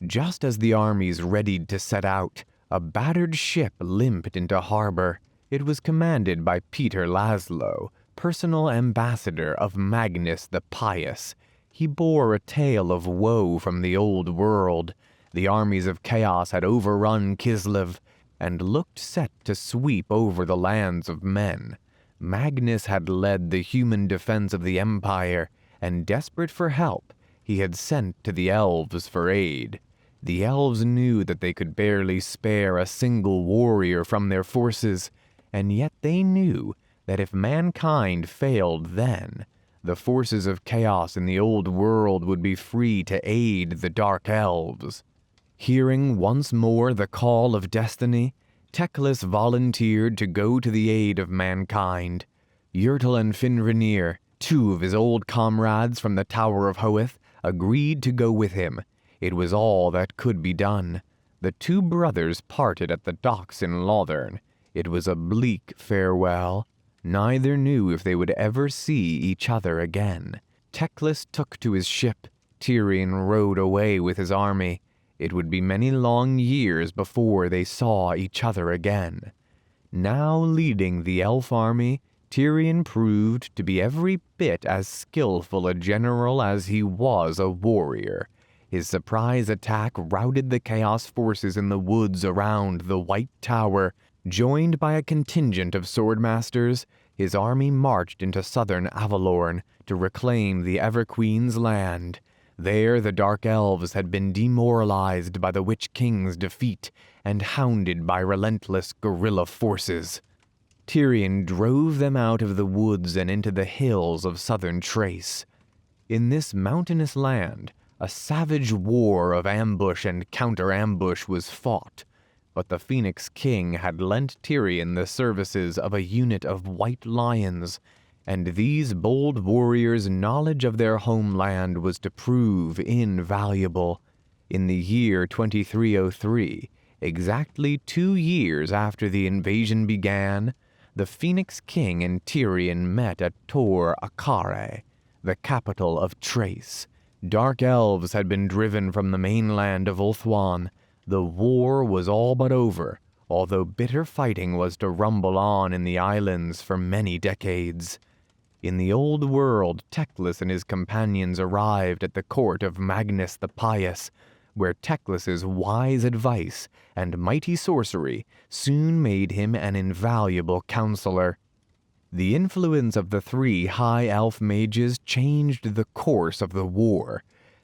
Just as the armies readied to set out, a battered ship limped into harbor. It was commanded by Peter Laszlo, personal ambassador of Magnus the Pious. He bore a tale of woe from the old world. The armies of chaos had overrun Kislev and looked set to sweep over the lands of men. Magnus had led the human defense of the empire, and desperate for help, he had sent to the elves for aid. The elves knew that they could barely spare a single warrior from their forces, and yet they knew that if mankind failed then, the forces of chaos in the old world would be free to aid the Dark Elves. Hearing once more the call of destiny, Teclis volunteered to go to the aid of mankind. Yrtel and Finrinir, two of his old comrades from the Tower of Hoeth, agreed to go with him. It was all that could be done. The two brothers parted at the docks in Lothern. It was a bleak farewell. Neither knew if they would ever see each other again. Teclis took to his ship. Tyrion rode away with his army. It would be many long years before they saw each other again. Now leading the elf army, Tyrion proved to be every bit as skillful a general as he was a warrior. His surprise attack routed the chaos forces in the woods around the White Tower. Joined by a contingent of swordmasters, his army marched into southern Avalorn to reclaim the Everqueen's land. There the Dark Elves had been demoralized by the Witch King's defeat and hounded by relentless guerrilla forces. Tyrion drove them out of the woods and into the hills of southern Trace. In this mountainous land, a savage war of ambush and counter-ambush was fought, but the Phoenix King had lent Tyrion the services of a unit of white lions, and these bold warriors' knowledge of their homeland was to prove invaluable. In the year 2303, exactly 2 years after the invasion began, the Phoenix King and Tyrion met at Tor Akare, the capital of Trace. Dark Elves had been driven from the mainland of Ulthuan. The war was all but over, although bitter fighting was to rumble on in the islands for many decades. In the old world, Teclis and his companions arrived at the court of Magnus the Pious, where Teclis's wise advice and mighty sorcery soon made him an invaluable counselor. The influence of the 3 high elf mages changed the course of the war.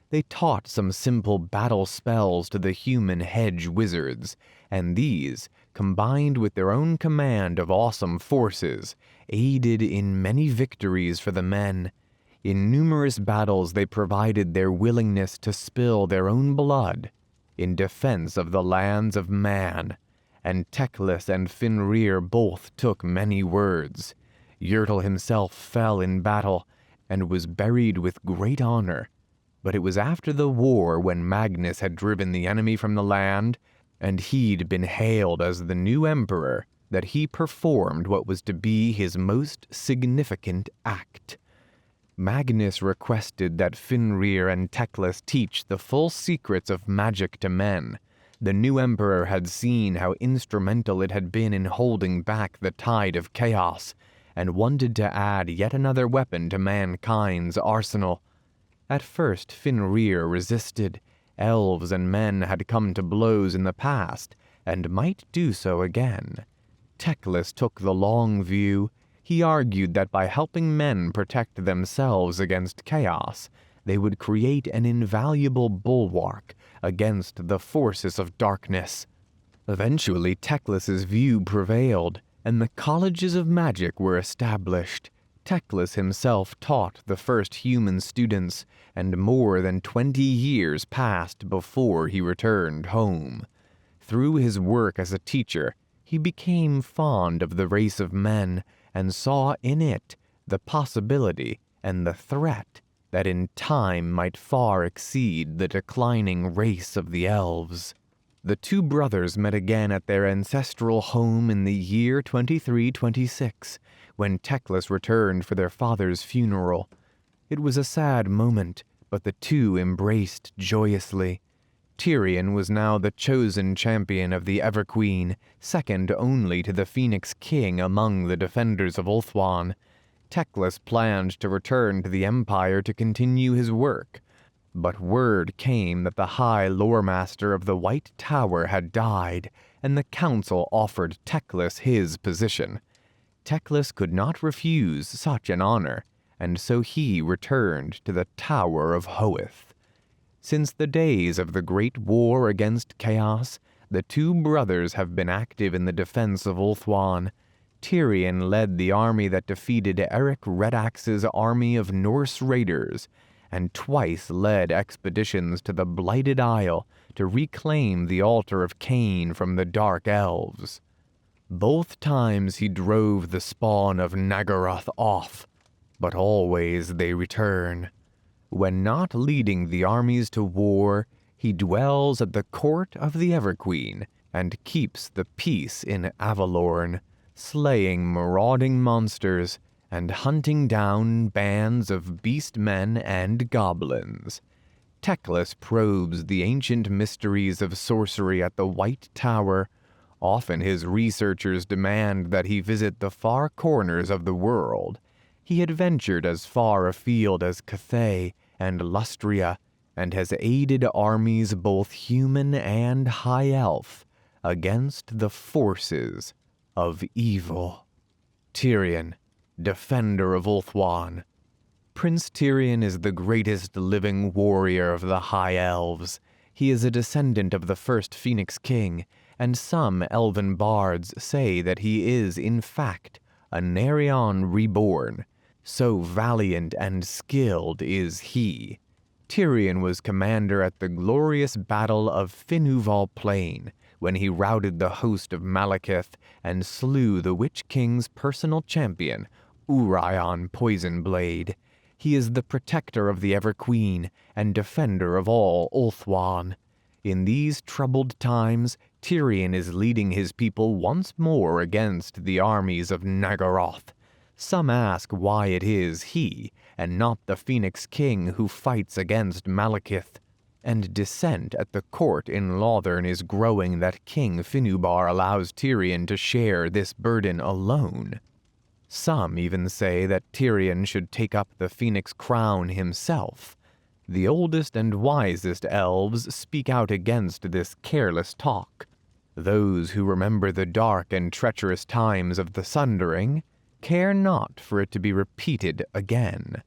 They taught some simple battle spells to the human hedge wizards, and these, combined with their own command of awesome forces, aided in many victories for the men. In numerous battles they provided their willingness to spill their own blood in defense of the lands of man, and Teclis and Finrir both took many words. Yrtel himself fell in battle and was buried with great honor. But it was after the war, when Magnus had driven the enemy from the land, and he'd been hailed as the new emperor, that he performed what was to be his most significant act. Magnus requested that Finrir and Teclis teach the full secrets of magic to men. The new emperor had seen how instrumental it had been in holding back the tide of chaos, and wanted to add yet another weapon to mankind's arsenal. At first Finrir resisted. Elves and men had come to blows in the past, and might do so again. Teclis took the long view. He argued that by helping men protect themselves against chaos, they would create an invaluable bulwark against the forces of darkness. Eventually Teclis's view prevailed, and the colleges of magic were established. Teclis himself taught the first human students, and more than 20 years passed before he returned home. Through his work as a teacher, he became fond of the race of men, and saw in it the possibility and the threat that in time might far exceed the declining race of the elves. The two brothers met again at their ancestral home in the year 2326, when Teclis returned for their father's funeral. It was a sad moment, but the two embraced joyously. Tyrion was now the chosen champion of the Everqueen, second only to the Phoenix King among the defenders of Ulthuan. Teclis planned to return to the Empire to continue his work, but word came that the High Loremaster of the White Tower had died, and the council offered Teclis his position. Teclis could not refuse such an honor, and so he returned to the Tower of Hoeth. Since the days of the Great War against Chaos, the two brothers have been active in the defense of Ulthuan. Tyrion led the army that defeated Eric Redax's army of Norse raiders, and twice led expeditions to the Blighted Isle to reclaim the Altar of Cain from the Dark Elves. Both times he drove the spawn of Naggaroth off, but always they return. When not leading the armies to war, he dwells at the court of the Everqueen and keeps the peace in Avalorn, slaying marauding monsters and hunting down bands of beastmen and goblins. Teclis probes the ancient mysteries of sorcery at the White Tower. Often his researchers demand that he visit the far corners of the world. He had ventured as far afield as Cathay and Lustria, and has aided armies both human and high elf against the forces of evil. Tyrion, defender of Ulthuan. Prince Tyrion is the greatest living warrior of the High Elves. He is a descendant of the first Phoenix King, and some elven bards say that he is, in fact, a Nerion reborn. So valiant and skilled is he. Tyrion was commander at the glorious Battle of Finuval Plain, when he routed the host of Malekith and slew the Witch King's personal champion, Urion Poisonblade. He is the protector of the Everqueen and defender of all Ulthuan. In these troubled times, Tyrion is leading his people once more against the armies of Naggaroth. Some ask why it is he, and not the Phoenix King, who fights against Malekith. And dissent at the court in Lothern is growing that King Finubar allows Tyrion to share this burden alone. Some even say that Tyrion should take up the Phoenix crown himself. The oldest and wisest elves speak out against this careless talk. Those who remember the dark and treacherous times of the Sundering care not for it to be repeated again.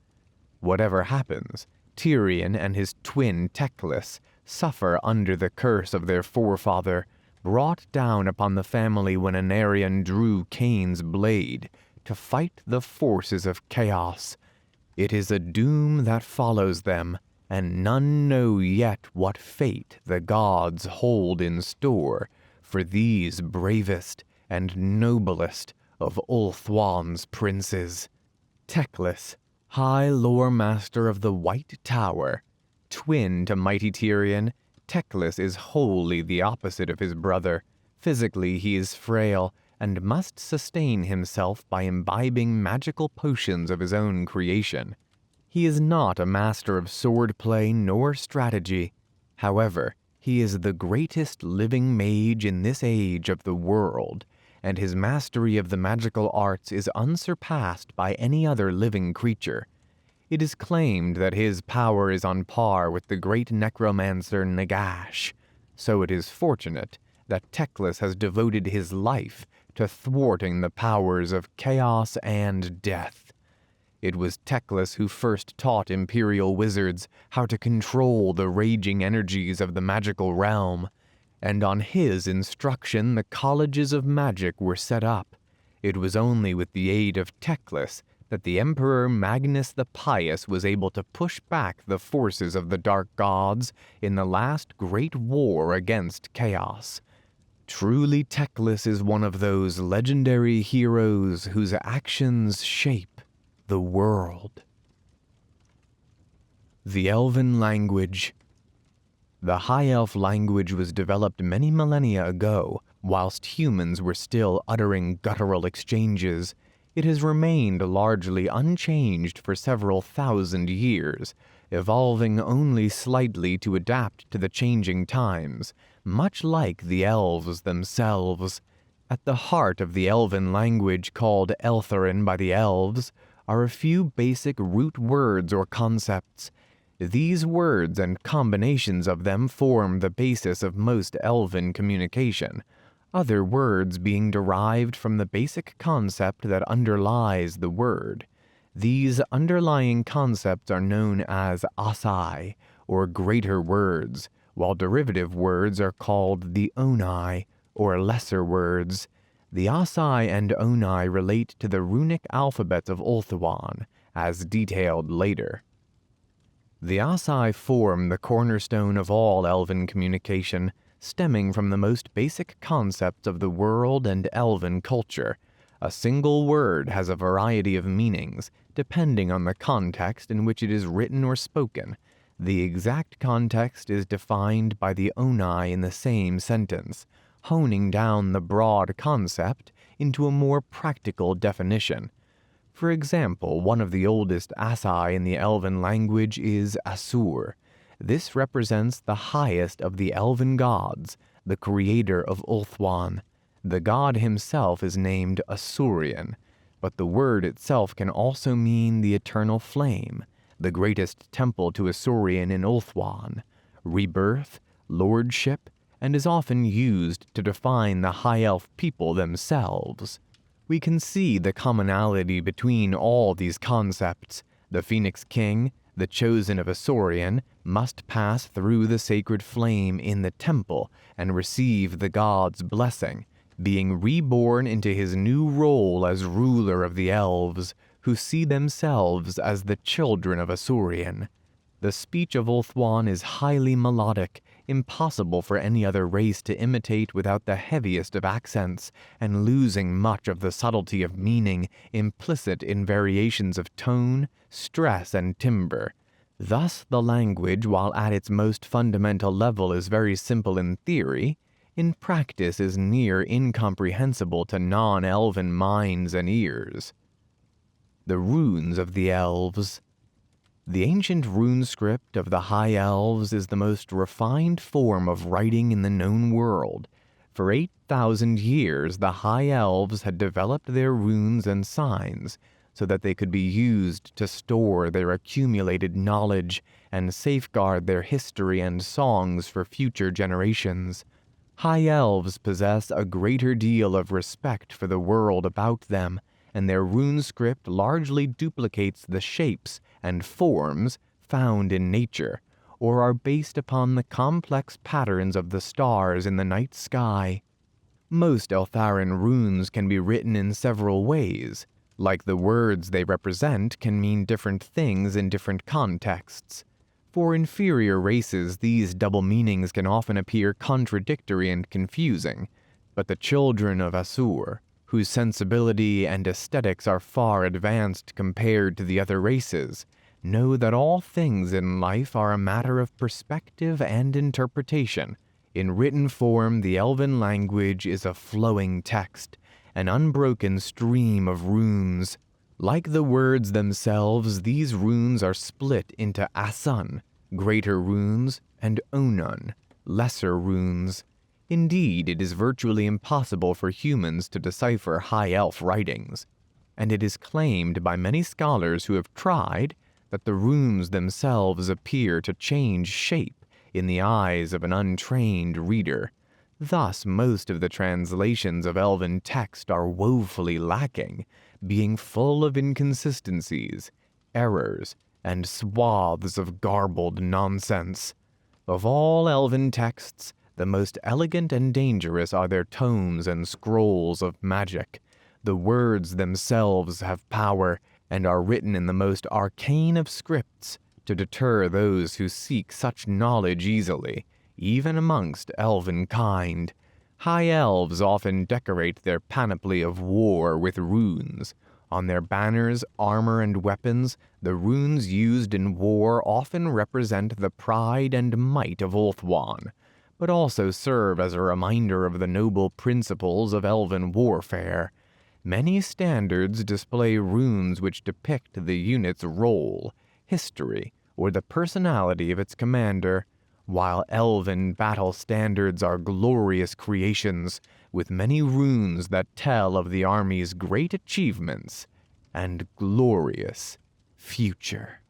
Whatever happens, Tyrion and his twin Teclis suffer under the curse of their forefather, brought down upon the family when Anarion drew Cain's blade to fight the forces of chaos. It is a doom that follows them, and none know yet what fate the gods hold in store for these bravest and noblest of Ulthuan's princes. Teclis, High Loremaster of the White Tower. Twin to mighty Tyrion, Teclis is wholly the opposite of his brother. Physically he is frail, and must sustain himself by imbibing magical potions of his own creation. He is not a master of swordplay nor strategy. However, he is the greatest living mage in this age of the world, and his mastery of the magical arts is unsurpassed by any other living creature. It is claimed that his power is on par with the great necromancer Nagash, so it is fortunate that Teclis has devoted his life to thwarting the powers of chaos and death. It was Teclis who first taught Imperial wizards how to control the raging energies of the magical realm, and on his instruction the colleges of magic were set up. It was only with the aid of Teclis that the Emperor Magnus the Pious was able to push back the forces of the Dark Gods in the last great war against chaos. Truly, Teclis is one of those legendary heroes whose actions shape the world. The Elven Language. The High Elf language was developed many millennia ago, whilst humans were still uttering guttural exchanges. It has remained largely unchanged for several thousand years, evolving only slightly to adapt to the changing times, much like the elves themselves. At the heart of the Elven language, called Eltharion by the elves, are a few basic root words or concepts. These words and combinations of them form the basis of most Elven communication, other words being derived from the basic concept that underlies the word. These underlying concepts are known as asai, or greater words, while derivative words are called the onai, or lesser words. The asai and onai relate to the runic alphabets of Ulthuan, as detailed later. The asai form the cornerstone of all Elven communication, stemming from the most basic concepts of the world and Elven culture. A single word has a variety of meanings, depending on the context in which it is written or spoken. The exact context is defined by the onai in the same sentence, honing down the broad concept into a more practical definition. For example, one of the oldest asai in the Elven language is Asur. This represents the highest of the Elven gods, the creator of Ulthuan. The god himself is named Asurion, but the word itself can also mean the eternal flame, the greatest temple to Asurion in Ulthuan, rebirth, lordship, and is often used to define the High Elf people themselves. We can see the commonality between all these concepts. The Phoenix King, the chosen of Asurion, must pass through the sacred flame in the temple and receive the god's blessing, being reborn into his new role as ruler of the elves, who see themselves as the children of Asurion. The speech of Ulthuan is highly melodic, impossible for any other race to imitate without the heaviest of accents, and losing much of the subtlety of meaning implicit in variations of tone, stress, and timbre. Thus, the language, while at its most fundamental level is very simple in theory, in practice is near incomprehensible to non-Elven minds and ears. The runes of the elves. The ancient rune script of the High Elves is the most refined form of writing in the known world. For 8,000 years, the High Elves had developed their runes and signs so that they could be used to store their accumulated knowledge and safeguard their history and songs for future generations. High Elves possess a greater deal of respect for the world about them, and their rune script largely duplicates the shapes and forms found in nature, or are based upon the complex patterns of the stars in the night sky. Most Eltharion runes can be written in several ways. Like the words they represent can mean different things in different contexts. For inferior races, these double meanings can often appear contradictory and confusing, but the children of Asur, whose sensibility and aesthetics are far advanced compared to the other races, know that all things in life are a matter of perspective and interpretation. In written form, the Elven language is a flowing text, an unbroken stream of runes. Like the words themselves, these runes are split into Asun, greater runes, and Onun, lesser runes. Indeed, it is virtually impossible for humans to decipher High Elf writings, and it is claimed by many scholars who have tried that the runes themselves appear to change shape in the eyes of an untrained reader. Thus, most of the translations of Elven text are woefully lacking, being full of inconsistencies, errors, and swaths of garbled nonsense. Of all Elven texts, the most elegant and dangerous are their tomes and scrolls of magic. The words themselves have power, and are written in the most arcane of scripts to deter those who seek such knowledge easily, even amongst Elven kind. High Elves often decorate their panoply of war with runes. On their banners, armor, and weapons, the runes used in war often represent the pride and might of Ulthuan, but also serve as a reminder of the noble principles of elven warfare. Many standards display runes which depict the unit's role, history, or the personality of its commander, while elven battle standards are glorious creations, with many runes that tell of the army's great achievements and glorious future.